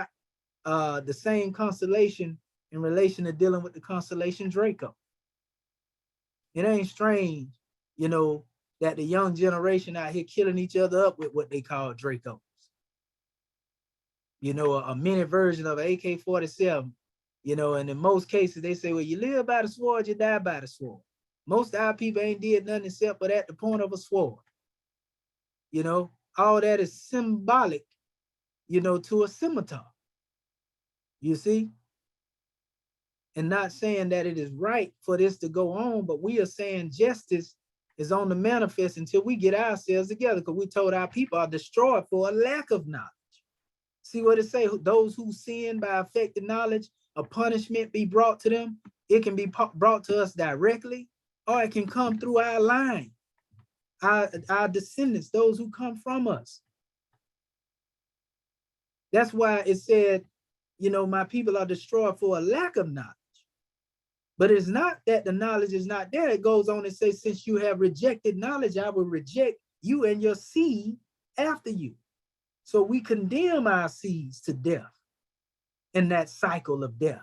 about, the same constellation in relation to dealing with the constellation Draco. It ain't strange, you know, that the young generation out here killing each other up with what they call Dracos. You know, a mini version of AK-47, you know, and in most cases they say, well, you live by the sword, you die by the sword. Most of our people ain't did nothing except but at the point of a sword. You know, all that is symbolic, you know, to a scimitar. You see? And not saying that it is right for this to go on, but we are saying justice is on the manifest until we get ourselves together, because we told our people are destroyed for a lack of knowledge. See what it say? Those who sin by affecting knowledge, a punishment be brought to them. It can be brought to us directly, or it can come through our line, our descendants, those who come from us. That's why it said, you know, my people are destroyed for a lack of knowledge. But it's not that the knowledge is not there. It goes on and says, since you have rejected knowledge, I will reject you and your seed after you. So we condemn our seeds to death in that cycle of death.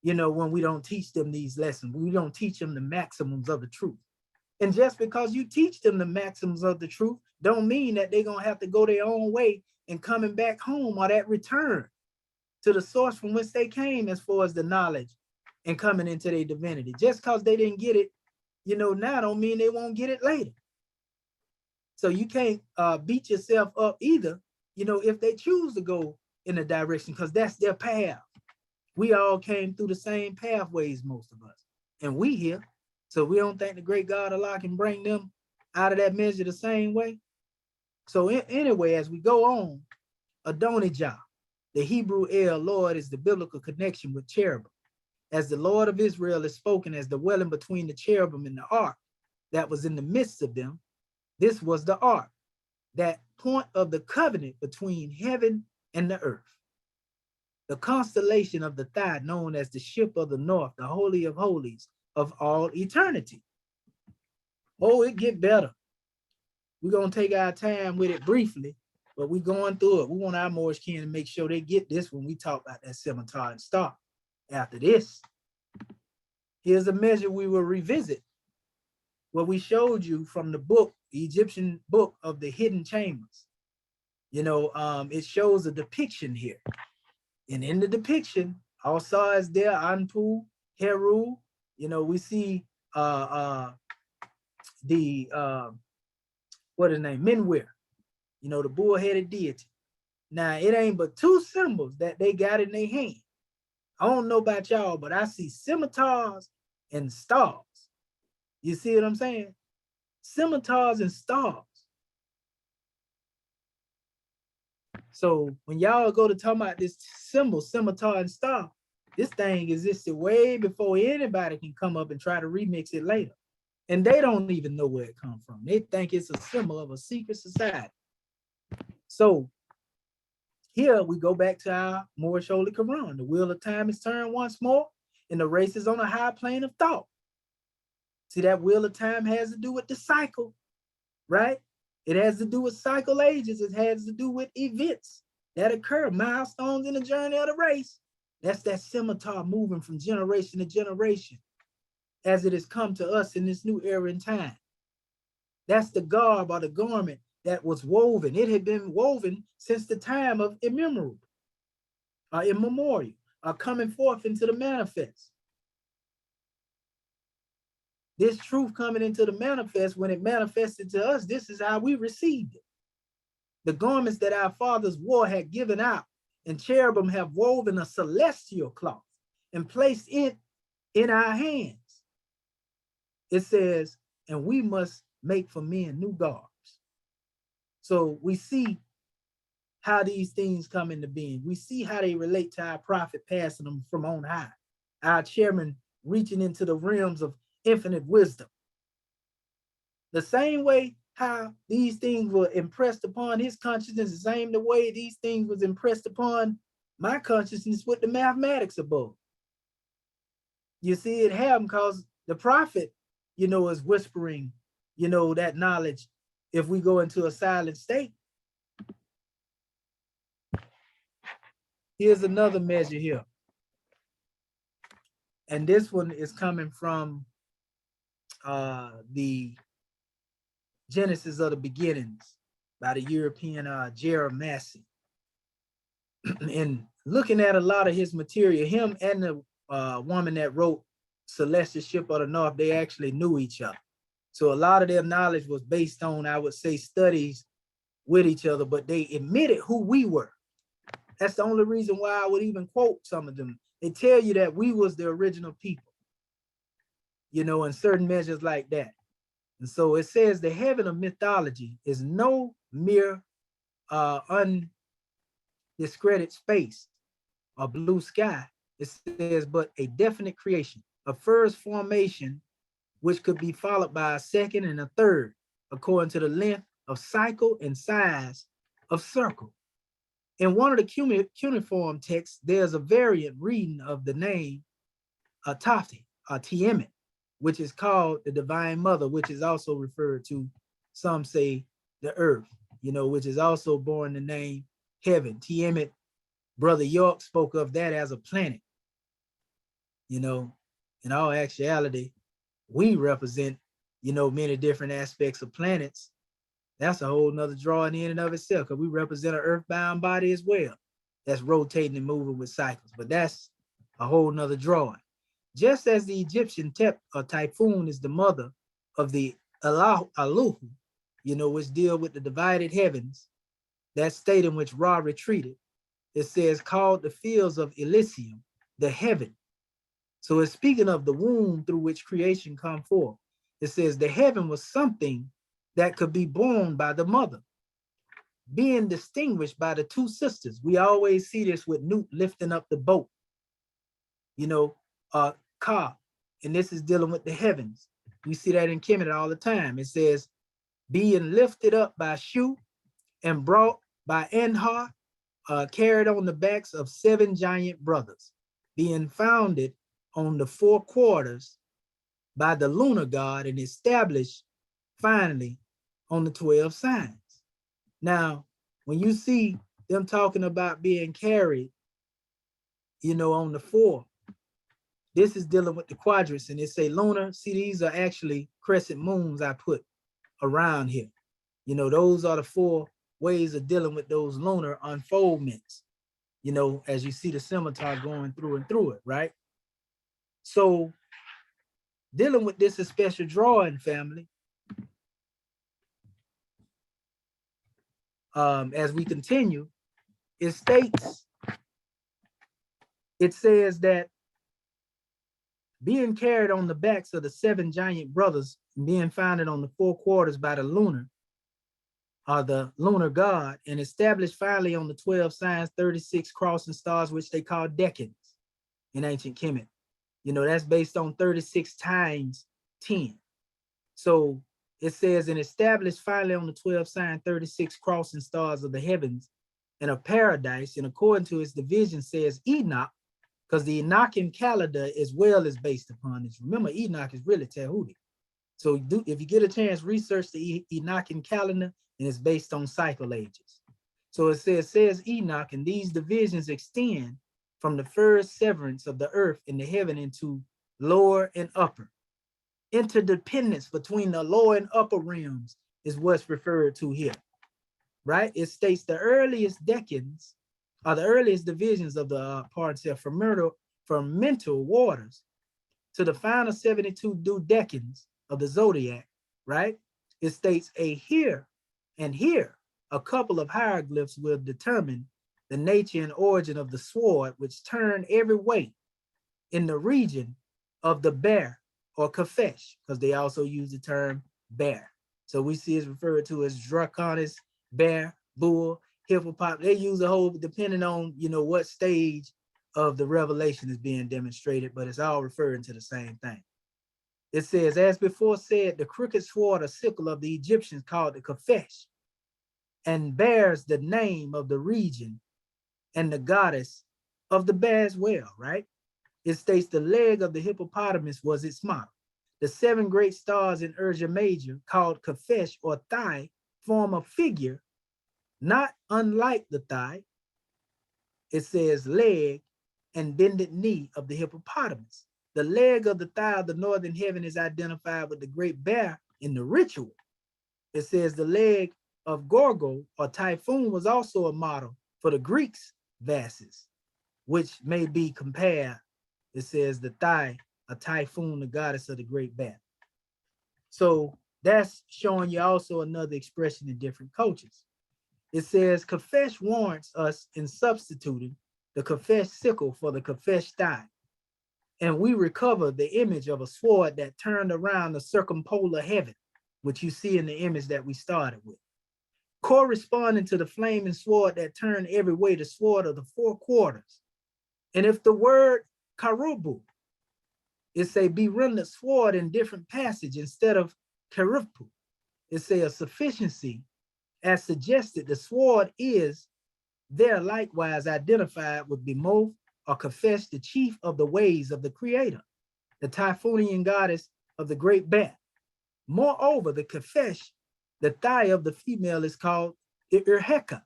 You know, when we don't teach them these lessons, we don't teach them the maximums of the truth. And just because you teach them the maxims of the truth, don't mean that they're gonna have to go their own way and coming back home, or that return to the source from which they came as far as the knowledge and coming into their divinity. Just because they didn't get it, you know, now don't mean they won't get it later. So you can't beat yourself up either, you know, if they choose to go in a direction, because that's their path. We all came through the same pathways, most of us, and we here. So we don't think the great God Allah can bring them out of that measure the same way. So anyway, as we go on, Adonijah, the Hebrew El, Lord, is the biblical connection with cherubim. As the Lord of Israel is spoken as the dwelling between the cherubim and the ark that was in the midst of them, this was the ark, that point of the covenant between heaven and the earth. The constellation of the thigh, known as the ship of the north, the holy of holies of all eternity. Oh, it get better. We're gonna take our time with it briefly, but we're going through it. We want our Moorish kin to make sure they get this when we talk about that scimitar and star. After this, here's a measure we will revisit, what we showed you from the book, the Egyptian book of the hidden chambers. You know, it shows a depiction here. And in the depiction, also is there Anpu, Heru, you know, we see what is his name, Menwir, you know, the bull-headed deity. Now, it ain't but two symbols that they got in their hand. I don't know about y'all, but I see scimitars and stars. You see what I'm saying? Scimitars and stars. So when y'all go to talk about this symbol, scimitar and star, this thing existed way before anybody can come up and try to remix it later. And they don't even know where it comes from. They think it's a symbol of a secret society. So here we go back to our Moorish Holy Quran. The wheel of time is turned once more, and the race is on a high plane of thought. See, that wheel of time has to do with the cycle, right? It has to do with cycle ages. It has to do with events that occur, milestones in the journey of the race. That's that scimitar moving from generation to generation as it has come to us in this new era in time. That's the garb or the garment that was woven. It had been woven since the time of immemorial, coming forth into the manifest. This truth coming into the manifest, when it manifested to us, this is how we received it. The garments that our fathers wore had given out, and cherubim have woven a celestial cloth and placed it in our hands. It says, and we must make for men new garbs. So we see how these things come into being. We see how they relate to our prophet passing them from on high, our chairman reaching into the realms of infinite wisdom. The same way how these things were impressed upon his consciousness, the same the way these things was impressed upon my consciousness with the mathematics above. You see, it happened because the prophet, you know, is whispering, you know, that knowledge if we go into a silent state. Here's another measure here. And this one is coming from the Genesis of the Beginnings by the European Jeremy Massey. And looking at a lot of his material, him and the woman that wrote Celestial Ship of the North, they actually knew each other. So a lot of their knowledge was based on, I would say, studies with each other, but they admitted who we were. That's the only reason why I would even quote some of them. They tell you that we was the original people, you know, in certain measures like that. And so it says the heaven of mythology is no mere undiscredited space or blue sky. It says, but a definite creation, a first formation, which could be followed by a second and a third, according to the length of cycle and size of circle. In one of the cuneiform texts, there's a variant reading of the name Tafti, Tiamat, which is called the Divine Mother, which is also referred to, some say, the earth, which is also born the name heaven. Tiamat, Brother York spoke of that as a planet. In all actuality, we represent, many different aspects of planets. That's a whole nother drawing in and of itself, because we represent an earthbound body as well that's rotating and moving with cycles. But that's a whole nother drawing. Just as the Egyptian typhoon is the mother of the Aluhu, which deal with the divided heavens, that state in which Ra retreated, it says, called the fields of Elysium, the heaven. So it's speaking of the womb through which creation come forth. It says the heaven was something that could be born by the mother, being distinguished by the two sisters. We always see this with Newt lifting up the boat, Ka, and this is dealing with the heavens. We see that in Kemet all the time. It says, being lifted up by Shu and brought by Enhar, carried on the backs of 7 giant brothers, being founded on the 4 quarters by the lunar god and established finally on the 12 signs. Now, when you see them talking about being carried, on the 4, this is dealing with the quadrants, and they say lunar. See, these are actually crescent moons I put around here. Those are the 4 ways of dealing with those lunar unfoldments, as you see the scimitar going through and through it, right? So dealing with this is special drawing, family. As we continue, it says that being carried on the backs of the 7 giant brothers, being founded on the 4 quarters by the lunar god, and established finally on the 12 signs, 36 crossing stars, which they call decans in ancient Kemet. That's based on 36 times 10. So it says, and established finally on the 12 sign, 36 crossing stars of the heavens and of paradise, and according to its division says Enoch, because the Enochian calendar as well is based upon this. Remember, Enoch is really Tahuti. So if you get a chance, research the Enochian calendar, and it's based on cycle ages. So it says Enoch, and these divisions extend from the first severance of the earth and the heaven into lower and upper. Interdependence between the lower and upper realms is what's referred to here, right? It states the earliest decans are the earliest divisions of the fermental waters to the final 72 decans of the zodiac, right? It states here a couple of hieroglyphs will determine the nature and origin of the sword, which turn every way in the region of the bear or Kafesh, because they also use the term bear. So we see it's referred to as draconis, bear, bull, hippopotamus. They use a whole, depending on, what stage of the revelation is being demonstrated, but it's all referring to the same thing. It says, as before said, the crooked sword or sickle of the Egyptians called the Kafesh, and bears the name of the region and the goddess of the bear as well, right? It states the leg of the hippopotamus was its model. The 7 great stars in Ursa Major, called Kafesh or thigh, form a figure not unlike the thigh. It says leg and bended knee of the hippopotamus. The leg of the thigh of the northern heaven is identified with the great bear in the ritual. It says the leg of Gorgo or typhoon was also a model for the Greeks' vases, which may be compared. It says the thigh, a typhoon, the goddess of the great bear. So that's showing you also another expression in different cultures. It says Kafesh warrants us in substituting the Kafesh sickle for the Kafesh thigh. And we recover the image of a sword that turned around the circumpolar heaven, which you see in the image that we started with. Corresponding to the flaming sword that turned every way, the sword of the 4 quarters. And if the word karubu. It say be rendered sword in different passage instead of karipu. It say a sufficiency as suggested. The sword is there likewise identified with Bemoth or Kafesh, the chief of the ways of the creator, the Typhonian goddess of the great bat. Moreover, the Kafesh, the thigh of the female, is called the Irheka,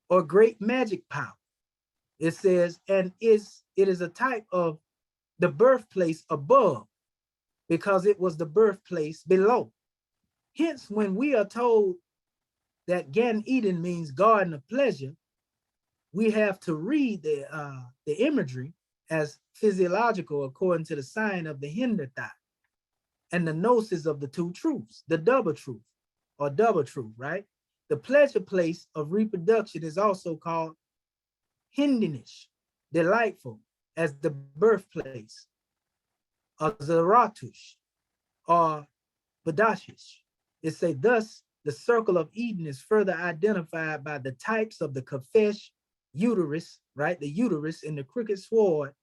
or great magic power. It says, and it is a type of the birthplace above, because it was the birthplace below. Hence, when we are told that Gan Eden means garden of pleasure, we have to read the imagery as physiological according to the sign of the hinder thigh and the gnosis of the two truths, the double truth or double truth, right? The pleasure place of reproduction is also called hindinish, delightful, as the birthplace of Zaratush or Badashish. It say thus the circle of Eden is further identified by the types of the Kafesh uterus, right? The uterus and the crooked sword,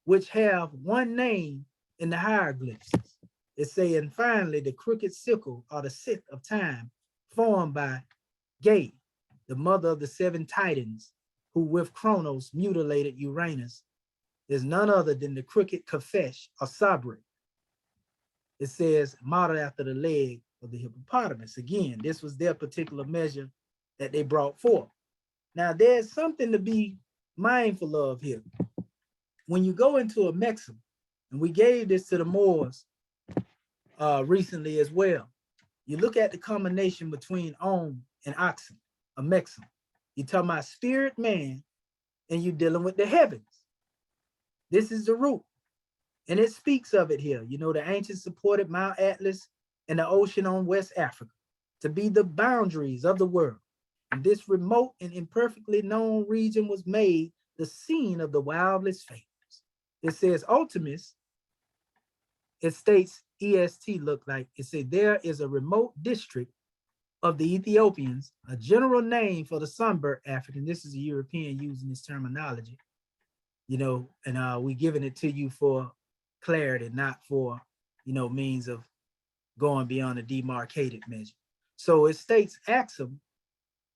which have one name in the hieroglyphs. It say, and finally, the crooked sickle or the sick of time formed by Gay, the mother of the seven titans, who with Kronos mutilated Uranus, is none other than the crooked Kafesh or Sabri. It says, modeled after the leg of the hippopotamus. Again, this was their particular measure that they brought forth. Now, there's something to be mindful of here. When you go into a mexim, and we gave this to the Moors recently as well, you look at the combination between Om and Oxen, a mexim. You're talking about spirit man, and you're dealing with the heavens. This is the root. And it speaks of it here. You know, the ancients supported Mount Atlas and the ocean on West Africa to be the boundaries of the world. And this remote and imperfectly known region was made the scene of the wildest fables. It says Ultimus, it states EST look like, it said there is a remote district of the Ethiopians, a general name for the sunburnt African. This is a European using this terminology, you know, and we giving it to you for clarity, not for, you know, means of going beyond a demarcated measure. So it states Axum,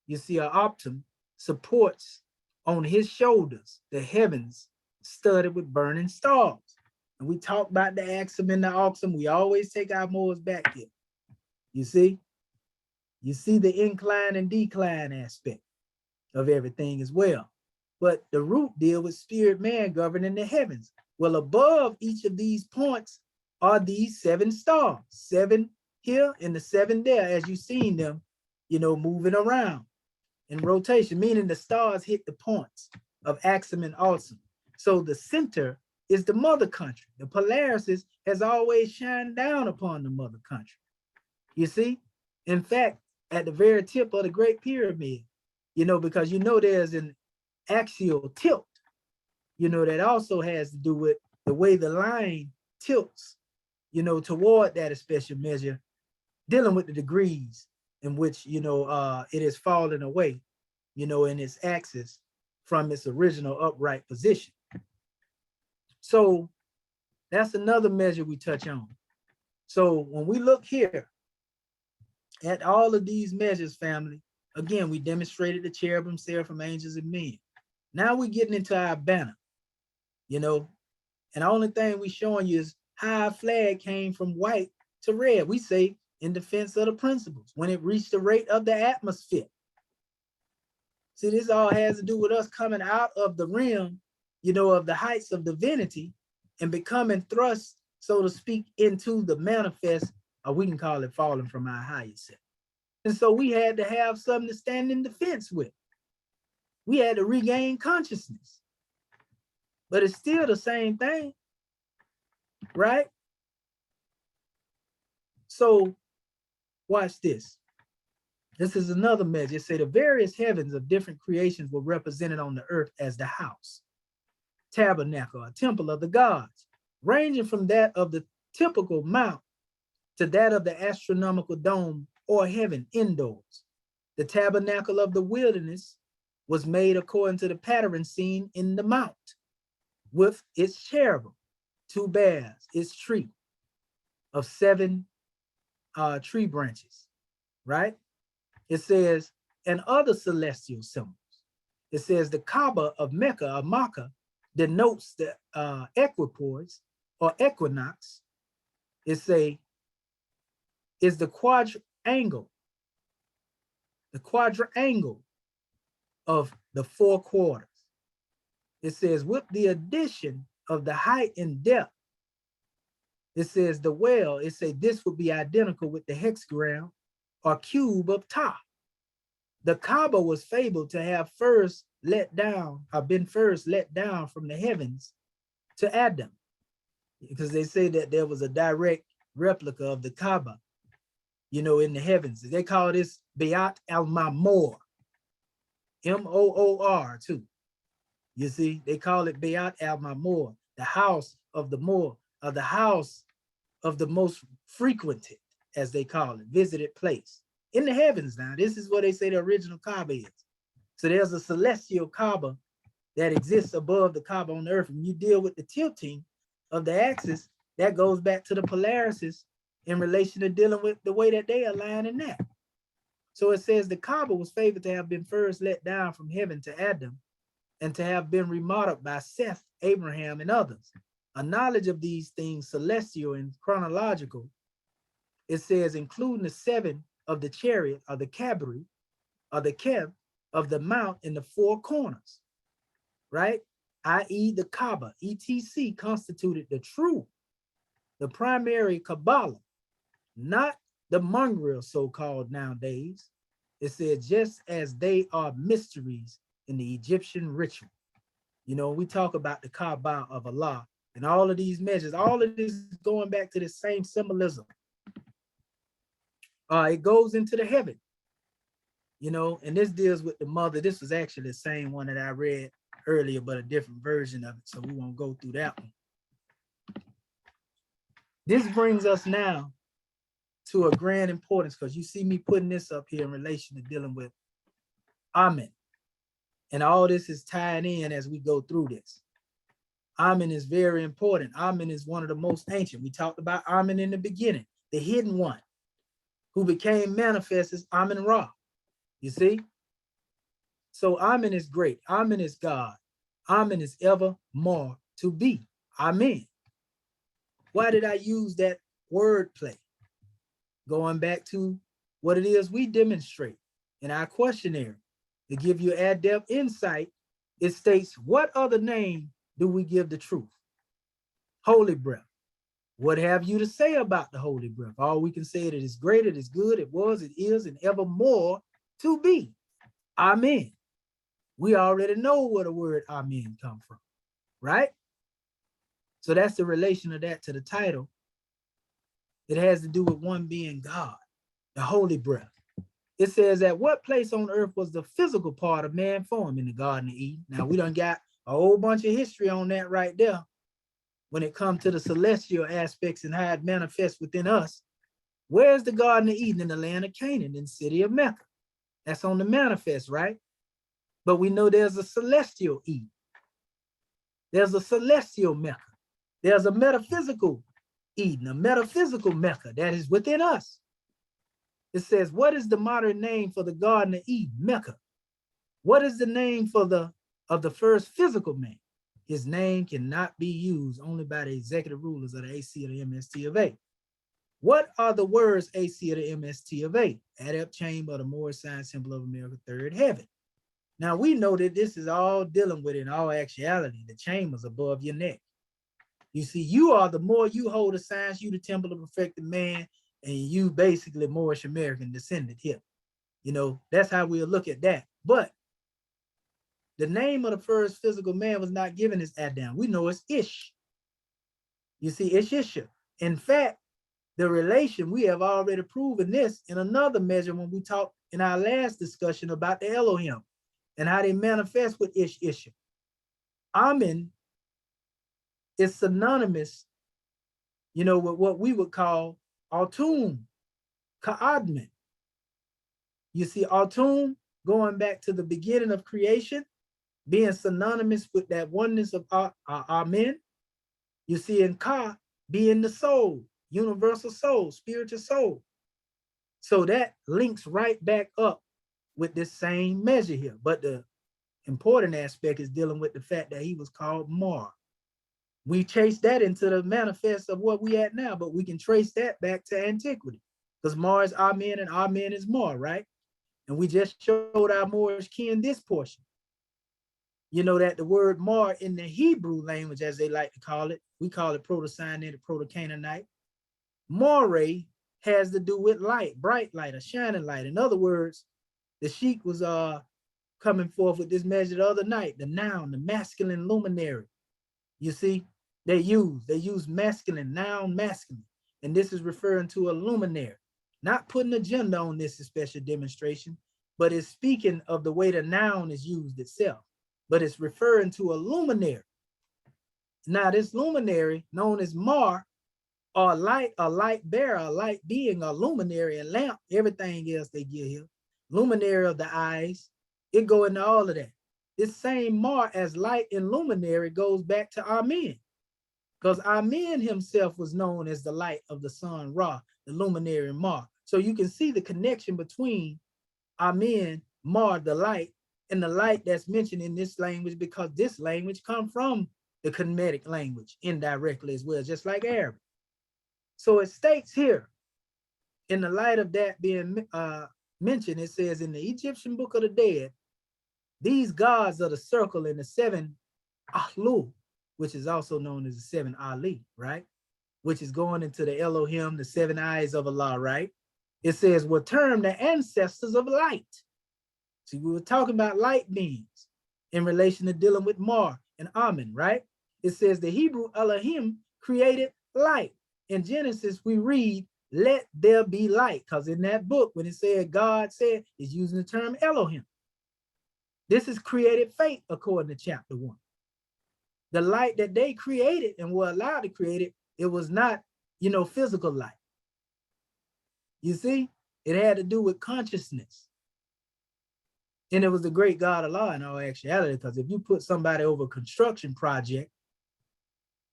you see an optum, supports on his shoulders the heavens studded with burning stars. And we talk about the Axum and the Oxum. We always take our Moors back here. You see the incline and decline aspect of everything as well. But the root deal with spirit man governing the heavens. Well, above each of these points are these seven stars, 7 here and the 7 there, as you've seen them, you know, moving around in rotation, meaning the stars hit the points of Axum and Alsum. So the center is the mother country. The Polaris has always shined down upon the mother country. You see, in fact, at the very tip of the Great Pyramid, you know, because you know there's an axial tilt, you know, that also has to do with the way the line tilts, you know, toward that special measure, dealing with the degrees in which, you know, it is falling away, you know, in its axis from its original upright position. So that's another measure we touch on. So when we look here at all of these measures, family, again, we demonstrated the cherubim, seraphim, angels, and men. Now we're getting into our banner, you know, and the only thing we're showing you is how our flag came from white to red. We say in defense of the principles when it reached the rate of the atmosphere. See, this all has to do with us coming out of the rim, you know, of the heights of divinity and becoming thrust, so to speak, into the manifest, or we can call it falling from our higher self. And so we had to have something to stand in defense with. We had to regain consciousness. But it's still the same thing, right? So watch this. This is another measure. It say the various heavens of different creations were represented on the earth as the house, tabernacle, a temple of the gods, ranging from that of the typical mount to that of the astronomical dome or heaven indoors. The tabernacle of the wilderness was made according to the pattern seen in the mount. with its cherubim, 2 bears, its tree of 7 tree branches, right? It says, and other celestial symbols. It says the Kaaba of Mecca, denotes the equipoise or equinox. It say is the quadrangle of the 4 quarters. It says with the addition of the height and depth, it says the well, it say this would be identical with the hexagram or cube of Ptah. The Kaaba was fabled to have been first let down from the heavens to Adam, because they say that there was a direct replica of the Kaaba, in the heavens. They call this Bayat al-Mamor, M-O-O-R too. You see, they call it Bayat al-Mamor, the house of the Moor, or the house of the most frequented, as they call it, visited place. In the heavens now, this is what they say the original Kaaba is. So there's a celestial Kaaba that exists above the Kaaba on the earth. When you deal with the tilting of the axis, that goes back to the polarities in relation to dealing with the way that they align in that. So it says the Kaaba was favored to have been first let down from heaven to Adam and to have been remodeled by Seth, Abraham, and others. A knowledge of these things, celestial and chronological, it says, including the 7 of the chariot, or the Kabri, or the Keb of the mount in the 4 corners, right? I.e. the Kaaba, etc. constituted the primary Kabbalah, not the mongrel so-called nowadays. It said just as they are mysteries in the Egyptian ritual. We talk about the Kaaba of Allah and all of these measures, all of this is going back to the same symbolism. It goes into the heaven, and this deals with the mother. This was actually the same one that I read earlier, but a different version of it. So we won't go through that one. This brings us now to a grand importance, because you see me putting this up here in relation to dealing with Amen. And all this is tying in as we go through this. Amen is very important. Amen is one of the most ancient. We talked about Amen in the beginning, the hidden one, who became manifest as Amen Ra. You see? So Amen is great. Amen is God. Amen is evermore to be. Amen. Why did I use that word play? Going back to what it is we demonstrate in our questionnaire to give you adept insight, it states, what other name do we give the truth? Holy breath. What have you to say about the holy breath? All we can say it is great, it is good, it was, it is, and evermore to be. Amen. We already know where the word amen come from, right? So that's the relation of that to the title. It has to do with one being God, the holy breath. It says, at what place on earth was the physical part of man formed? In the Garden of Eden. Now we done got a whole bunch of history on that right there when it comes to the celestial aspects and how it manifests within us. Where's the Garden of Eden? In the land of Canaan, in the city of Mecca. That's on the manifest, right? But we know there's a celestial Eden. There's a celestial Mecca. There's a metaphysical Eden, a metaphysical Mecca that is within us. It says, what is the modern name for the Garden of Eden? Mecca. What is the name of the first physical man? His name cannot be used only by the executive rulers of the AC or the MST of A. What are the words AC or the MST of A? Adept chamber of the Moorish sign symbol of America, third heaven. Now we know that this is all dealing with, in all actuality, the chambers above your neck. You see, you are, the more you hold the signs, you the temple of perfected man, and you basically Moorish American descendant here. That's how we'll look at that. But the name of the first physical man was not given as Adam. We know it's Ish. You see, it's Isha. In fact, the relation, we have already proven this in another measure when we talked in our last discussion about the Elohim and how they manifest with Isha. Amen is synonymous, with what we would call Autum, Ka'adman. You see, Autum, going back to the beginning of creation, being synonymous with that oneness of Amen. You see in Ka being the soul, universal soul, spiritual soul. So that links right back up with this same measure here. But the important aspect is dealing with the fact that he was called Mar. We chase that into the manifest of what we at now, but we can trace that back to antiquity because Mar is Amen and Amen is Mar, right? And we just showed our Moorish kin this portion. You know that the word Mar in the Hebrew language, as they like to call it, we call it Proto-Sinaitic, Proto-Canaanite. Moray has to do with light, bright light, a shining light. In other words, the Sheik was coming forth with this measure the other night, the noun, the masculine luminary. You see, they use masculine, noun masculine. And this is referring to a luminary. Not putting a gender on this special demonstration, but it's speaking of the way the noun is used itself. But it's referring to a luminary. Now, this luminary, known as Mar, or light, a light bearer, a light being, a luminary, a lamp, everything else they give here, luminary of the eyes, it go into all of that. This same Mar as light and luminary goes back to Amen, because Amen himself was known as the light of the sun Ra, the luminary Mar. So you can see the connection between Amen, Mar, the light, and the light that's mentioned in this language, because this language comes from the Kemetic language indirectly as well, just like Arabic. So it states here, in the light of that being mentioned, it says in the Egyptian Book of the Dead, these gods of the circle in the seven Ahlu, which is also known as the seven Ali, right? Which is going into the Elohim, the seven eyes of Allah, right? It says, were termed the ancestors of light. See, we were talking about light beings in relation to dealing with Mar and Amen, right? It says the Hebrew Elohim created light. In Genesis, we read, let there be light, because in that book, when it said God said, it's using the term Elohim. This is created fate, according to chapter 1. The light that they created and were allowed to create it, it was not, physical light. You see, it had to do with consciousness. And it was the great God Allah in all actuality, because if you put somebody over a construction project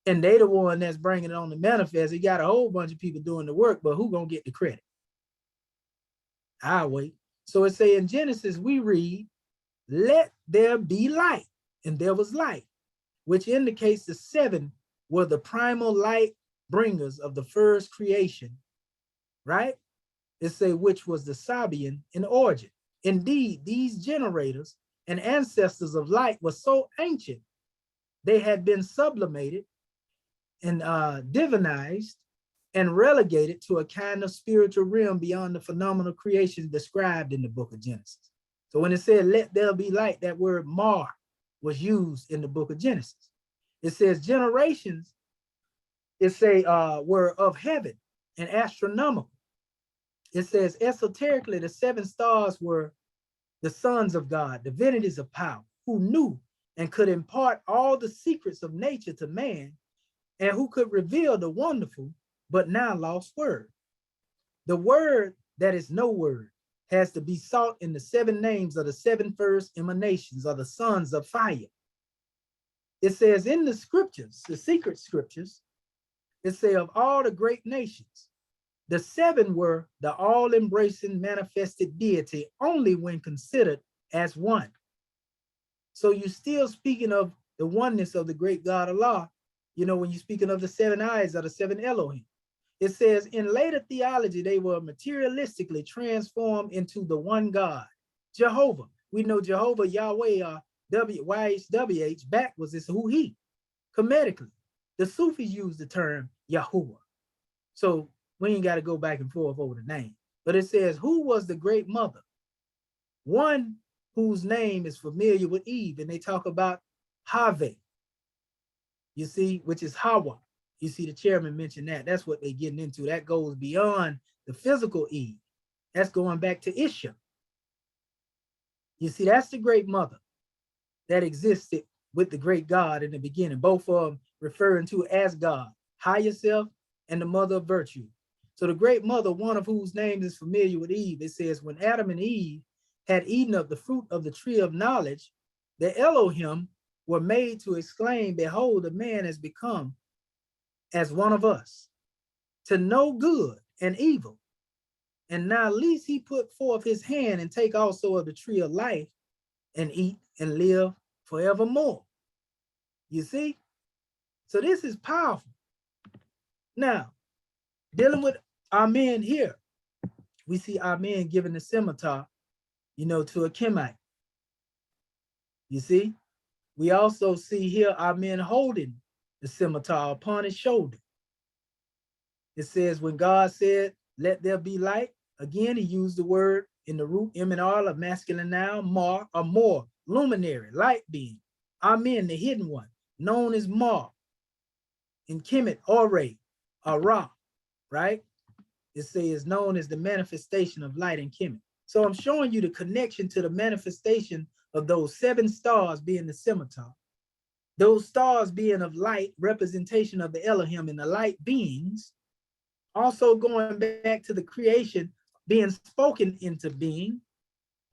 and they the one that's bringing it on the manifest, you got a whole bunch of people doing the work, but who gonna get the credit? I'll wait. So it say in Genesis, we read, let there be light, and there was light, which indicates the seven were the primal light bringers of the first creation, right? It say, which was the Sabian in origin. Indeed, these generators and ancestors of light were so ancient, they had been sublimated and divinized and relegated to a kind of spiritual realm beyond the phenomenal creation described in the book of Genesis. So when it said, let there be light, that word Mar was used in the book of Genesis. It says generations, it say were of heaven and astronomical. It says esoterically, the seven stars were the sons of God, divinities of power, who knew and could impart all the secrets of nature to man, and who could reveal the wonderful but now lost word. The word that is no word has to be sought in the seven names of the seven first emanations of the sons of fire. It says in the scriptures, the secret scriptures, it says of all the great nations, the seven were the all-embracing manifested deity only when considered as one. So you're still speaking of the oneness of the great God Allah, when you're speaking of the seven eyes of the seven Elohim. It says in later theology, they were materialistically transformed into the one God, Jehovah. We know Jehovah, Yahweh, YHWH, backwards is who he, Kemetically. The Sufis use the term Yahuwah. So we ain't got to go back and forth over the name. But it says, who was the great mother? One whose name is familiar with Eve, and they talk about Have, you see, which is Hawa. You see the chairman mentioned that. That's what they're getting into. That goes beyond the physical Eve. That's going back to Isha. You see, that's the great mother that existed with the great God in the beginning, both of them referring to as God, higher self and the mother of virtue. So the great mother, one of whose names is familiar with Eve, it says, when Adam and Eve had eaten of the fruit of the tree of knowledge, The Elohim were made to exclaim, behold, a man has become as one of us, to know good and evil. And now least he put forth his hand and take also of the tree of life and eat and live forevermore. You see? So this is powerful. Now, dealing with our men here, we see our men giving the scimitar, to a Kimite. You see? We also see here our men holding the scimitar upon his shoulder. It says, when God said, let there be light, again, he used the word in the root M and R of masculine noun, mar, or more, luminary, light being. Our men, the hidden one, known as Mar, in Kemet, Ore, Ra, right? It says known as the manifestation of light in Kemet. So I'm showing you the connection to the manifestation of those 7 stars being the scimitar. Those stars being of light, representation of the Elohim and the light beings. Also going back to the creation, being spoken into being,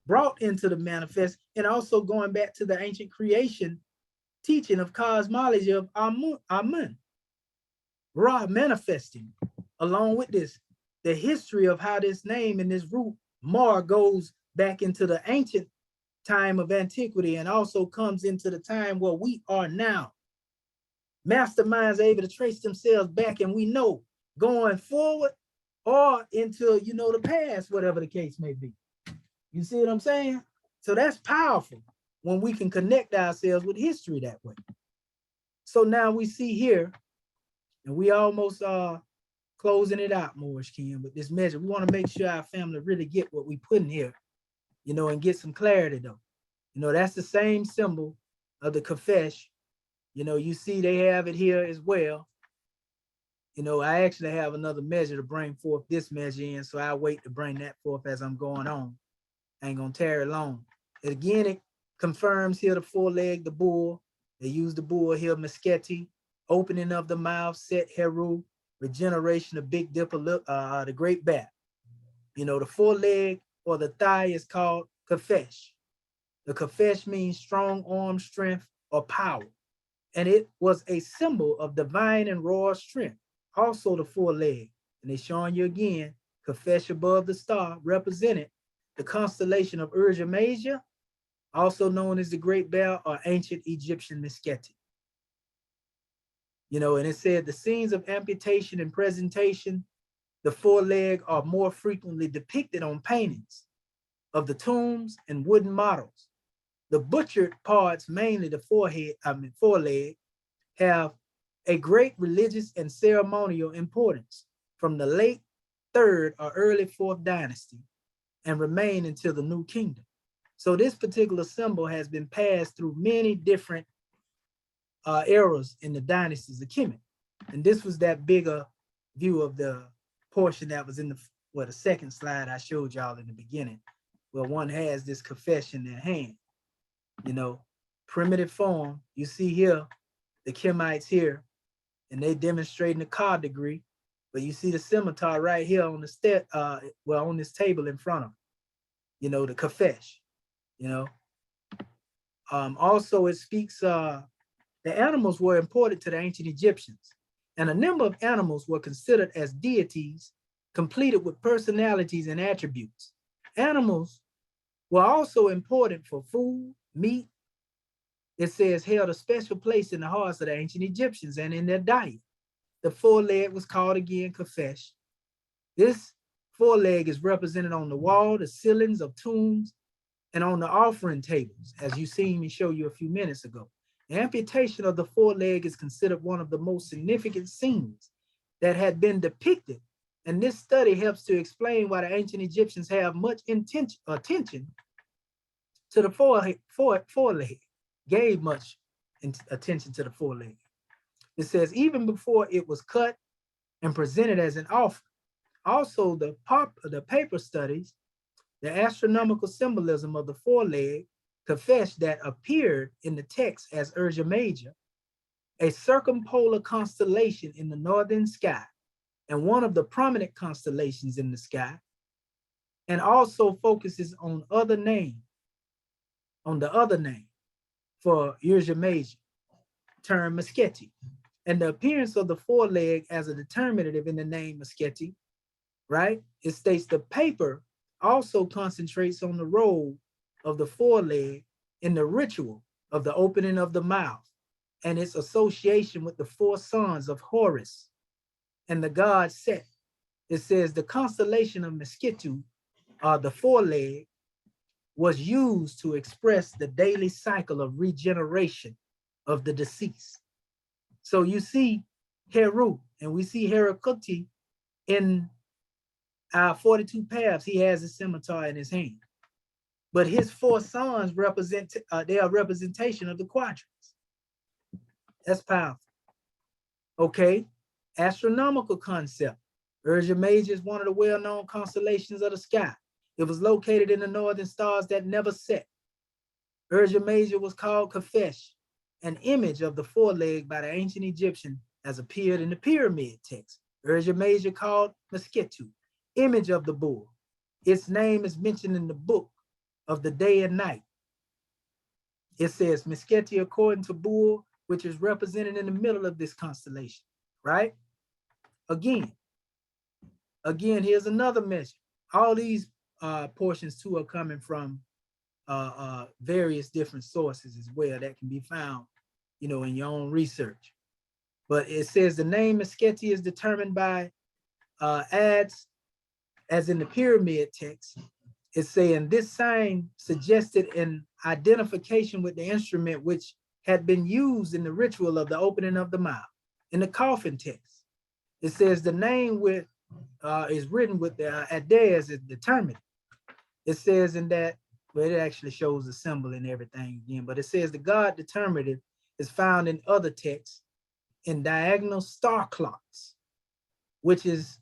brought into the manifest, and also going back to the ancient creation teaching of cosmology of Amun, Ra manifesting. Along with this, the history of how this name and this root, Mar, goes back into the ancient time of antiquity and also comes into the time where we are now. Masterminds are able to trace themselves back, and we know going forward or into, the past, whatever the case may be. You see what I'm saying? So that's powerful when we can connect ourselves with history that way. So now we see here, and we almost are closing it out, Moorish King, with this measure. We want to make sure our family really get what we put in here, and get some clarity though. That's the same symbol of the Kafesh. You see they have it here as well. I actually have another measure to bring forth this measure in, so I'll wait to bring that forth as I'm going on. I ain't gonna tarry long. And again, it confirms here the foreleg, the bull. They use the bull here, Mesquite, opening of the mouth, Set Heru, regeneration of Big Dipper, the great bat. The foreleg or the thigh is called Kafesh. The Kafesh means strong arm, strength, or power. And it was a symbol of divine and royal strength. Also the foreleg. And they're showing you again, Kafesh above the star represented the constellation of Ursa Major, also known as the Great Bear or ancient Egyptian Mesquite. And it said the scenes of amputation and presentation, the foreleg are more frequently depicted on paintings of the tombs and wooden models. The butchered parts, mainly the foreleg, have a great religious and ceremonial importance from the late 3rd or early 4th dynasty and remain until the New Kingdom. So this particular symbol has been passed through many different eras in the dynasties of Kemet. And this was that bigger view of the portion that was in the second slide I showed y'all in the beginning, where one has this confession in their hand. Primitive form. You see here, the Kemites here, and they demonstrating the card degree, but you see the scimitar right here on the on this table in front of them. The kafesh. Also it speaks, the animals were important to the ancient Egyptians, and a number of animals were considered as deities, completed with personalities and attributes. Animals were also important for food, meat. It says held a special place in the hearts of the ancient Egyptians and in their diet. The foreleg was called again kafesh. This foreleg is represented on the wall, the ceilings of tombs, and on the offering tables, as you seen me show you a few minutes ago. The amputation of the foreleg is considered one of the most significant scenes that had been depicted, and this study helps to explain why the ancient Egyptians have much attention to the foreleg, gave much attention to the foreleg. It says even before it was cut and presented as an offering. Also, the paper studies the astronomical symbolism of the foreleg, Kafesh, that appeared in the text as Ursa Major, a circumpolar constellation in the northern sky, and one of the prominent constellations in the sky, and also focuses on the other name. for Ursa Major, term Meskheti, and the appearance of the foreleg as a determinative in the name Meskheti, right? It states the paper also concentrates on the role of the foreleg in the ritual of the opening of the mouth and its association with the four sons of Horus and the god Set. It says the constellation of Meskheti, the foreleg, was used to express the daily cycle of regeneration of the deceased. So you see Heru, and we see Herakuti in our 42 paths. He has a scimitar in his hand. But his four sons represent, they are representation of the quadrants. That's powerful. Okay, astronomical concept. Ursa Major is one of the well-known constellations of the sky. It was located in the northern stars that never set. Ursa Major was called Kafesh, an image of the foreleg by the ancient Egyptian as appeared in the pyramid text. Ursa Major called Meskheti, image of the bull. Its name is mentioned in the book of the day and night. It says Meskheti according to bull, which is represented in the middle of this constellation, right? Again, here's another measure. All these portions too are coming from various different sources as well that can be found, you know, in your own research. But it says the name Meskheti is determined by ads, as in the pyramid text. It's saying this sign suggested an identification with the instrument which had been used in the ritual of the opening of the mouth. In the coffin text, it says the name with is written with the adairs is determined. It says in that, well, it actually shows the symbol and everything again, but it says the God determinative is found in other texts in diagonal star clocks, which is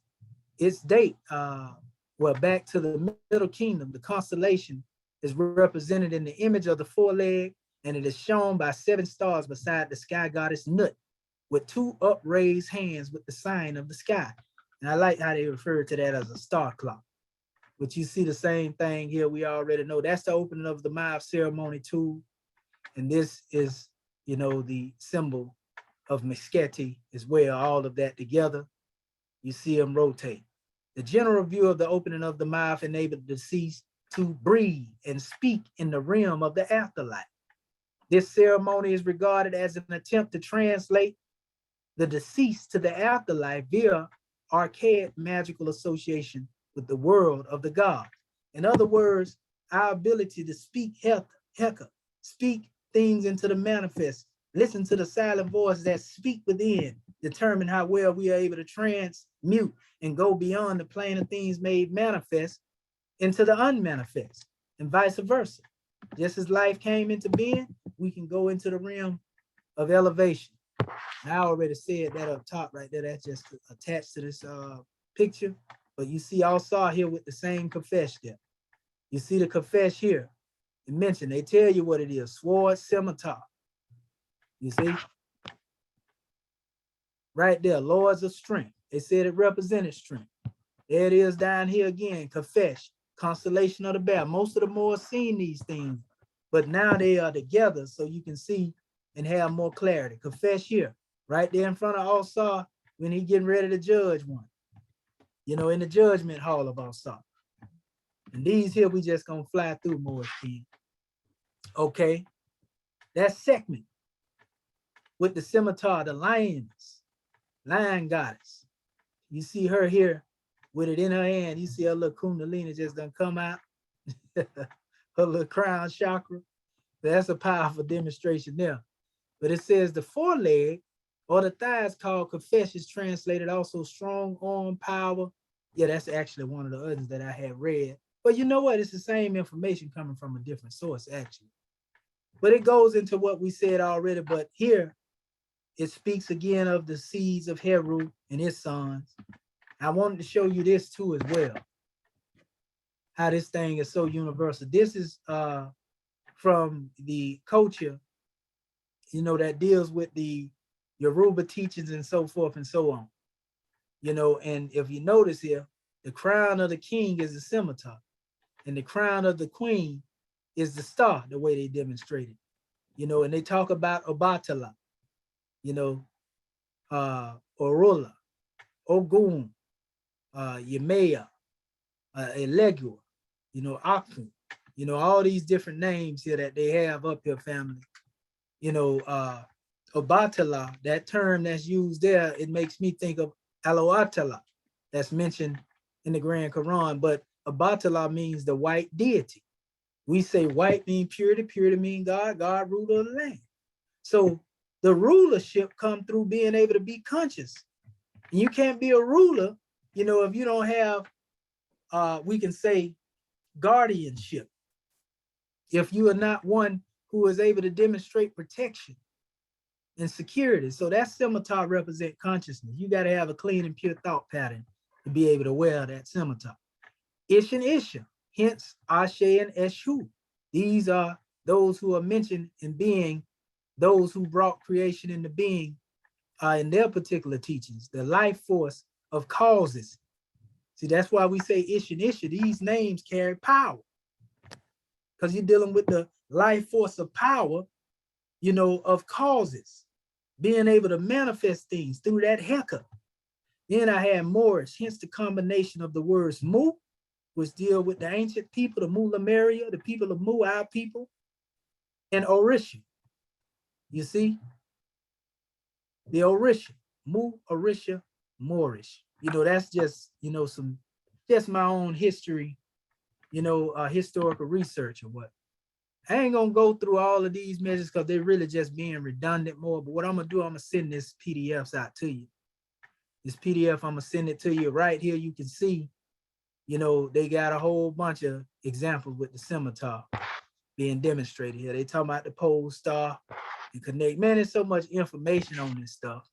its date, well, back to the Middle Kingdom. The constellation is represented in the image of the foreleg, and it is shown by 7 stars beside the sky goddess Nut, with 2 upraised hands with the sign of the sky. And I like how they refer to that as a star clock. But you see the same thing here. We already know that's the opening of the mouth ceremony too. And this is, you know, the symbol of Meskheti as well, all of that together. You see them rotate. The general view of the opening of the mouth enabled the deceased to breathe and speak in the realm of the afterlife. This ceremony is regarded as an attempt to translate the deceased to the afterlife via archaic magical association with the world of the gods. In other words, our ability to speak Heka, speak things into the manifest, listen to the silent voice that speak within, determine how well we are able to transmute and go beyond the plane of things made manifest into the unmanifest, and vice versa. Just as life came into being, we can go into the realm of elevation. I already said that up top right there. That's just attached to this picture. But you see also here with the same kafesh there. You see the kafesh here. It mentioned, they tell you what it is, sword, scimitar. You see? Right there, lords of strength. They said it represented strength. There it is down here again, kafesh, constellation of the bear. Most of the Moors seen these things, but now they are together so you can see and have more clarity. Kafesh here, right there in front of Al-Sar when he getting ready to judge one. You know, in the judgment hall of Al-Sar. And these here, we just gonna fly through Moorish King. Okay, that segment with the scimitar, the lioness, lion goddess. You see her here with it in her hand. You see her little kundalini just done come out. Her little crown chakra. That's a powerful demonstration there. But it says the foreleg or the thighs called kafesh is translated also strong arm power. Yeah, that's actually one of the others that I had read. But you know what? It's the same information coming from a different source, actually. But it goes into what we said already. But here, it speaks again of the seeds of Heru and his sons. I wanted to show you this too as well. How this thing is so universal. This is from the culture, you know, that deals with the Yoruba teachings and so forth and so on. You know, and if you notice here, the crown of the king is the scimitar, and the crown of the queen is the star, the way they demonstrated. and they talk about Obatala, Orola, Ogun, Yemea, Elegua, Akun, all these different names here that they have up here, family. Obatala, that term that's used there, it makes me think of Aloatala, that's mentioned in the Grand Quran, but Obatala means the white deity. We say white mean purity, purity mean God, God ruler of the land. So the rulership come through being able to be conscious. And you can't be a ruler, if you don't have, we can say, guardianship. If you are not one who is able to demonstrate protection and security. So that scimitar represent consciousness. You got to have a clean and pure thought pattern to be able to wear that scimitar. Ish and Isha, hence Ashe and Eshu. These are those who are mentioned in being those who brought creation into being in their particular teachings, the life force of causes. See, that's why we say Ish and Isha. These names carry power because you're dealing with the life force of power, of causes, being able to manifest things through that heka. Then I had Moorish, hence the combination of the words Mu, which deal with the ancient people, the Mu Lemuria, the people of Mu, our people, and Orisha. You see? The Orisha, Mu, Orisha, Moorish. That's just, just my own history, historical research or what. I ain't gonna go through all of these measures because they're really just being redundant more. But what I'm gonna do, I'm gonna send this PDFs out to you. This PDF, I'm gonna send it to you right here. You can see, they got a whole bunch of examples with the scimitar being demonstrated here. They talking about the pole star and connect. Man, there's so much information on this stuff.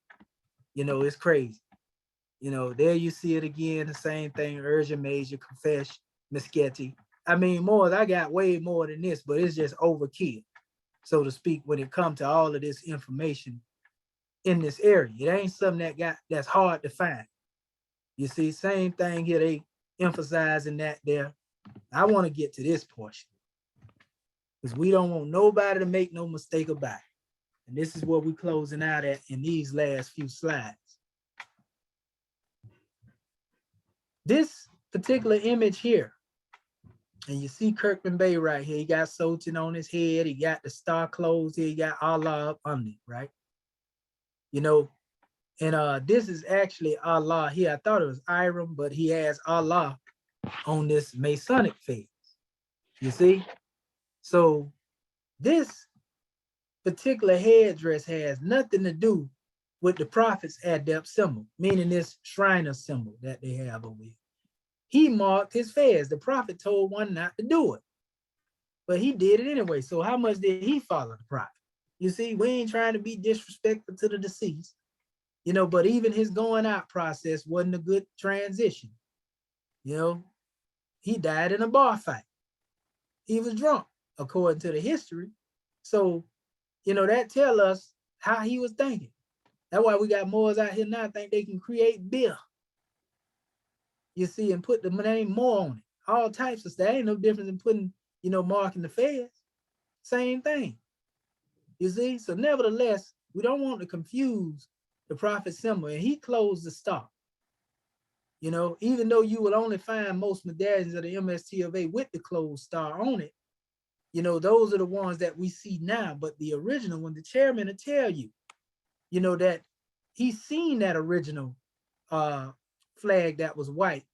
It's crazy. There you see it again, the same thing, Urgent Major, Confesh, Mesquite. I mean, I got way more than this, but it's just overkill, so to speak, when it comes to all of this information in this area. It ain't something that's hard to find. You see, same thing here, they emphasizing that there. I want to get to this portion because we don't want nobody to make no mistake about it. And this is what we're closing out at in these last few slides. This particular image here, and you see Kirkman Bay right here. He got Sultan on his head. He got the star closed here. He got Allah up under it, right? And this is actually Allah here. I thought it was Iram, but he has Allah on this Masonic phase. You see? So this particular headdress has nothing to do with the prophet's adept symbol, meaning this Shriner symbol that they have over here. He marked his fez. The prophet told one not to do it, but he did it anyway. So how much did he follow the prophet? You see, we ain't trying to be disrespectful to the deceased, but even his going out process wasn't a good transition. He died in a bar fight. He was drunk, according to the history. So, that tell us how he was thinking. That's why we got Moors out here now think they can create beer. You see, and put the name Moor on it. All types of stuff. Ain't no difference in putting, marking the feds. Same thing. You see? So nevertheless, we don't want to confuse the prophet symbol. And he closed the star. Even though you will only find most medallions of the MST of A with the closed star on it, those are the ones that we see now. But the original one, the chairman will tell you, that he's seen that original flag that was white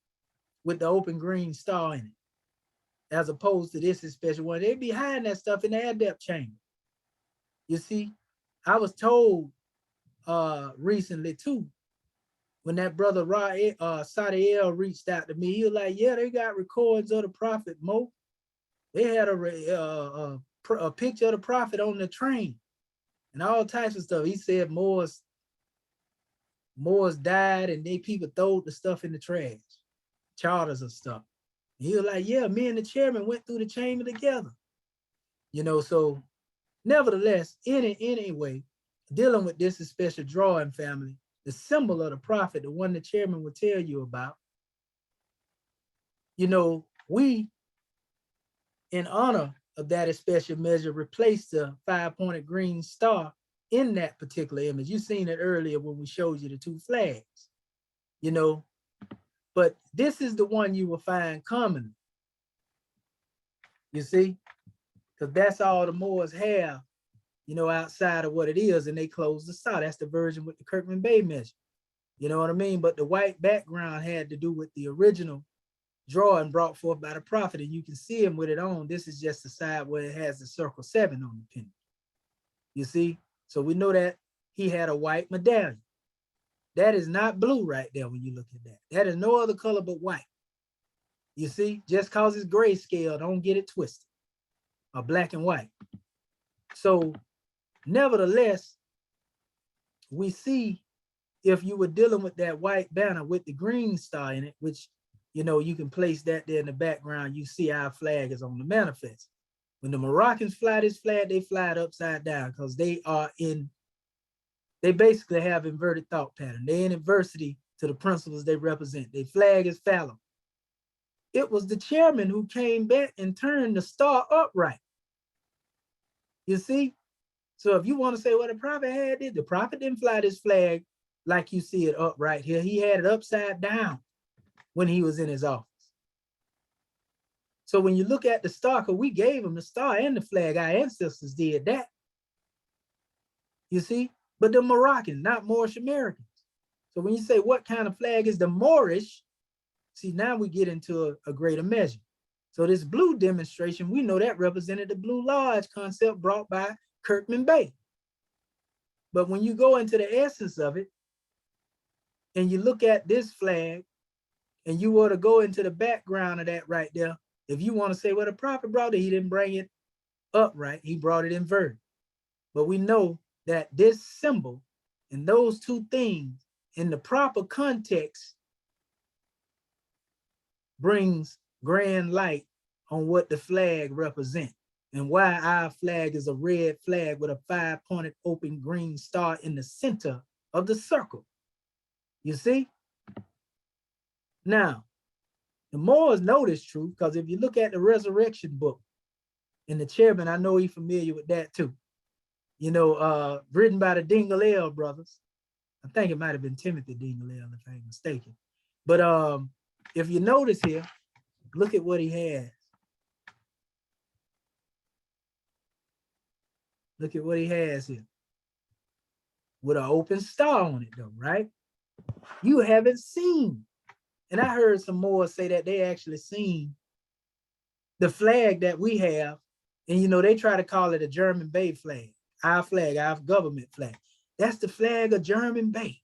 with the open green star in it, as opposed to this special one. They be hiding that stuff in the adept chamber. You see, I was told recently too, when that brother Sadiel reached out to me, he was like, yeah, they got records of the prophet, Mo. They had a picture of the prophet on the train and all types of stuff. He said Moors died and people threw the stuff in the trash, charters and stuff. And he was like, yeah, me and the chairman went through the chamber together. So nevertheless, anyway, dealing with this special drawing family, the symbol of the prophet, the one the chairman will tell you about, we, in honor of that special measure replaced the 5-pointed green star in that particular image. You seen it earlier when we showed you the 2 flags, you know, but this is the one you will find commonly. You see, because that's all the Moors have, you know, outside of what it is, and they close the star. That's the version with the Kirkman Bay measure. You know what I mean? But the white background had to do with the original drawing brought forth by the prophet, and you can see him with it on. This is just the side where it has the circle 7 on the pin. You see? So we know that he had a white medallion. That is not blue right there when you look at that. That is no other color but white. You see? Just cause it's grayscale, don't get it twisted. Or black and white. So nevertheless, we see if you were dealing with that white banner with the green star in it, which, you know, you can place that there in the background, you see our flag is on the manifest. When the Moroccans fly this flag, they fly it upside down because they basically have inverted thought pattern. They're in adversity to the principles they represent. Their flag is fallow. It was the chairman who came back and turned the star upright. You see? So if you want to say, well, the prophet had it, the prophet didn't fly this flag like you see it upright here. He had it upside down when he was in his office. So when you look at the star, because we gave him the star and the flag, our ancestors did that. You see? But the Moroccans, not Moorish Americans. So when you say what kind of flag is the Moorish, see, now we get into a greater measure. So this blue demonstration, we know that represented the Blue Lodge concept brought by Kirkman Bay. But when you go into the essence of it, and you look at this flag, and you were to go into the background of that right there, if you want to say, well, the prophet brought it, he didn't bring it upright, he brought it inverted. But we know that this symbol and those 2 things in the proper context brings grand light on what the flag represents and why our flag is a red flag with a 5-pointed open green star in the center of the circle. You see? Now, the Moors know this truth because if you look at the resurrection book in the chairman, I know he's familiar with that too. You know, written by the Dingle brothers. I think it might have been Timothy Dingle, if I ain't mistaken. But if you notice here, look at what he has. Look at what he has here. With an open star on it though, right? You haven't seen. And I heard some more say that they actually seen the flag that we have. And, you know, they try to call it a German Bay flag, our government flag. That's the flag of German Bay.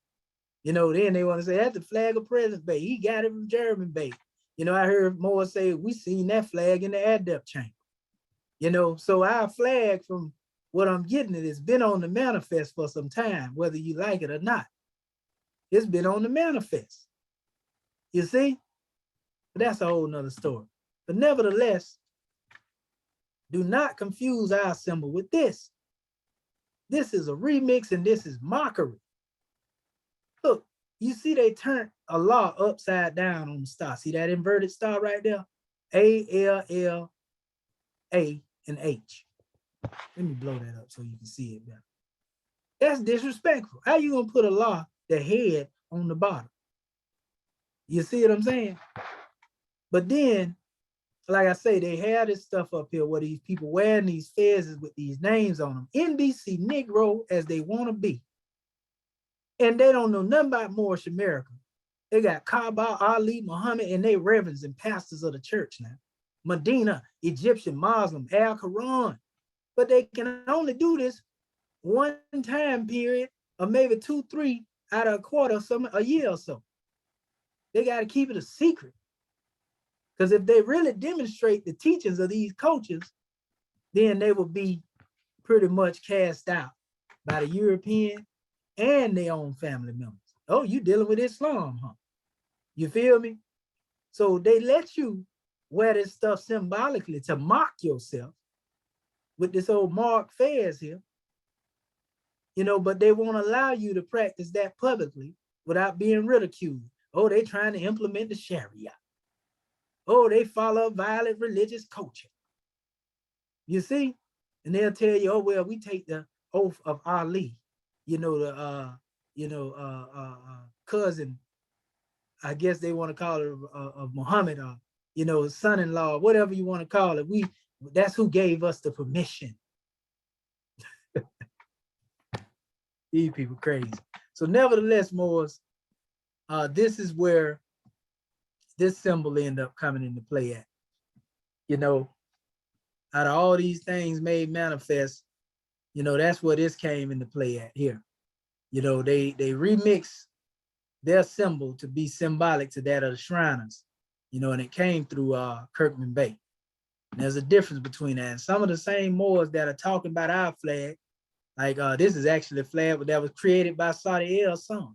You know, then they want to say that's the flag of President Bay. He got it from German Bay. You know, I heard more say we seen that flag in the adept chamber. You know, so our flag, from what I'm getting, it has been on the manifest for some time, whether you like it or not. It's been on the manifest. You see? But that's a whole nother story. But nevertheless, do not confuse our symbol with this. This is a remix and this is mockery. Look, you see they turned Allah upside down on the star. See that inverted star right there? A-L-L-A and H. Let me blow that up so you can see it better. That's disrespectful. How you gonna put Allah, the head, on the bottom? You see what I'm saying? But then, like I say, they have this stuff up here where these people wearing these fezzes with these names on them. NBC Negro as they want to be. And they don't know nothing about Moorish America. They got Kaaba, Ali, Muhammad, and they reverends and pastors of the church now. Medina, Egyptian, Muslim, Al-Quran. But they can only do this one time period, or maybe 2, 3 out of a quarter, a year or so. They got to keep it a secret. Because if they really demonstrate the teachings of these coaches, then they will be pretty much cast out by the European and their own family members. Oh, you dealing with Islam, huh? You feel me? So they let you wear this stuff symbolically to mock yourself with this old Mark Fez here, you know, but they won't allow you to practice that publicly without being ridiculed. Oh, they trying to implement the Sharia. Oh, they follow violent religious culture. You see? And they'll tell you, oh, well, we take the oath of Ali, the cousin, I guess they want to call it of Muhammad, or son-in-law, whatever you want to call it. That's who gave us the permission. These people crazy. So nevertheless, Moors, this is where this symbol end up coming into play at. Out of all these things made manifest, that's where this came into play at here. They remix their symbol to be symbolic to that of the Shriners, and it came through Kirkman Bay. And there's a difference between that. And some of the same Moors that are talking about our flag, like this is actually a flag that was created by Saudi L's son,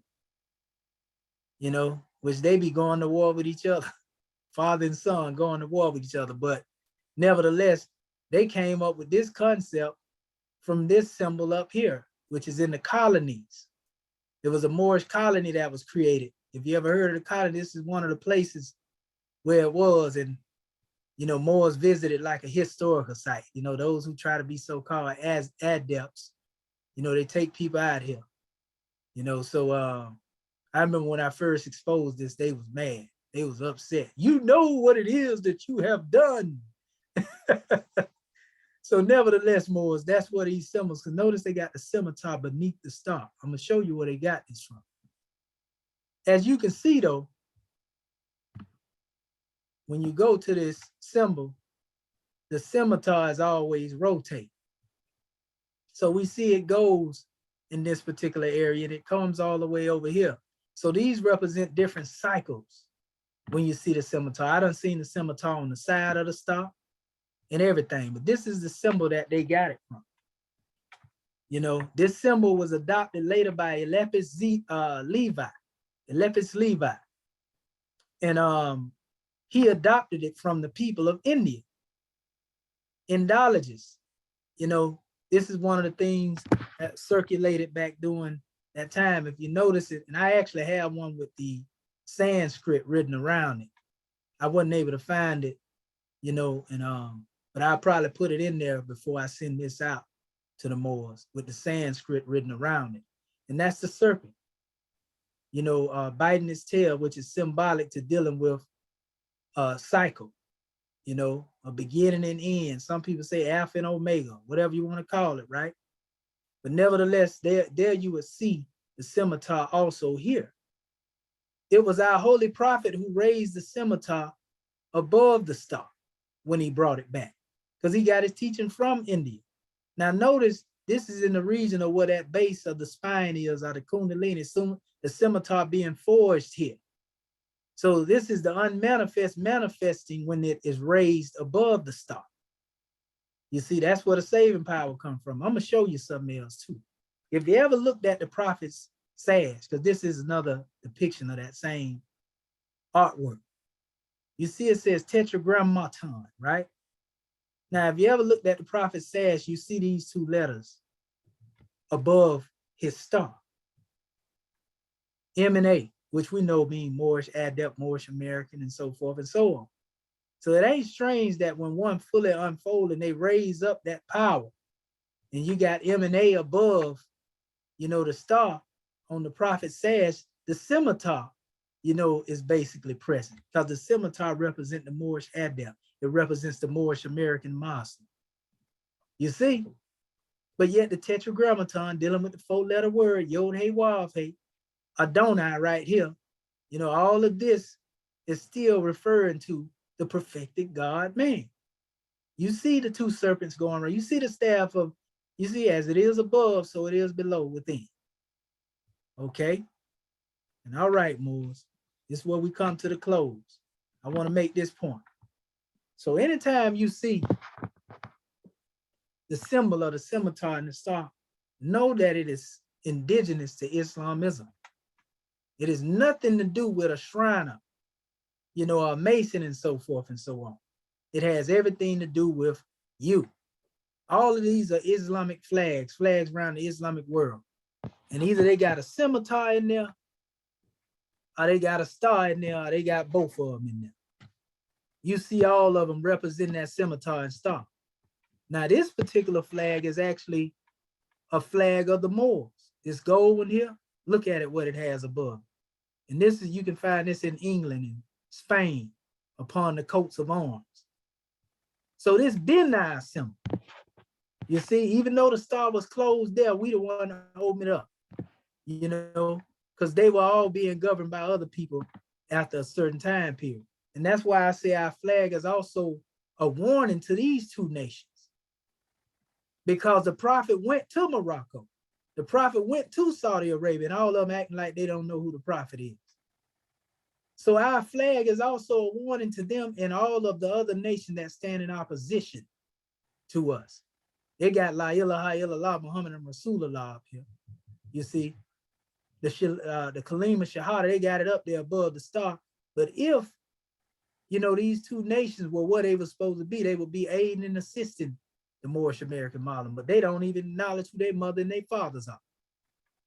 which they be going to war with each other, father and son going to war with each other. But nevertheless, they came up with this concept from this symbol up here, which is in the colonies. There was a Moorish colony that was created. If you ever heard of the colony, this is one of the places where it was. And, Moors visited like a historical site. Those who try to be so-called as adepts, they take people out here. So I remember when I first exposed this, they was mad. They was upset. You know what it is that you have done. So nevertheless, Moors, that's what these symbols, because notice they got the scimitar beneath the star. I'm going to show you where they got this from. As you can see, though, when you go to this symbol, the scimitar is always rotate. So we see it goes in this particular area, and it comes all the way over here. So these represent different cycles when you see the scimitar. I done seen the scimitar on the side of the star and everything, but this is the symbol that they got it from. This symbol was adopted later by Eliphas Levi. And he adopted it from the people of India. Indologists, this is one of the things that circulated back during that time. If you notice it, and I actually have one with the Sanskrit written around it. I wasn't able to find it, but I'll probably put it in there before I send this out to the Moors with the Sanskrit written around it. And that's the serpent, biting its tail, which is symbolic to dealing with a cycle, a beginning and end. Some people say Alpha and Omega, whatever you want to call it, right? But nevertheless, there you would see the scimitar also here. It was our holy prophet who raised the scimitar above the star when he brought it back, because he got his teaching from India. Now notice, this is in the region of where that base of the spine is, or the kundalini, the scimitar being forged here. So this is the unmanifest manifesting when it is raised above the star. You see, that's where the saving power comes from. I'm going to show you something else too. If you ever looked at the prophet's sash, because this is another depiction of that same artwork, you see it says tetragrammaton, right? Now, if you ever looked at the prophet's sash, you see these two letters above his star. M and A, which we know mean Moorish adept, Moorish American, and so forth and so on. So it ain't strange that when one fully unfolded, they raise up that power, and you got M and A above, the star on the prophet's sash, the scimitar, is basically present, because the scimitar represents the Moorish adept. It represents the Moorish American master. You see? But yet the tetragrammaton, dealing with the 4-letter word, Yod Hey Wav Hey, Adonai right here, all of this is still referring to the perfected God man. You see the two serpents going around. You see the staff of, you see, as it is above, so it is below within. Okay? And all right, Moors, this is where we come to the close. I want to make this point. So anytime you see the symbol of the scimitar and the star, know that it is indigenous to Islamism. It is nothing to do with a shriner, a mason and so forth and so on. It has everything to do with you. All of these are Islamic flags around the Islamic world. And either they got a scimitar in there, or they got a star in there, or they got both of them in there. You see all of them representing that scimitar and star. Now, this particular flag is actually a flag of the Moors. This gold one here, look at it, what it has above. And this is, you can find this in England and Spain upon the coats of arms. So this been our symbol. You see, even though the star was closed there, we the one to open it up, you know, because they were all being governed by other people after a certain time period. And that's why I say our flag is also a warning to these two nations. Because the prophet went to Morocco. The prophet went to Saudi Arabia, and all of them acting like they don't know who the prophet is. So our flag is also a warning to them and all of the other nations that stand in opposition to us. They got La ilaha illallah Muhammad and Rasulullah up here. You see, the Kalima Shahada, they got it up there above the star. But if, you know, these two nations were what they were supposed to be, they would be aiding and assisting the Moorish American Muslim, but they don't even acknowledge who their mother and their fathers are.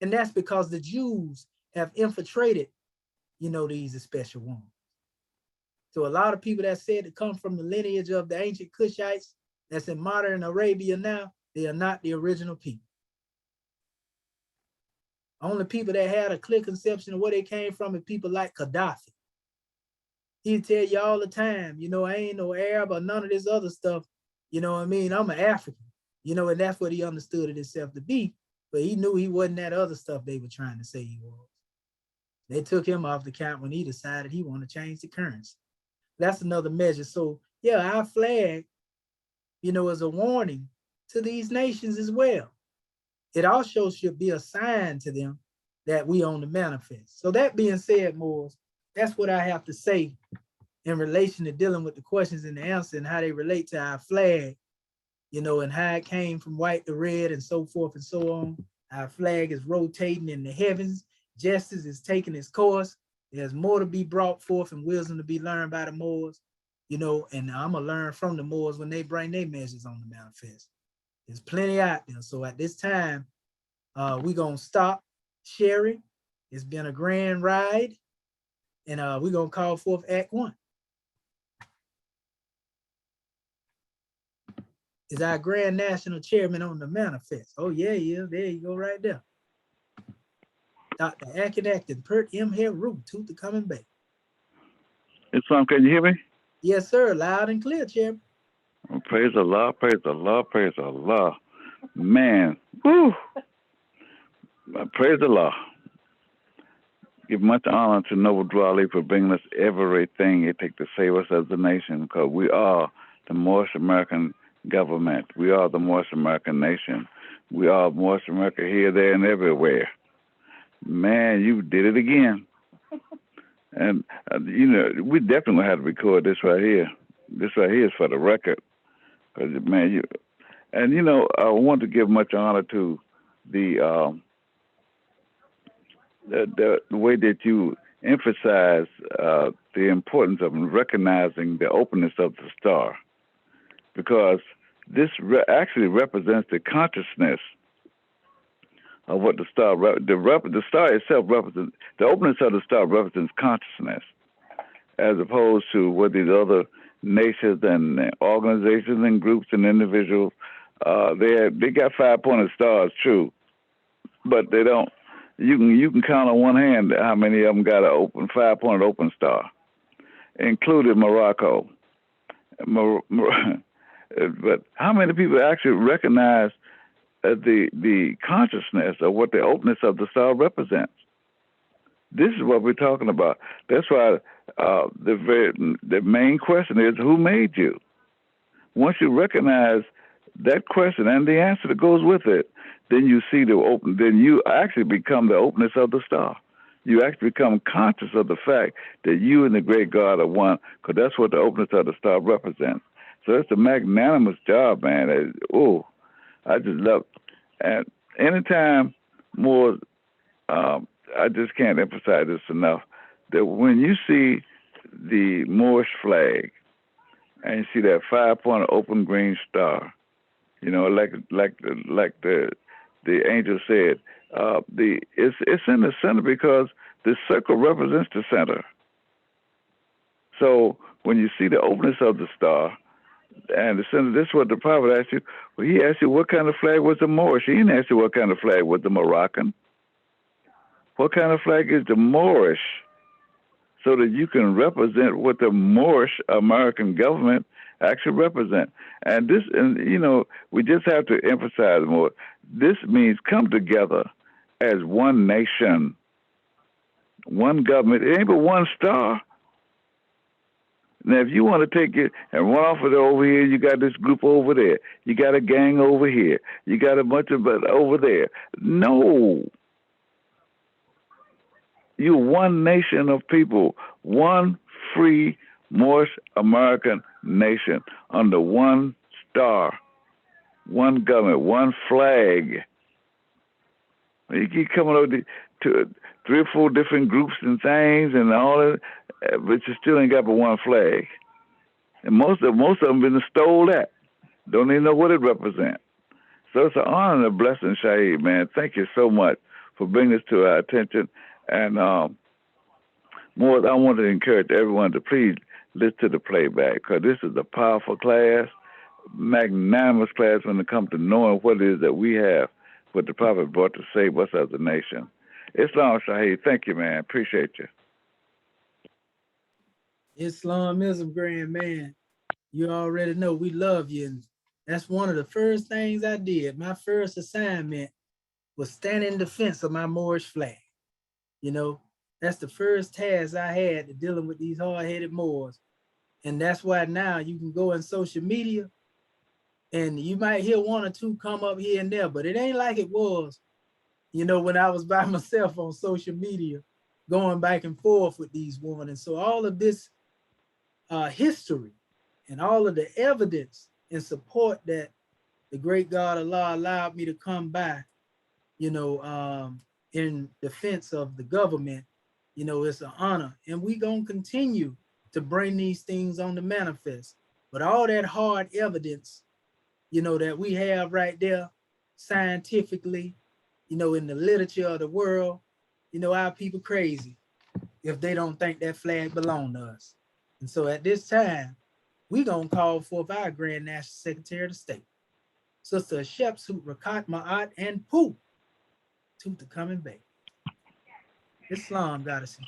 And that's because the Jews have infiltrated, you know, these special ones. So a lot of people that said to come from the lineage of the ancient Cushites that's in modern Arabia now, they are not the original people. Only people that had a clear conception of where they came from are people like Gaddafi. He'd tell you all the time, you know, I ain't no Arab or none of this other stuff. You know what I mean? I'm an African, you know, and that's what he understood it himself to be. But he knew he wasn't that other stuff they were trying to say he was. They took him off the count when he decided he wanted to change the currency. That's another measure. So yeah, our flag, you know, is a warning to these nations as well. It also should be a sign to them that we own the manifest. So that being said, Moors, that's what I have to say in relation to dealing with the questions and the answer and how they relate to our flag, you know, and how it came from white to red and so forth and so on. Our flag is rotating in the heavens. Justice is taking its course. There's more to be brought forth and wisdom to be learned by the Moors, you know, and I'm gonna learn from the Moors when they bring their measures on the manifest. There's plenty out there. So at this time, we're gonna stop sharing. It's been a grand ride, and we're gonna call forth Act 1. Is our Grand National Chairman on the manifest? Oh yeah, yeah, there you go, right there. Dr. Akin Acton, Pert M. Heru, Tooth to Coming Back. It's can you hear me? Yes, sir, loud and clear, Chairman. Oh, praise Allah, praise Allah, praise Allah. Man, whoo. Praise Allah. Give much honor to Noble Drew Ali for bringing us everything it takes to save us as a nation, because we are the Moorish American government. We are the Moorish American nation. We are Moorish America here, there, and everywhere. Man, you did it again. And, you know, we definitely have to record this right here. This right here is for the record. Because, man, you know, I want to give much honor to the way that you emphasize the importance of recognizing the openness of the star, because this actually represents the consciousness of what the star, the star itself represents, the openness of the star represents consciousness, as opposed to what these other nations and organizations and groups and individuals, they got 5-pointed stars, true, but they don't. You can count on one hand how many of them got a 5-pointed open star, including Morocco. But how many people actually recognize the consciousness of what the openness of the star represents? This is what we're talking about. That's why the main question is, who made you? Once you recognize that question and the answer that goes with it, then you see then you actually become the openness of the star. You actually become conscious of the fact that you and the great God are one, because that's what the openness of the star represents. So it's a magnanimous job, man. I just love it. And anytime more, I just can't emphasize this enough, that when you see the Moorish flag and you see that 5-pointed open green star, you know, like the angel said, it's in the center because the circle represents the center. So when you see the openness of the star, And this is what the prophet asked you. Well, he asked you what kind of flag was the Moorish. He didn't ask you what kind of flag was the Moroccan. What kind of flag is the Moorish? So that you can represent what the Moorish American government actually represent. And this, and you know, we just have to emphasize more. This means come together as one nation, one government. It ain't but one star. Now, if you want to take it and run off with it over here, you got this group over there. You got a gang over here. You got a bunch of over there. No. You're one nation of people, one free Moorish American nation under one star, one government, one flag. You keep coming over to 3 or 4 different groups and things and all that, but you still ain't got but one flag. And most of them been stole that. Don't even know what it represents. So it's an honor and a blessing, Shaheed, man. Thank you so much for bringing this to our attention. And more, I want to encourage everyone to please listen to the playback, because this is a powerful class, magnanimous class when it comes to knowing what it is that we have, what the prophet brought to save us as a nation. Islam, Shaheed, thank you, man. Appreciate you. Islamism, grand man. You already know we love you. And that's one of the first things I did. My first assignment was stand in defense of my Moorish flag. You know, that's the first task I had to dealing with these hard-headed Moors. And that's why now you can go in social media and you might hear 1 or 2 come up here and there, but it ain't like it was, you know, when I was by myself on social media, going back and forth with these women. And so all of this history and all of the evidence and support that the great God Allah allowed me to come by, you know, in defense of the government, you know, it's an honor. And we gonna continue to bring these things on the manifest. But all that hard evidence, you know, that we have right there scientifically, you know, in the literature of the world, you know, our people crazy if they don't think that flag belong to us. And so at this time, we gonna call forth our Grand National Secretary of State, Sister Shepsut Rakat Ma'at and Pooh, to coming back. Islam, Goddess and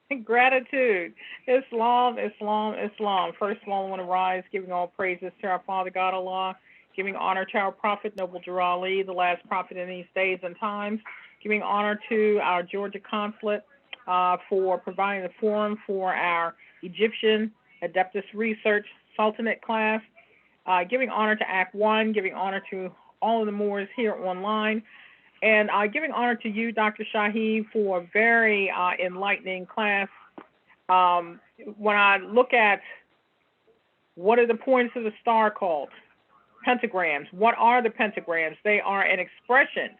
Queen. Gratitude. Islam, Islam, Islam. First of all, I want to rise, giving all praises to our Father God Allah, giving honor to our Prophet, Noble Jurah Ali, the last prophet in these days and times, giving honor to our Georgia consulate for providing the forum for our Egyptian Adeptus Research Sultanate class, giving honor to Act 1, giving honor to all of the Moors here online, and giving honor to you, Dr. Shaheed, for a very enlightening class. When I look at what are the points of the star called? Pentagrams. What are the pentagrams? They are an expression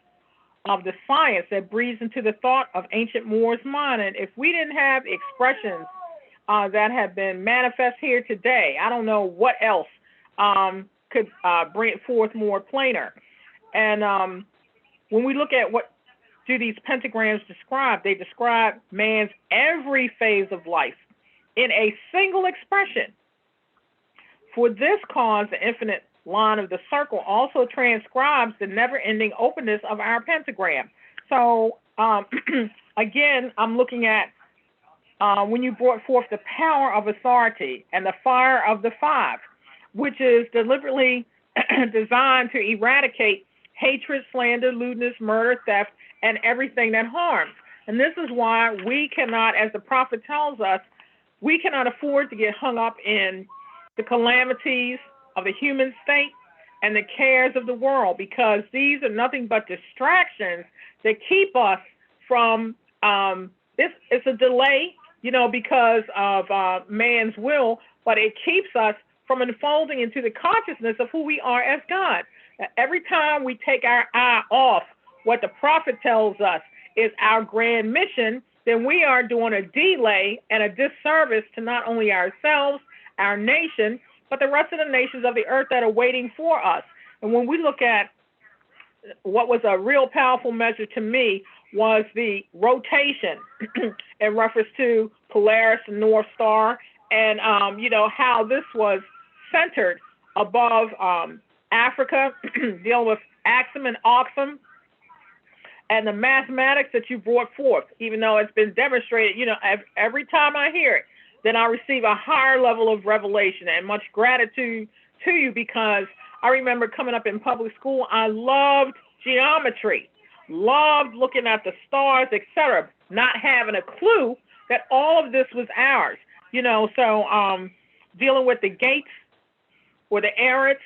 of the science that breathes into the thought of ancient Moors' mind. And if we didn't have expressions that have been manifest here today, I don't know what else could bring it forth more plainer. And when we look at what do these pentagrams describe, they describe man's every phase of life in a single expression. For this cause, the infinite line of the circle also transcribes the never-ending openness of our pentagram. So again, I'm looking at when you brought forth the power of authority and the fire of the 5, which is deliberately designed to eradicate hatred, slander, lewdness, murder, theft, and everything that harms. And this is why we cannot, as the prophet tells us, we cannot afford to get hung up in the calamities of the human state and the cares of the world, because these are nothing but distractions that keep us from, it's a delay, you know, because of man's will, but it keeps us from unfolding into the consciousness of who we are as God. Every time we take our eye off what the prophet tells us is our grand mission, then we are doing a delay and a disservice to not only ourselves, our nation, but the rest of the nations of the earth that are waiting for us. And when we look at what was a real powerful measure to me was the rotation in reference to Polaris and North Star, and you know, how this was centered above Africa, dealing with Axum and Oxum, and the mathematics that you brought forth, even though it's been demonstrated, every time I hear it, then I receive a higher level of revelation and much gratitude to you, because I remember coming up in public school, I loved geometry, loved looking at the stars, etc., not having a clue that all of this was ours, so dealing with the gates or the arits,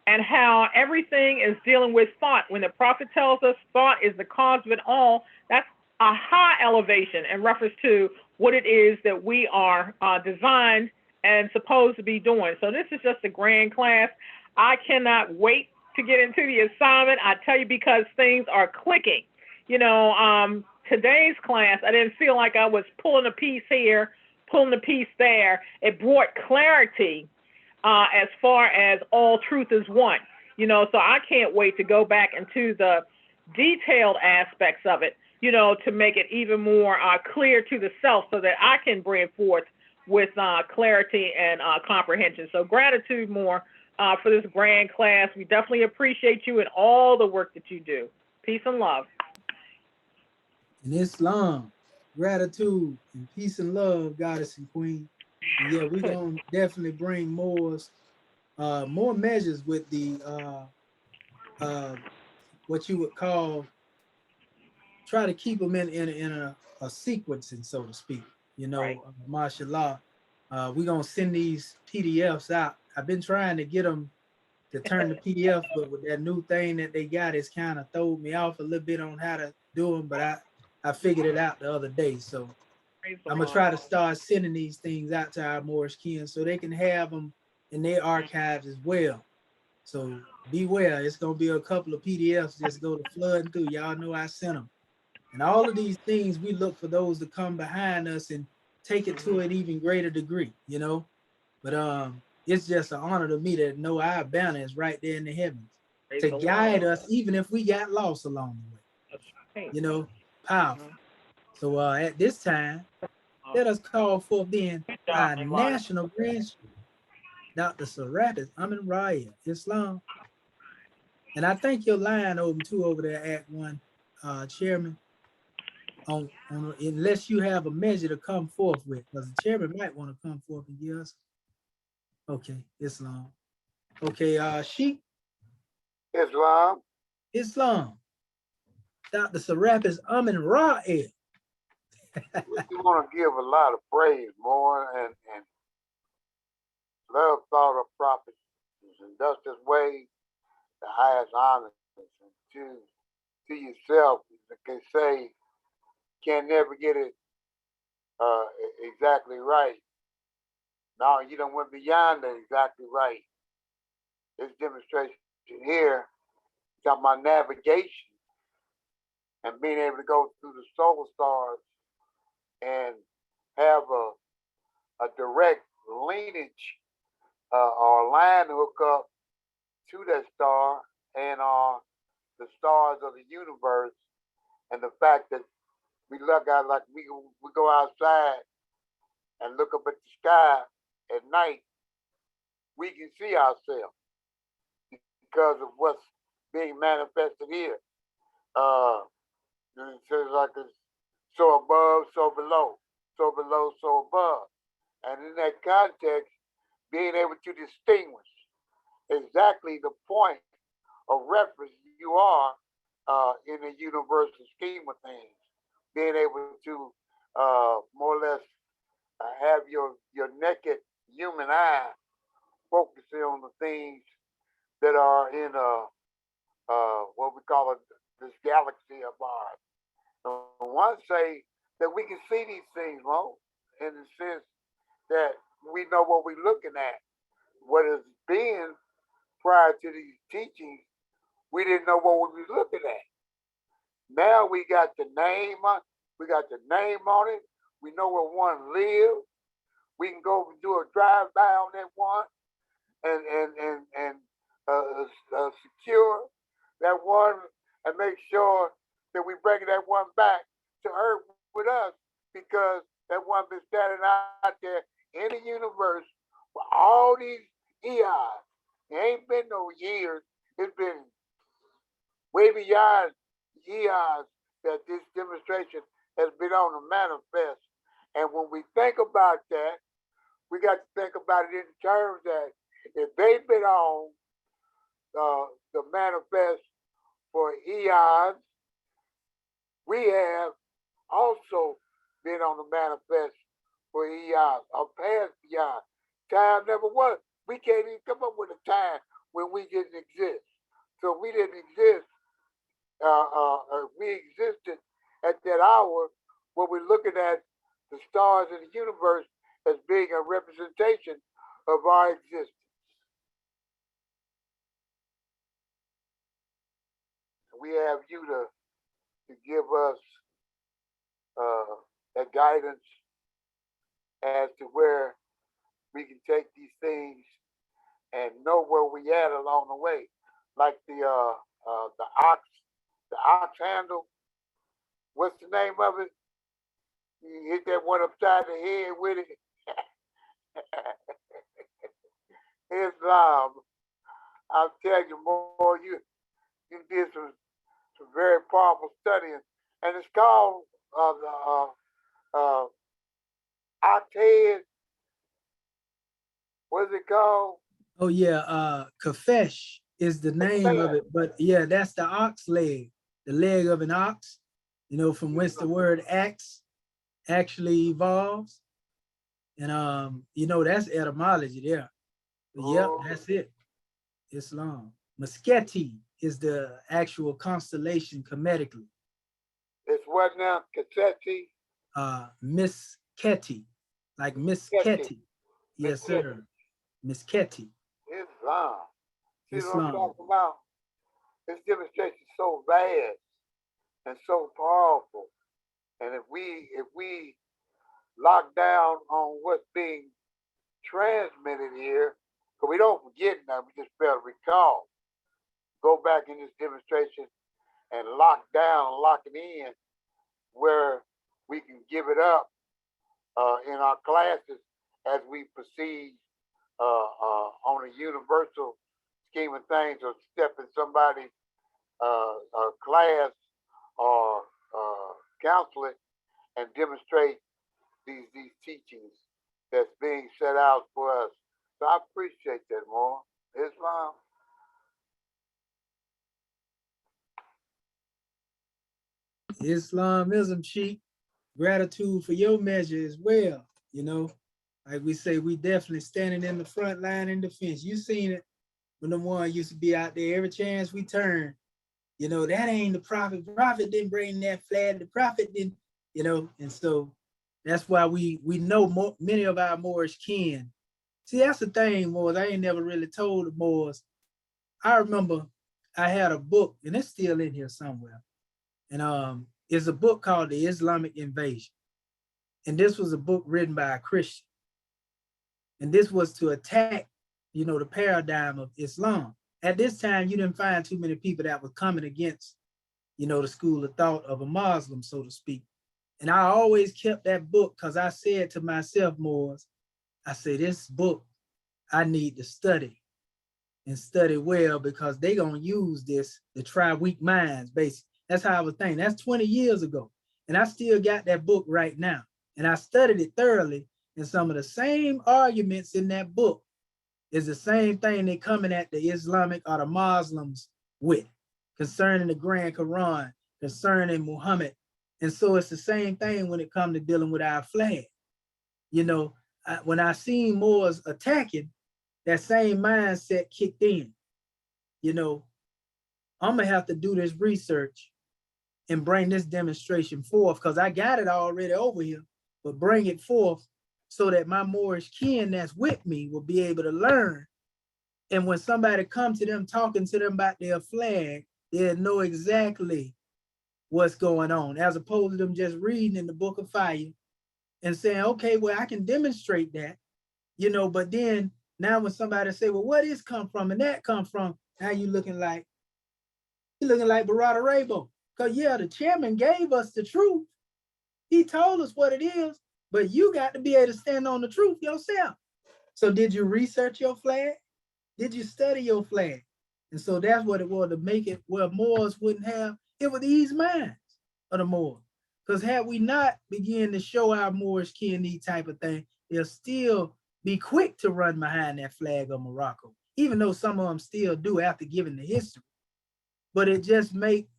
and how everything is dealing with thought. When the prophet tells us thought is the cause of it all, that's a high elevation in reference to what it is that we are designed and supposed to be doing. So this is just a grand class. I cannot wait to get into the assignment. I tell you, because things are clicking. Today's class, I didn't feel like I was pulling a piece here, pulling a piece there. It brought clarity as far as all truth is one, so I can't wait to go back into the detailed aspects of it, to make it even more clear to the self, so that I can bring forth with clarity and comprehension. So gratitude more for this grand class. We definitely appreciate you and all the work that you do. Peace and love. In Islam, gratitude and peace and love, goddess and queen. And yeah, we're gonna definitely bring more measures with the what you would call, try to keep them in a sequencing, so to speak. Right. Mashallah. We're gonna send these PDFs out. I've been trying to get them to turn the PDF, but with that new thing that they got, it's kind of thrown me off a little bit on how to do them. But I figured it out the other day, so I'm gonna try to start sending these things out to our Moorish kin so they can have them in their archives as well. So beware, it's gonna be a couple of PDFs just go to flooding through. Y'all know I sent them. And all of these things, we look for those to come behind us and take it to an even greater degree, But it's just an honor to me to know our banner is right there in the heavens to guide us, even if we got lost along the way. Powerful. So at this time, let us call forth then our national grand, Dr. Serapis Amin Raya, Islam. And I think your line over there, Act One, Chairman, on unless you have a measure to come forth with, because the chairman might want to come forth and give us. Okay, Islam. Okay, Sheikh. Islam. Dr. Serapis Amin Ra'ed. We want to give a lot of praise more and love thought of prophets in justice way, the highest honors, and to yourself, they say, can't never get it exactly right. No, you don't went beyond the exactly right. This demonstration here, talking about navigation and being able to go through the solar stars and have a direct lineage or line hook up to that star and the stars of the universe, and the fact that we look out, like we go outside and look up at the sky at night, we can see ourselves because of what's being manifested here. It says like it's so above, so below, so below, so above. And in that context, being able to distinguish exactly the point of reference you are in the universal scheme of things, being able to more or less have your naked human eye focusing on the things that are in what we call this galaxy of ours. One say that we can see these things, Mo, in the sense that we know what we're looking at. What is being prior to these teachings, we didn't know what we were looking at. Now we got the name on it. We know where one lives. We can go and do a drive-by on that one and secure that one and make sure that we bring that one back to earth with us, because that one been standing out there in the universe for all these eons. It ain't been no years. It's been way beyond eons that this demonstration has been on the manifest. And when we think about that, we got to think about it in terms that if they've been on the manifest for eons, we have also been on the manifest for eons, or past eons. Time never was. We can't even come up with a time when we didn't exist. So we didn't exist. We existed at that hour when we're looking at the stars in the universe as being a representation of our existence. We have you to give us that guidance as to where we can take these things and know where we at along the way. Like the ox handle. What's the name of it? You hit that one upside the head with it. Islam. I'll tell you more. You did some very powerful studying, and it's called the ox head. What is it called? Oh yeah, Kafesh is the name of it, but yeah, that's the ox leg, the leg of an ox, you know, from whence the word axe actually evolves. And you know, that's etymology there. But yep, that's it. Islam. Musketi is the actual constellation comedically. It's what now? Casseti? Miss Ketty, like Miss Ketty. Yes, sir. Miss Ketty. Islam. See Islam. what I'm talking about? This demonstration is so vast and so powerful. And if we lock down on what's being transmitted here, because we don't forget now, we just fail to recall. Go back in this demonstration and lock it in where we can give it up in our classes as we proceed on a universal scheme of things, or step in somebody's class or counsel it and demonstrate these teachings that's being set out for us. So I appreciate that more. Islam. Islamism, Chief. Gratitude for your measure as well. You know, like we say, we definitely standing in the front line in defense. You seen it when the one used to be out there every chance we turn. You know, that ain't the prophet. The prophet didn't bring that flag. The prophet didn't, you know, and so that's why we know many of our Moorish kin. See, that's the thing, Moors. I ain't never really told the Moors. I remember I had a book, and it's still in here somewhere. And it's a book called The Islamic Invasion. And this was a book written by a Christian. And this was to attack, you know, the paradigm of Islam. At this time, you didn't find too many people that were coming against, you know, the school of thought of a Muslim, so to speak. And I always kept that book because I said to myself, Moors, I say, this book I need to study and study well, because they're going to use this to try weak minds, basically. That's how I was thinking. That's 20 years ago. And I still got that book right now. And I studied it thoroughly. And some of the same arguments in that book is the same thing they're coming at the Islamic or the Muslims with, concerning the Grand Quran, concerning Muhammad. And so it's the same thing when it comes to dealing with our flag. You know, when I seen Moors attacking, that same mindset kicked in. You know, I'm gonna have to do this research and bring this demonstration forth, because I got it already over here, but bring it forth so that my Moorish kin that's with me will be able to learn. And when somebody comes to them, talking to them about their flag, they'll know exactly what's going on, as opposed to them just reading in the Book of Fire and saying, okay, well, I can demonstrate that, you know, but then now when somebody say, well, what is come from and that come from, now you're looking like Barada Rabo. Because yeah, the chairman gave us the truth. He told us what it is, but you got to be able to stand on the truth yourself. So did you research your flag? Did you study your flag? And so that's what it was to make it where Moors wouldn't have, it would ease minds of the Moors. Because had we not begin to show our Moorish kin these type of thing, they'll still be quick to run behind that flag of Morocco, even though some of them still do after giving the history. But it just make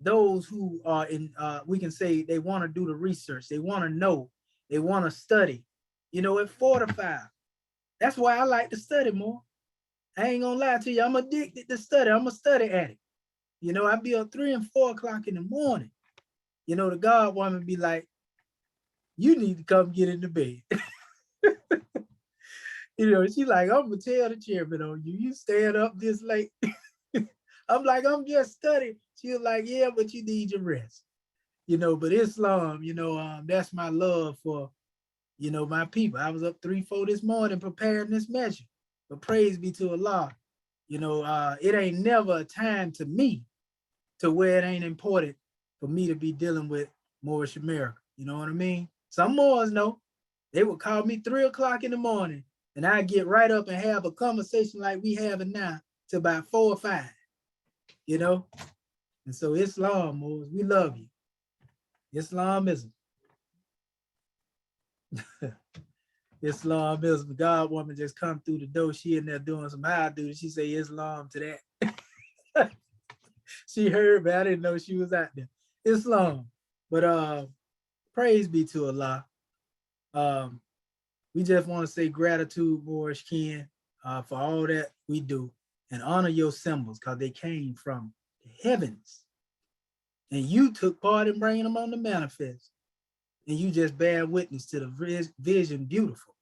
those who are in, we can say they want to do the research, they want to know, they want to study, you know, it fortifies. That's why I like to study more. I ain't gonna lie to you, I'm addicted to study. I'm a study addict. You know, I be up 3 and 4 o'clock in the morning. You know, the God woman be like, you need to come get in the bed. You know, she like, I'm gonna tell the chairman on you. You staying up this late. I'm like, I'm just studying. She was like, yeah, but you need your rest. You know, but Islam, you know, that's my love for, you know, my people. I was up 3, 4 this morning preparing this measure. But praise be to Allah. You know, it ain't never a time to me to where it ain't important for me to be dealing with Moorish America. You know what I mean? Some Moors know. They would call me 3 o'clock in the morning and I get right up and have a conversation like we having now to about 4 or 5, you know? And so Islam, Moors, we love you. Islamism. Islamism. God woman just come through the door. She in there doing some high duty. She say Islam to that. She heard, but I didn't know she was out there. Islam. But praise be to Allah. We just want to say gratitude, Moorish kin, for all that we do and honor your symbols because they came from the heavens. And you took part in bringing them on the manifest. And you just bear witness to the vision beautiful,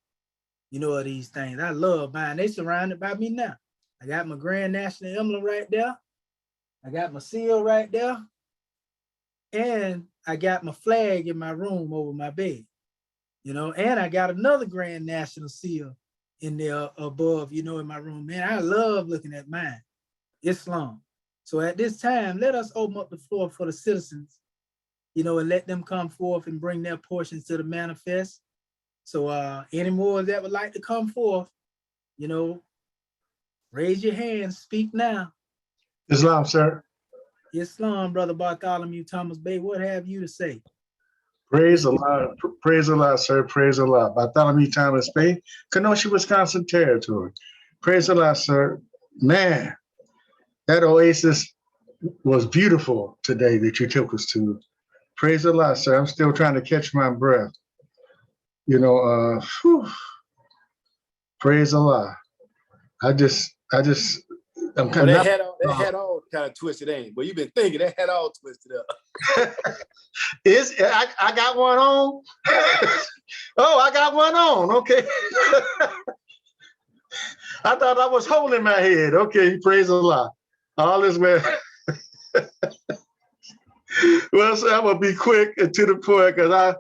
you know, of these things. I love mine. They surrounded by me now. I got my Grand National emblem right there. I got my seal right there. And I got my flag in my room over my bed, you know, and I got another Grand National seal in there above, you know, in my room. Man, I love looking at mine, Islam. So at this time, let us open up the floor for the citizens, you know, and let them come forth and bring their portions to the manifest. So any more that would like to come forth, you know, raise your hand, speak now. Islam, sir. Islam, Brother Bartholomew Thomas Bey, what have you to say? Praise Allah, sir. Praise Allah. Bartholomew Thomas Bay, Kenosha, Wisconsin territory. Praise Allah, sir. Man, that oasis was beautiful today that you took us to. Praise Allah, sir. I'm still trying to catch my breath. You know, praise Allah. I'm Well, kind of that had all kind of twisted, ain't it? Well, you've been thinking that had all twisted up. I got one on. Oh, I got one on. Okay. I thought I was holding my head. Okay, praise Allah. All is well. Well, so I'm gonna be quick and to the point because I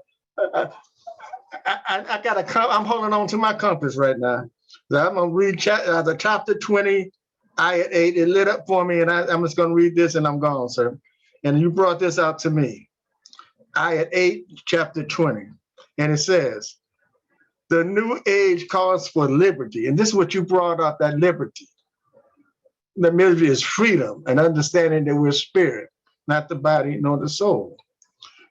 gotta. I'm holding on to my compass right now. So I'm gonna read the chapter 20, ayat 8. It lit up for me, and I'm just gonna read this, and I'm gone, sir. And you brought this out to me. Ayat 8, chapter 20, and it says, "The new age calls for liberty," and this is what you brought up. That liberty. The liberty is freedom and understanding that we're spirit, not the body nor the soul.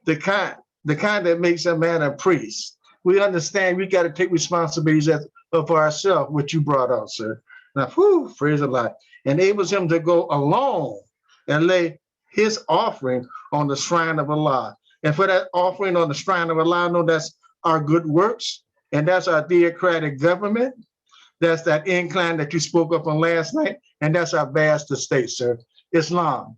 The kind that makes a man a priest. We understand we got to take responsibilities for ourselves, what you brought out, sir. Now, praise the Lord. Enables him to go alone and lay his offering on the shrine of Allah. And for that offering on the shrine of Allah, I know that's our good works, and that's our theocratic government. That's that incline that you spoke up on last night, and that's our vast estate, sir. Islam.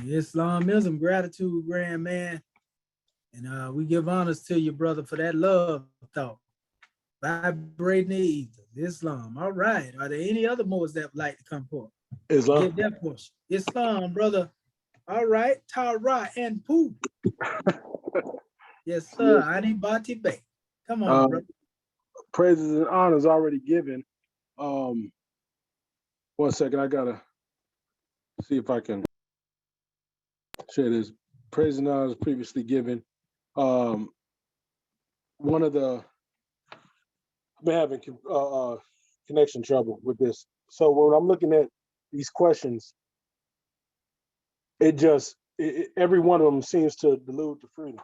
Islamism, gratitude, grand man. And we give honors to you, brother, for that love thought. Vibrating the ether. Islam. All right. Are there any other Moors that would like to come forth? Islam. Get that portion. Islam, brother. All right. Tara and Pooh. Yes, sir. Anibati Bay. Come on, brother. Praises and honors already given. 1 second, I gotta see if I can share this. Praise and honors previously given. One of the been having connection trouble with this. So when I'm looking at these questions, every one of them seems to delude to freedom.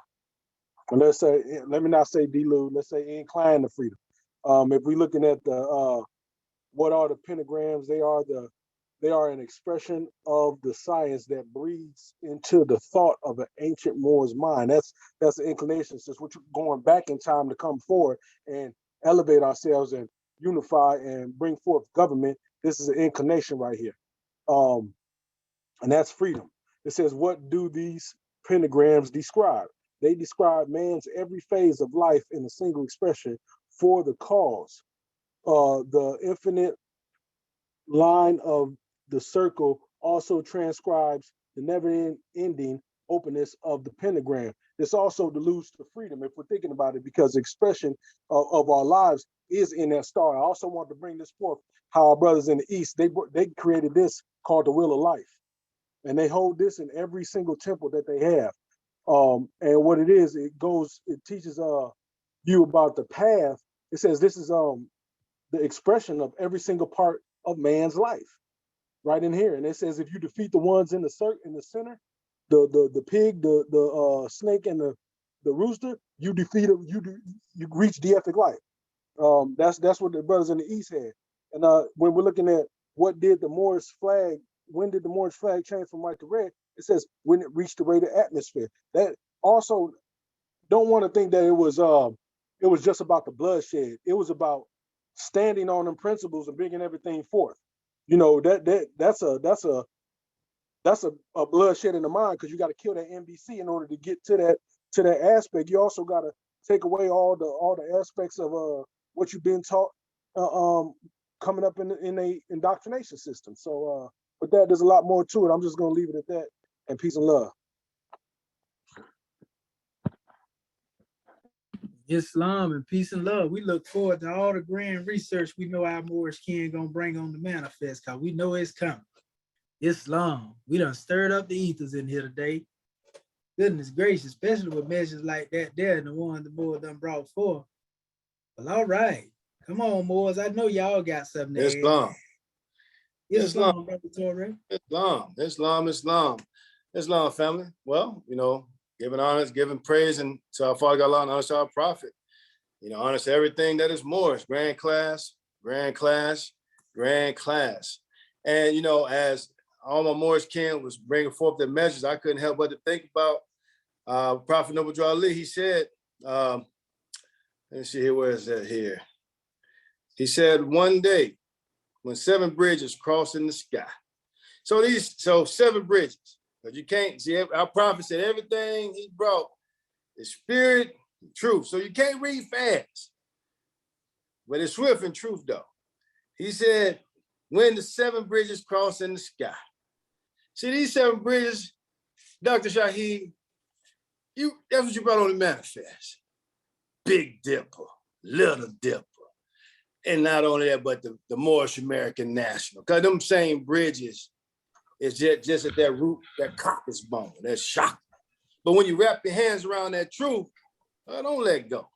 And let me not say delude, let's say incline to freedom. If we're looking at the what are the pentagrams, they are an expression of the science that breathes into the thought of an ancient Moor's mind. That's the inclination, since we're going back in time to come forward and elevate ourselves and unify and bring forth government. This is an inclination right here. And that's freedom. It says, what do these pentagrams describe? They describe man's every phase of life in a single expression for the cause. The infinite line of the circle also transcribes the never-ending openness of the pentagram. This also deludes to freedom if we're thinking about it, because the expression of our lives is in that star. I also want to bring this forth, how our brothers in the East, they created this called the Wheel of Life. And they hold this in every single temple that they have. And what it is, it teaches you about the path. It says this is the expression of every single part of man's life, right in here. And it says if you defeat the ones in the center, the pig, the snake, and the rooster, you reach deific life. That's what the brothers in the East had. And when we're looking at what did the Moorish flag, when did the Moorish flag change from white to red? It says when it reached the rated atmosphere. That also, don't want to think that it was just about the bloodshed. It was about standing on them principles and bringing everything forth. You know, that's a bloodshed in the mind, because you got to kill that NBC in order to get to that aspect. You also got to take away all the aspects of what you've been taught coming up in a indoctrination system. So with that, there's a lot more to it. I'm just gonna leave it at that. And peace and love. Islam and peace and love. We look forward to all the grand research we know our Moorish king gonna bring on the manifest, because we know it's coming. Islam. We done stirred up the ethers in here today. Goodness gracious, especially with measures like that there and the one the Moors done brought forth. Well, all right. Come on, Moors. I know y'all got something to Islam. Islam, Brother Torre. Islam, family. Well, giving honors, giving praise, and to our Father God, and honor to our prophet. Honor to everything that is Moorish, grand class. And, as all my Moorish kin was bringing forth their messages, I couldn't help but to think about Prophet Noble Drew Ali. He said, let's see here, where is that here? He said, one day, when 7 bridges cross in the sky. So 7 bridges, but you can't see, our prophet said everything he brought is spirit and truth. So you can't read fast, but it's swift in truth though. He said, when the 7 bridges cross in the sky. See, these 7 bridges, Dr. Shaheed, that's what you brought on the manifest. Big Dipper, Little Dipper. And not only that, but the Moorish American National. Because them same bridges is just at that root, that copper's bone, that shock. But when you wrap your hands around that truth, don't let go.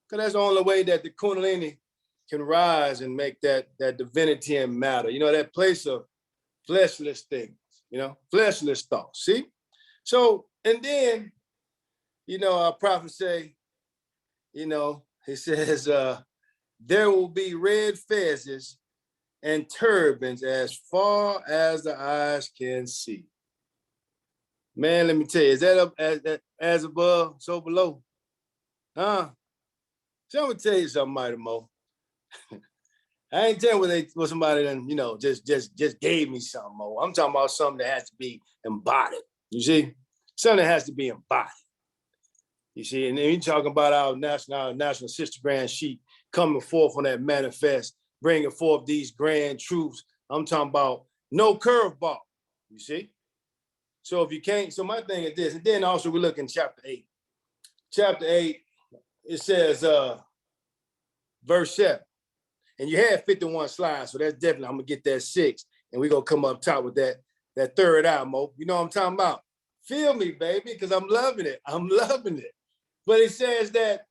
Because that's the only way that the Kundalini can rise and make that divinity and matter. That place of fleshless things, fleshless thoughts. See? So, and then, our prophet say, he says, there will be red fezzes and turbans as far as the eyes can see. Man, let me tell you, is that up as above, so below? Huh? So I'm gonna tell you something, Mighty Mo. I ain't telling what somebody done, just gave me something, Mo. I'm talking about something that has to be embodied. You see? Something that has to be embodied. You see, and then you're talking about our national sister grand sheet coming forth on that manifest, bringing forth these grand truths. I'm talking about no curveball, you see? So if you can't, so my thing is this, and then also we look in chapter 8. Chapter 8, it says, verse 7. And you had 51 slides, so that's definitely, I'm gonna get that 6, and we're gonna come up top with that third eye, Mo. You know what I'm talking about? Feel me, baby, because I'm loving it. I'm loving it. But it says that,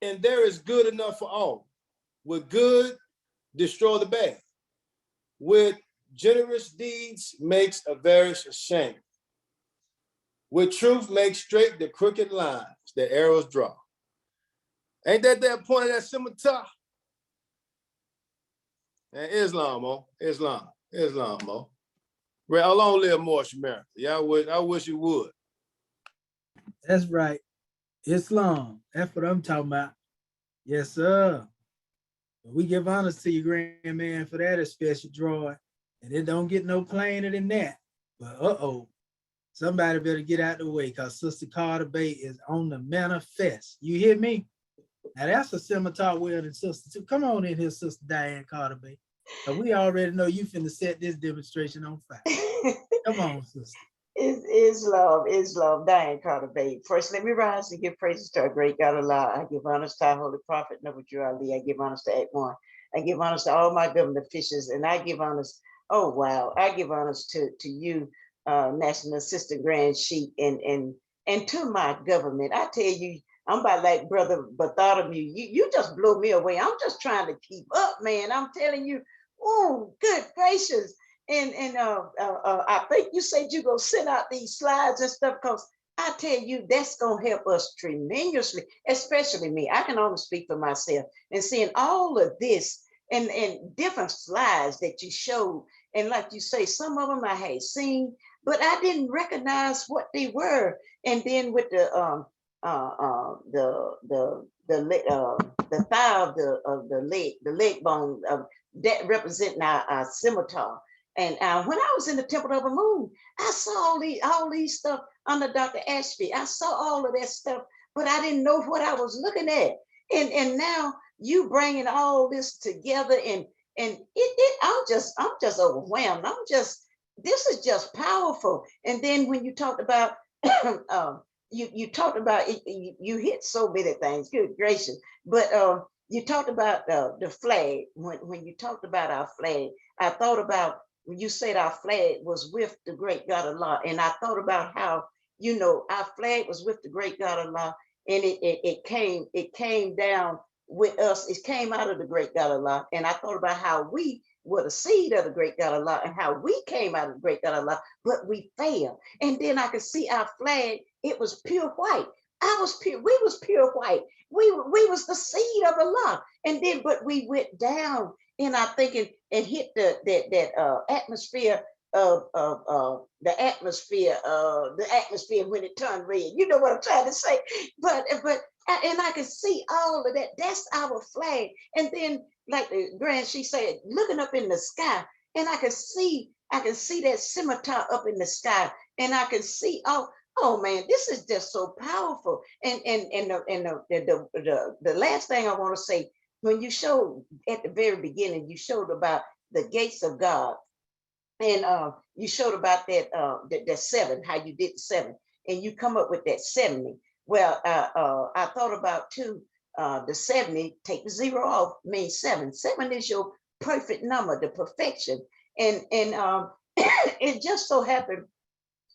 and there is good enough for all. with good destroy the bad. With generous deeds makes Avarice ashamed. With truth makes straight the crooked lines that arrows draw. Ain't that point of that scimitar? And Islam, Mo. Islam, Mo. Right, how long live Moorish America? Yeah, I wish you would. That's right. Islam. That's what I'm talking about. Yes, sir. We give honors to your grandman for that special drawing. And it don't get no plainer than that. But somebody better get out the way because Sister Carter Bay is on the manifest. You hear me? Now that's a scimitar wielding sister too. Come on in here, Sister Diane Carter Bay. We already know you finna set this demonstration on fire. Come on, sister. Islam, Diane Carter Bay. First, let me rise and give praises to our great God Allah. I give honors to our holy prophet, Noble Ali. I give honors to Act One. I give honors to all my government officials, and I give honors, I give honors to you, National Assistant Grand Sheik, and to my government. I tell you, I'm about like Brother Bartholomew. You just blow me away. I'm just trying to keep up, man. I'm telling you, oh, good gracious. And I think you said you're gonna send out these slides and stuff, because I tell you, that's gonna help us tremendously, especially me. I can only speak for myself, and seeing all of this and different slides that you showed. And like you say, some of them I had seen, but I didn't recognize what they were. And then with the thigh of the leg bone that representing our scimitar. And when I was in the Temple of the Moon, I saw all these stuff under Dr. Ashby. I saw all of that stuff, but I didn't know what I was looking at. And now you bringing all this together, and I'm just overwhelmed. This is just powerful. And then when you talked about you talked about it, you hit so many things. Good gracious! But you talked about the flag. When you talked about our flag, I thought about when you said our flag was with the great God Allah, and I thought about how our flag was with the great God Allah, and it came down with us. It came out of the great God Allah, and I thought about how we were the seed of the great God Allah, and how we came out of the great God Allah, but we failed. And then I could see our flag. It was pure white. We was pure white. We was the seed of Allah. And then, but we went down in our thinking and hit that atmosphere of the atmosphere when it turned red. You know what I'm trying to say? But and I could see all of that. That's our flag. And then, like the grand she said, looking up in the sky, and I could see that scimitar up in the sky, and I could see oh man, this is just so powerful. And the last thing I want to say, when you showed at the very beginning, you showed about the gates of God, and you showed about that 7, how you did 7, and you come up with that 70. Well, I thought about too, the 70, take the 0 off, means 7. 7 is your perfect number, the perfection. And it just so happened,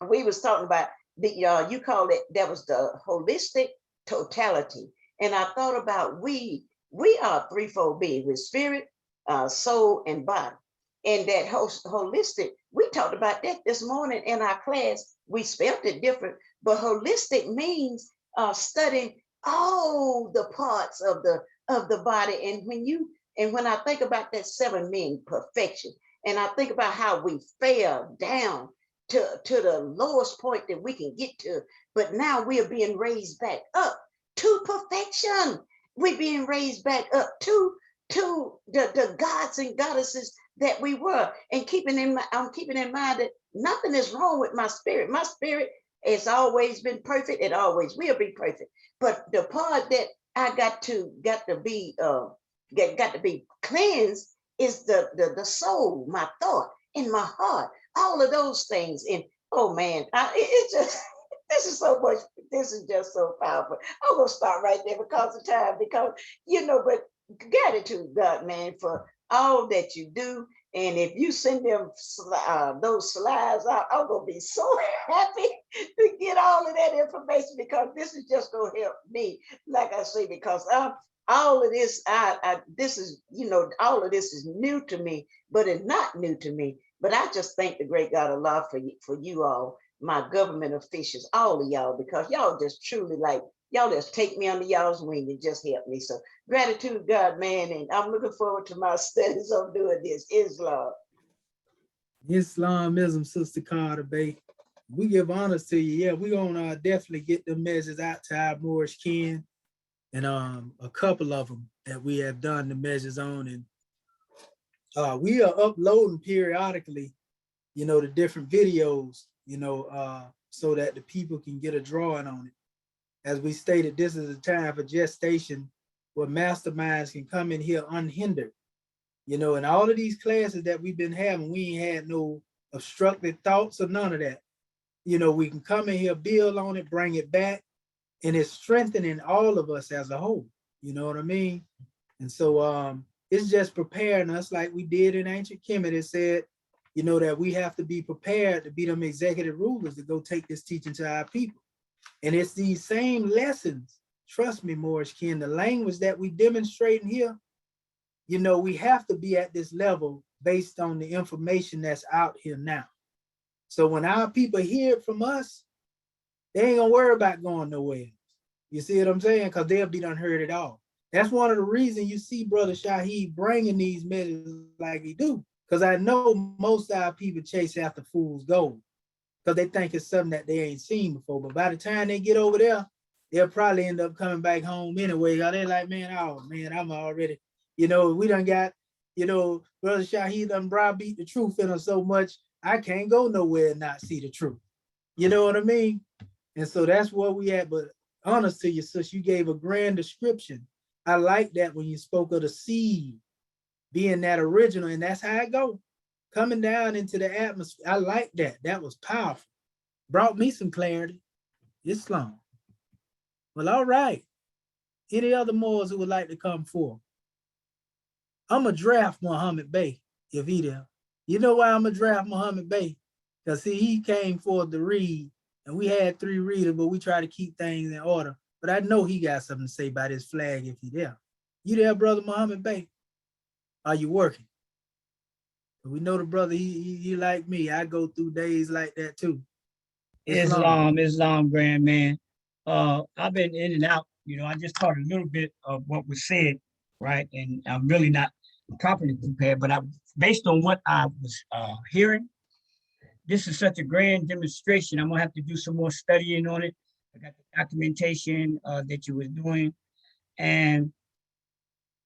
we was talking about you call it, that was the holistic totality. And I thought about we are threefold being with spirit, soul, and body. And that holistic, we talked about that this morning in our class. We spelled it different, but holistic means studying all the parts of the body. And when I think about that 7 meaning perfection, and I think about how we fell down to the lowest point that we can get to, but now we are being raised back up to perfection. We're being raised back up to the gods and goddesses that we were. And I'm keeping in mind that nothing is wrong with my spirit. My spirit has always been perfect. It always will be perfect. But the part that I got to be cleansed is the soul, my thought, and my heart. All of those things. And oh man, it's just this is so much. This is just so powerful. I'm gonna start right there because of time. Because but gratitude, God, man, for all that you do. And if you send them those slides out, I'm gonna be so happy to get all of that information, because this is just gonna help me, like I say, because all of this, this is, all of this is new to me, but it's not new to me. But I just thank the great God Allah for you all, my government officials, all of y'all, because y'all just truly like, y'all just take me under y'all's wing and just help me. So gratitude, God, man. And I'm looking forward to my studies on doing this. Islam. Islamism, Sister Carter Bay. We give honors to you. Yeah, we're gonna definitely get the measures out to our Moorish kin, and a couple of them that we have done the measures on, and we are uploading periodically, the different videos, so that the people can get a drawing on it. As we stated, this is a time for gestation where masterminds can come in here unhindered. And all of these classes that we've been having, we ain't had no obstructed thoughts or none of that. We can come in here, build on it, bring it back, and it's strengthening all of us as a whole. You know what I mean? And so it's just preparing us like we did in ancient Kemet. It said, that we have to be prepared to be them executive rulers to go take this teaching to our people. And it's these same lessons, trust me, Moorish kin, the language that we demonstrating here, we have to be at this level based on the information that's out here now. So when our people hear it from us, they ain't gonna worry about going nowhere. You see what I'm saying? Because they'll be done heard it all. That's one of the reasons you see Brother Shaheed bringing these measures like he do. Because I know most of our people chase after fool's gold because they think it's something that they ain't seen before. But by the time they get over there, they'll probably end up coming back home anyway. They're like, man, oh man, I'm already, we done got, Brother Shaheed done browbeat the truth in us so much, I can't go nowhere and not see the truth. You know what I mean? And so that's where we at. But honest to you, sis, you gave a grand description. I like that when you spoke of the seed being that original, and that's how it go. Coming down into the atmosphere. I like that. That was powerful. Brought me some clarity. Islam. Well, all right. Any other Moors who would like to come forth? I'm going to draft Muhammad Bey, if he there. You know why I'm going to draft Muhammad Bey? Because see, he came forth to read, and we had 3 readers, but we try to keep things in order. But I know he got something to say about his flag if he there. You there, Brother Muhammad Bey? Are you working? We know the brother, he like me. I go through days like that too. Islam, grand man. I've been in and out. I just caught a little bit of what was said, right? And I'm really not properly prepared, but based on what I was hearing, this is such a grand demonstration. I'm gonna have to do some more studying on it. I got the documentation that you were doing, and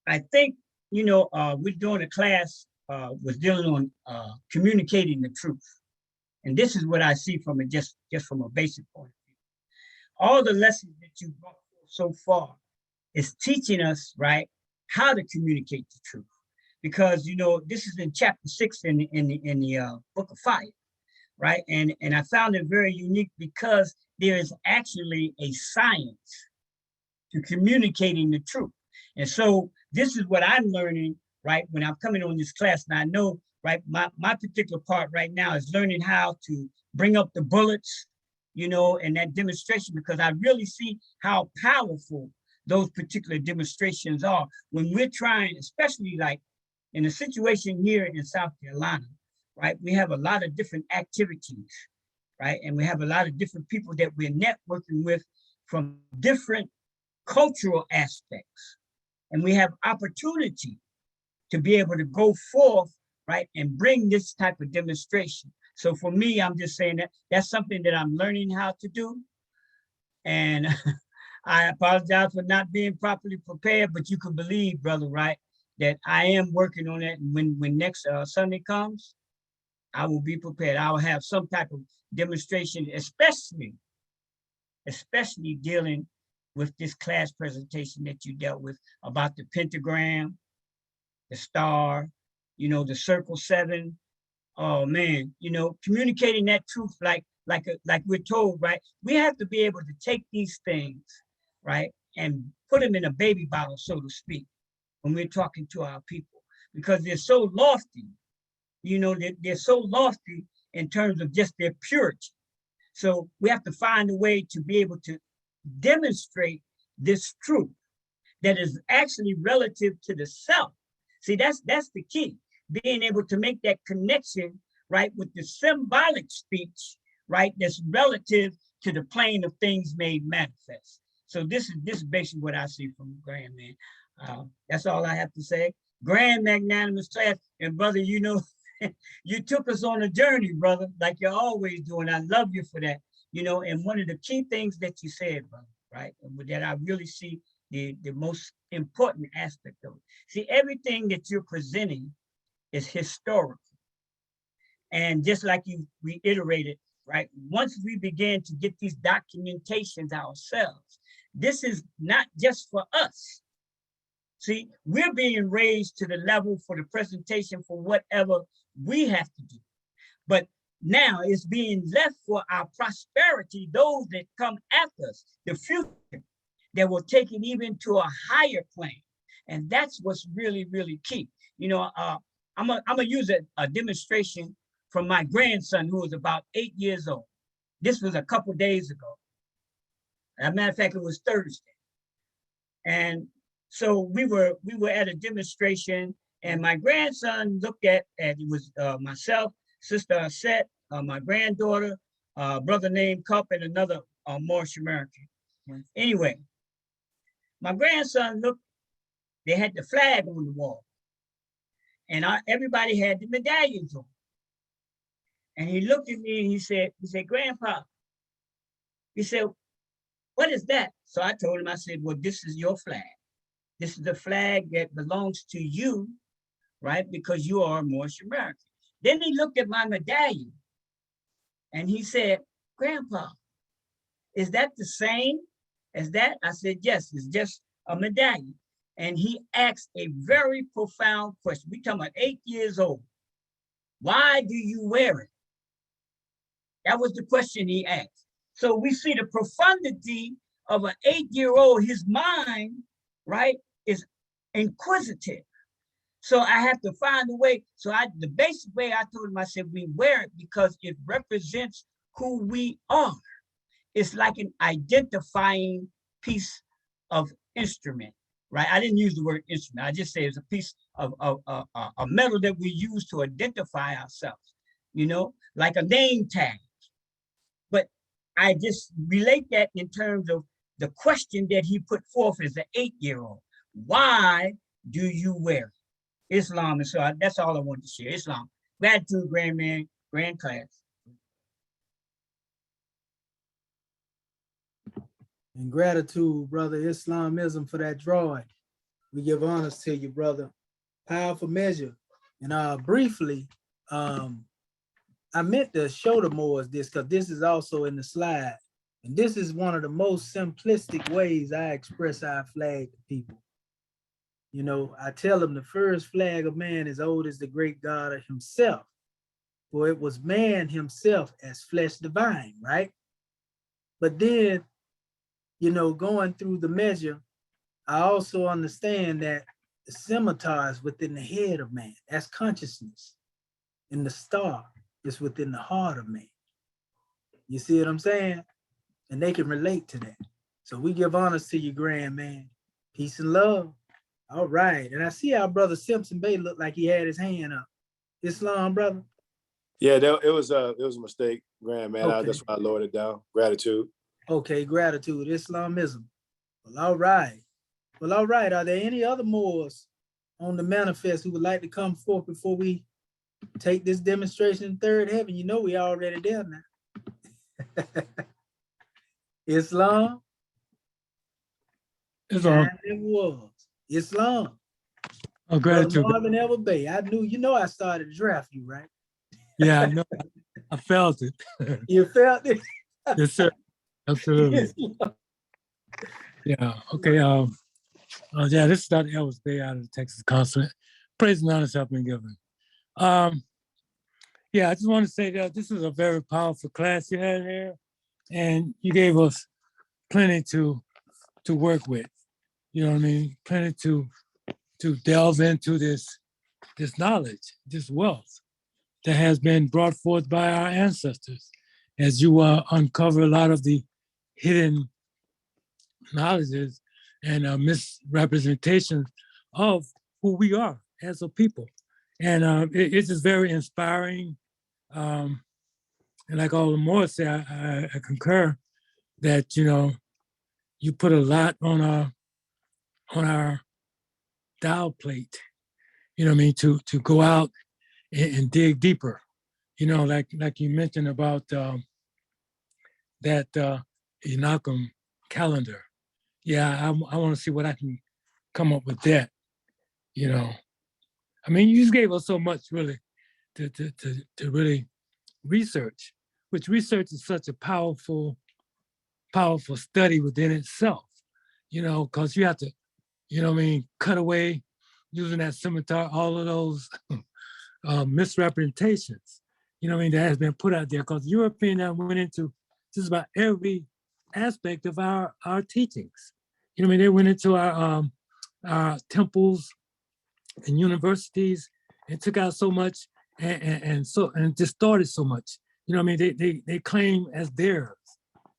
I think we're doing a class was dealing on communicating the truth, and this is what I see from it, just from a basic point of view. All the lessons that you brought so far is teaching us, right, how to communicate the truth, because this is in chapter 6 in the book of fire, right? And I found it very unique because there is actually a science to communicating the truth. And so this is what I'm learning, right, when I'm coming on this class. And I know, right, my particular part right now is learning how to bring up the bullets, and that demonstration, because I really see how powerful those particular demonstrations are when we're trying, especially like in a situation here in South Carolina, right? We have a lot of different activities, right? And we have a lot of different people that we're networking with from different cultural aspects. And we have opportunity to be able to go forth, right, and bring this type of demonstration. So for me, I'm just saying that that's something that I'm learning how to do. And I apologize for not being properly prepared, but you can believe, brother, right, that I am working on that. And when next Sunday comes, I will be prepared. I will have some type of demonstration, especially dealing with this class presentation that you dealt with about the pentagram, the star, the circle 7. Oh man, communicating that truth like we're told, right? We have to be able to take these things, right, and put them in a baby bottle, so to speak, when we're talking to our people, because they're so lofty, they're so lofty in terms of just their purity. So we have to find a way to be able to demonstrate this truth. that is actually relative to the self. See, that's the key, being able to make that connection, right, with the symbolic speech, right, that's relative to the plane of things made manifest. So this is basically what I see from Grand, man. That's all I have to say. Grand magnanimous class, and brother, you know, you took us on a journey, brother, like you're always doing. I love you for that. You know, and one of the key things that you said, brother, right, that I really see the most important aspect of it. See, everything that you're presenting is historical. And just like you reiterated, right, once we begin to get these documentations ourselves, this is not just for us. See, we're being raised to the level for the presentation for whatever we have to do. But now it's being left for our prosperity, those that come after us, the future, that will take it even to a higher plane. And that's what's really, really key. You know, I'm gonna use a demonstration from my grandson, who was about 8 years old. This was a couple days ago. As a matter of fact, it was Thursday. And so we were at a demonstration, and my grandson looked at it was myself, Sister Aset, my granddaughter, brother named Cup, and another Moorish American. Anyway, my grandson looked, they had the flag on the wall, and everybody had the medallions on. And he looked at me and he said, Grandpa, he said, what is that? So I told him, I said, well, this is your flag. This is the flag that belongs to you, right? Because you are a Moorish American. Then he looked at my medallion and he said, Grandpa, is that the same as that? I said, yes, it's just a medallion. And he asked a very profound question. We're talking about 8 years old. Why do you wear it? That was the question he asked. So we see the profundity of an 8-year-old, his mind, right, is inquisitive. So I have to find a way. So the basic way I told him, I said, we wear it because it represents who we are. It's like an identifying piece of instrument, right? I didn't use the word instrument. I just say it's a piece of a metal that we use to identify ourselves, you know, like a name tag. But I just relate that in terms of the question that he put forth as an 8-year-old. Why do you wear it? Islam. And so that's all I wanted to share. Islam. Gratitude, grand man, grand class. And gratitude, brother Islamism, for that drawing. We give honors to you, brother. Powerful measure. And briefly, I meant to show the Moors this because this is also in the slide. And this is one of the most simplistic ways I express our flag to people. You know, I tell them the first flag of man is old as the great God of himself. For it was man himself as flesh divine, right? But then, you know, going through the measure, I also understand that the scimitar is within the head of man. That's consciousness. And the star is within the heart of man. You see what I'm saying? And they can relate to that. So we give honors to you, grand man. Peace and love. All right. And I see our brother Simpson Bay looked like he had his hand up. Islam, brother? Yeah, it was a mistake, grand man. Okay. That's why I lowered it down. Gratitude. Okay, gratitude, Islamism. Well, all right. Well, all right. Are there any other Moors on the manifest who would like to come forth before we take this demonstration in third heaven? You know we already there now. Islam? Islam. It was. Islam. Oh, gratitude. Marvin Ever Bay. I knew, you know I started to draft you, right? Yeah, I know. I felt it. You felt it? Yes, sir. Absolutely. Yeah. Okay. Yeah, this is Dr. Elvis Bay out of the Texas Consulate. Praise and honor have been given. Yeah, I just want to say that this is a very powerful class you had here, and you gave us plenty to work with. You know what I mean? Plenty to delve into this knowledge, this wealth that has been brought forth by our ancestors. As you uncover a lot of the hidden knowledges and misrepresentations of who we are as a people. And it's just very inspiring. And like all the more say, I concur that, you put a lot on our dial plate, what I mean, to go out and dig deeper, like you mentioned about that Enochum calendar. Yeah, I want to see what I can come up with that, I mean, you just gave us so much really to really research, which research is such a powerful study within itself, because you have to, cut away using that scimitar, all of those misrepresentations, that has been put out there, because European that went into just about every aspect of our teachings. They went into our temples and universities and took out so much and distorted so much. They claim as theirs,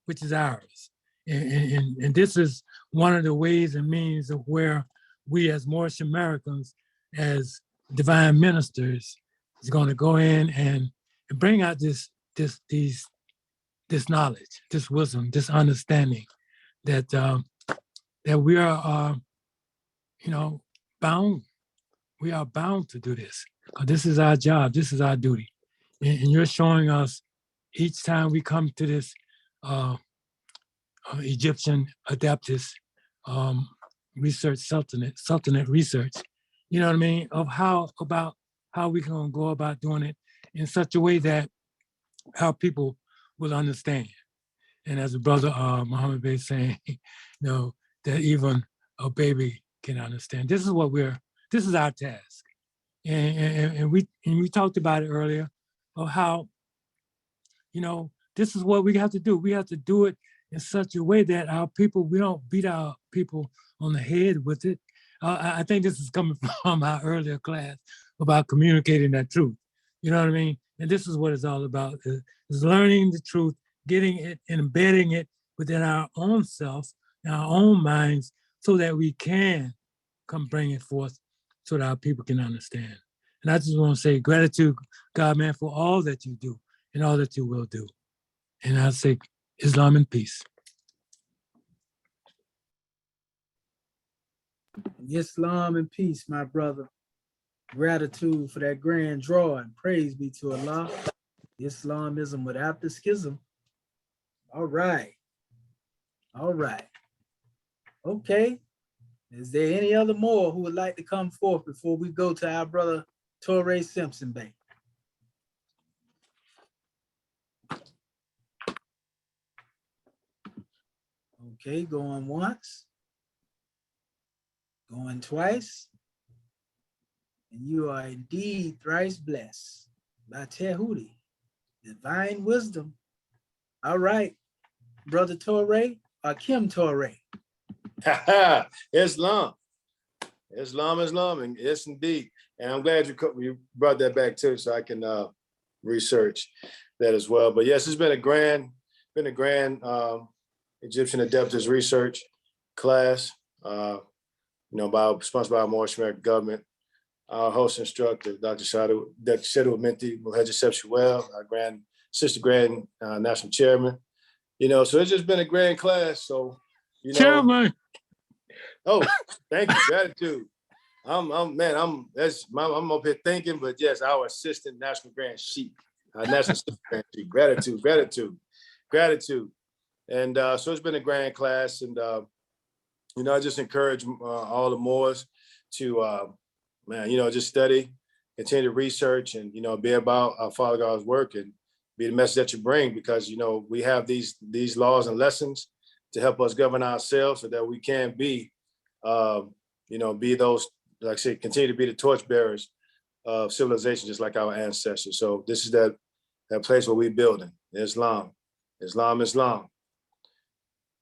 which is ours. And this is one of the ways and means of where we as Moorish Americans, as divine ministers, is going to go in and bring out this knowledge, this wisdom, this understanding that that we are, bound. We are bound to do this. This is our job. This is our duty. And you're showing us each time we come to this Egyptian Adeptus research, sultanate research, what I mean, of how we can go about doing it in such a way that our people will understand. And as a brother Muhammad Bey saying, that even a baby can understand. This is our task. And we talked about it earlier of how, this is what we have to do. We have to do it in such a way that our people, we don't beat our people on the head with it. I think this is coming from our earlier class about communicating that truth. You know what I mean? And this is what it's all about, is learning the truth, getting it and embedding it within our own self, in our own minds, so that we can come bring it forth so that our people can understand. And I just want to say gratitude, God, man, for all that you do and all that you will do. And I say Islam and peace. Islam and peace, my brother. Gratitude for that grand draw, and praise be to Allah. Islamism without the schism. All right. All right. Okay. Is there any other more who would like to come forth before we go to our brother Torrey Simpson Bay? Okay, going once, going twice, and you are indeed thrice blessed by Tehuti, divine wisdom. All right, brother Torrey, or Kim Torrey. Islam, and yes, indeed. And I'm glad you brought that back too, so I can research that as well. But yes, it's been a grand Egyptian Adeptus research class, sponsored by our Moorish American government. Our host instructor, Dr. Shadu Minty Muhajir, our grand national chairman. So it's just been a grand class. So, Chairman. Oh, thank you, gratitude. I'm up here thinking, but yes, our assistant national grand chief, national assistant grand chief. Gratitude. And so it's been a grand class, and I just encourage all the Moors to, just study, continue to research, and be about our Father God's work and be the message that you bring, because we have these laws and lessons to help us govern ourselves, so that we can be, be those, like I said, continue to be the torchbearers of civilization, just like our ancestors. So this is that place where we're building Islam.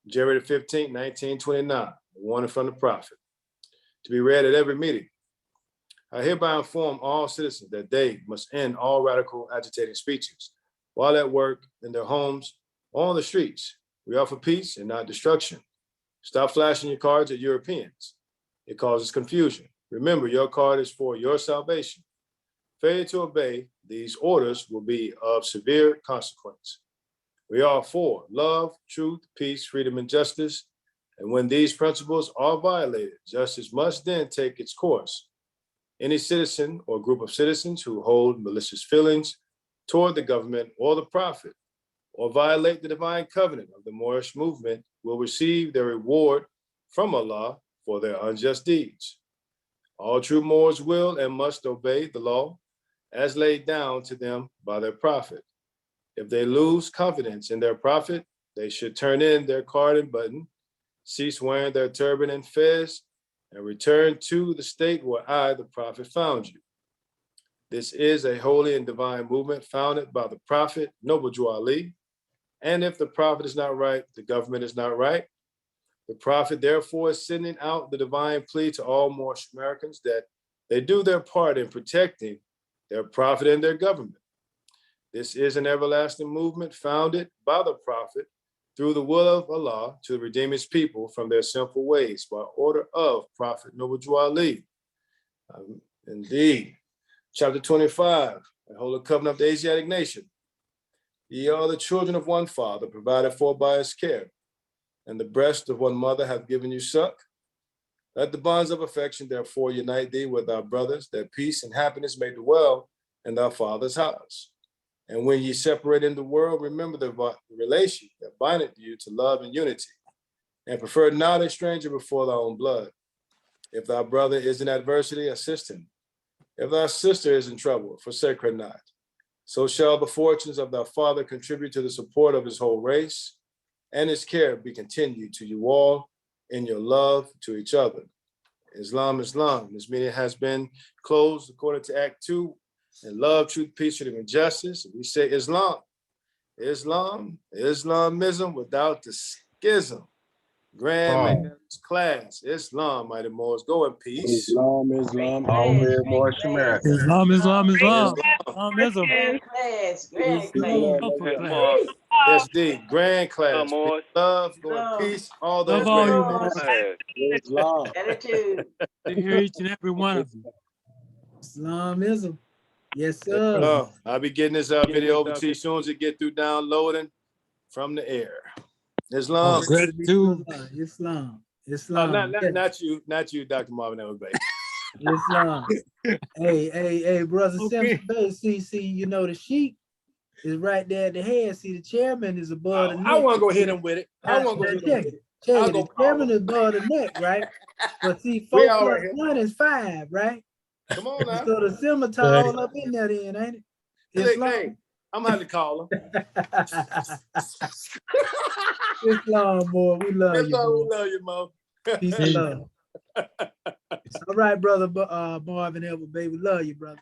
January 15, 1929, warning from the prophet, to be read at every meeting. I hereby inform all citizens that they must end all radical agitating speeches while at work, in their homes, or on the streets. We offer peace and not destruction. Stop flashing your cards at Europeans. It causes confusion. Remember, your card is for your salvation. Failure to obey these orders will be of severe consequence. We are for love, truth, peace, freedom, and justice. And when these principles are violated, justice must then take its course. Any citizen or group of citizens who hold malicious feelings toward the government or the prophet, or violate the divine covenant of the Moorish movement, will receive their reward from Allah for their unjust deeds. All true Moors will and must obey the law as laid down to them by their prophet. If they lose confidence in their prophet, they should turn in their card and button, cease wearing their turban and fez, and return to the state where I, the prophet, found you. This is a holy and divine movement founded by the prophet, Noble Drew Ali. And if the prophet is not right, the government is not right. The prophet, therefore, is sending out the divine plea to all Moorish Americans that they do their part in protecting their prophet and their government. This is an everlasting movement founded by the prophet through the will of Allah to redeem his people from their sinful ways by order of Prophet Noble Drew Ali. Indeed. Chapter 25, the Holy Covenant of the Asiatic Nation. Ye are the children of one father, provided for by his care, and the breast of one mother hath given you suck. Let the bonds of affection therefore unite thee with our brothers, that peace and happiness may dwell in thy father's house. And when ye separate in the world, remember the relation that bindeth you to love and unity, and prefer not a stranger before thy own blood. If thy brother is in adversity, assist him. If thy sister is in trouble, forsake her not. So shall the fortunes of thy father contribute to the support of his whole race, and his care be continued to you all in your love to each other. Islam, Islam. This meeting has been closed according to Act 2. And love, truth, peace, freedom, and justice. We say Islam. Islam, Islamism without the schism. Grand Man's class. Islam, mighty Moors. Go in peace. Islam, Islam, All Grand, hail great Moorish class. America. Islam, Islam, Islam. Islam. Islamism. Grand class, grand Islam, class. upper Islam, class. Yes, indeed. Grand class. Morris. Love, go in Love. peace. All Love those all ways. you Lord, Moors. Islam. Gratitude. To hear each and every one of you. Islamism. Yes, sir. I'll be getting this video over to you as soon as it get through downloading from the air. Islam. Gratitude. Islam. Oh, Islam. not you, Dr. Marvin Ellis. Islam. Hey, brother Okay. Simpson Bay, see, you know, the sheep is right there at the head. See, the chairman is above the neck. I want to go hit him with it. I want to go Now, hit him check with it. it. Check I'll it. go The call chairman him. is above the neck, right? But see, We 4 all plus right here. 1 is 5, right? Come on now. So the scimitar Right. all up in there then, ain't it? Hey, I'm gonna have to call him. Islam, boy. We love you, Islam, we boy. love you, Mo. Peace and love. All right, brother Marvin Elwood, baby. Love you, brother.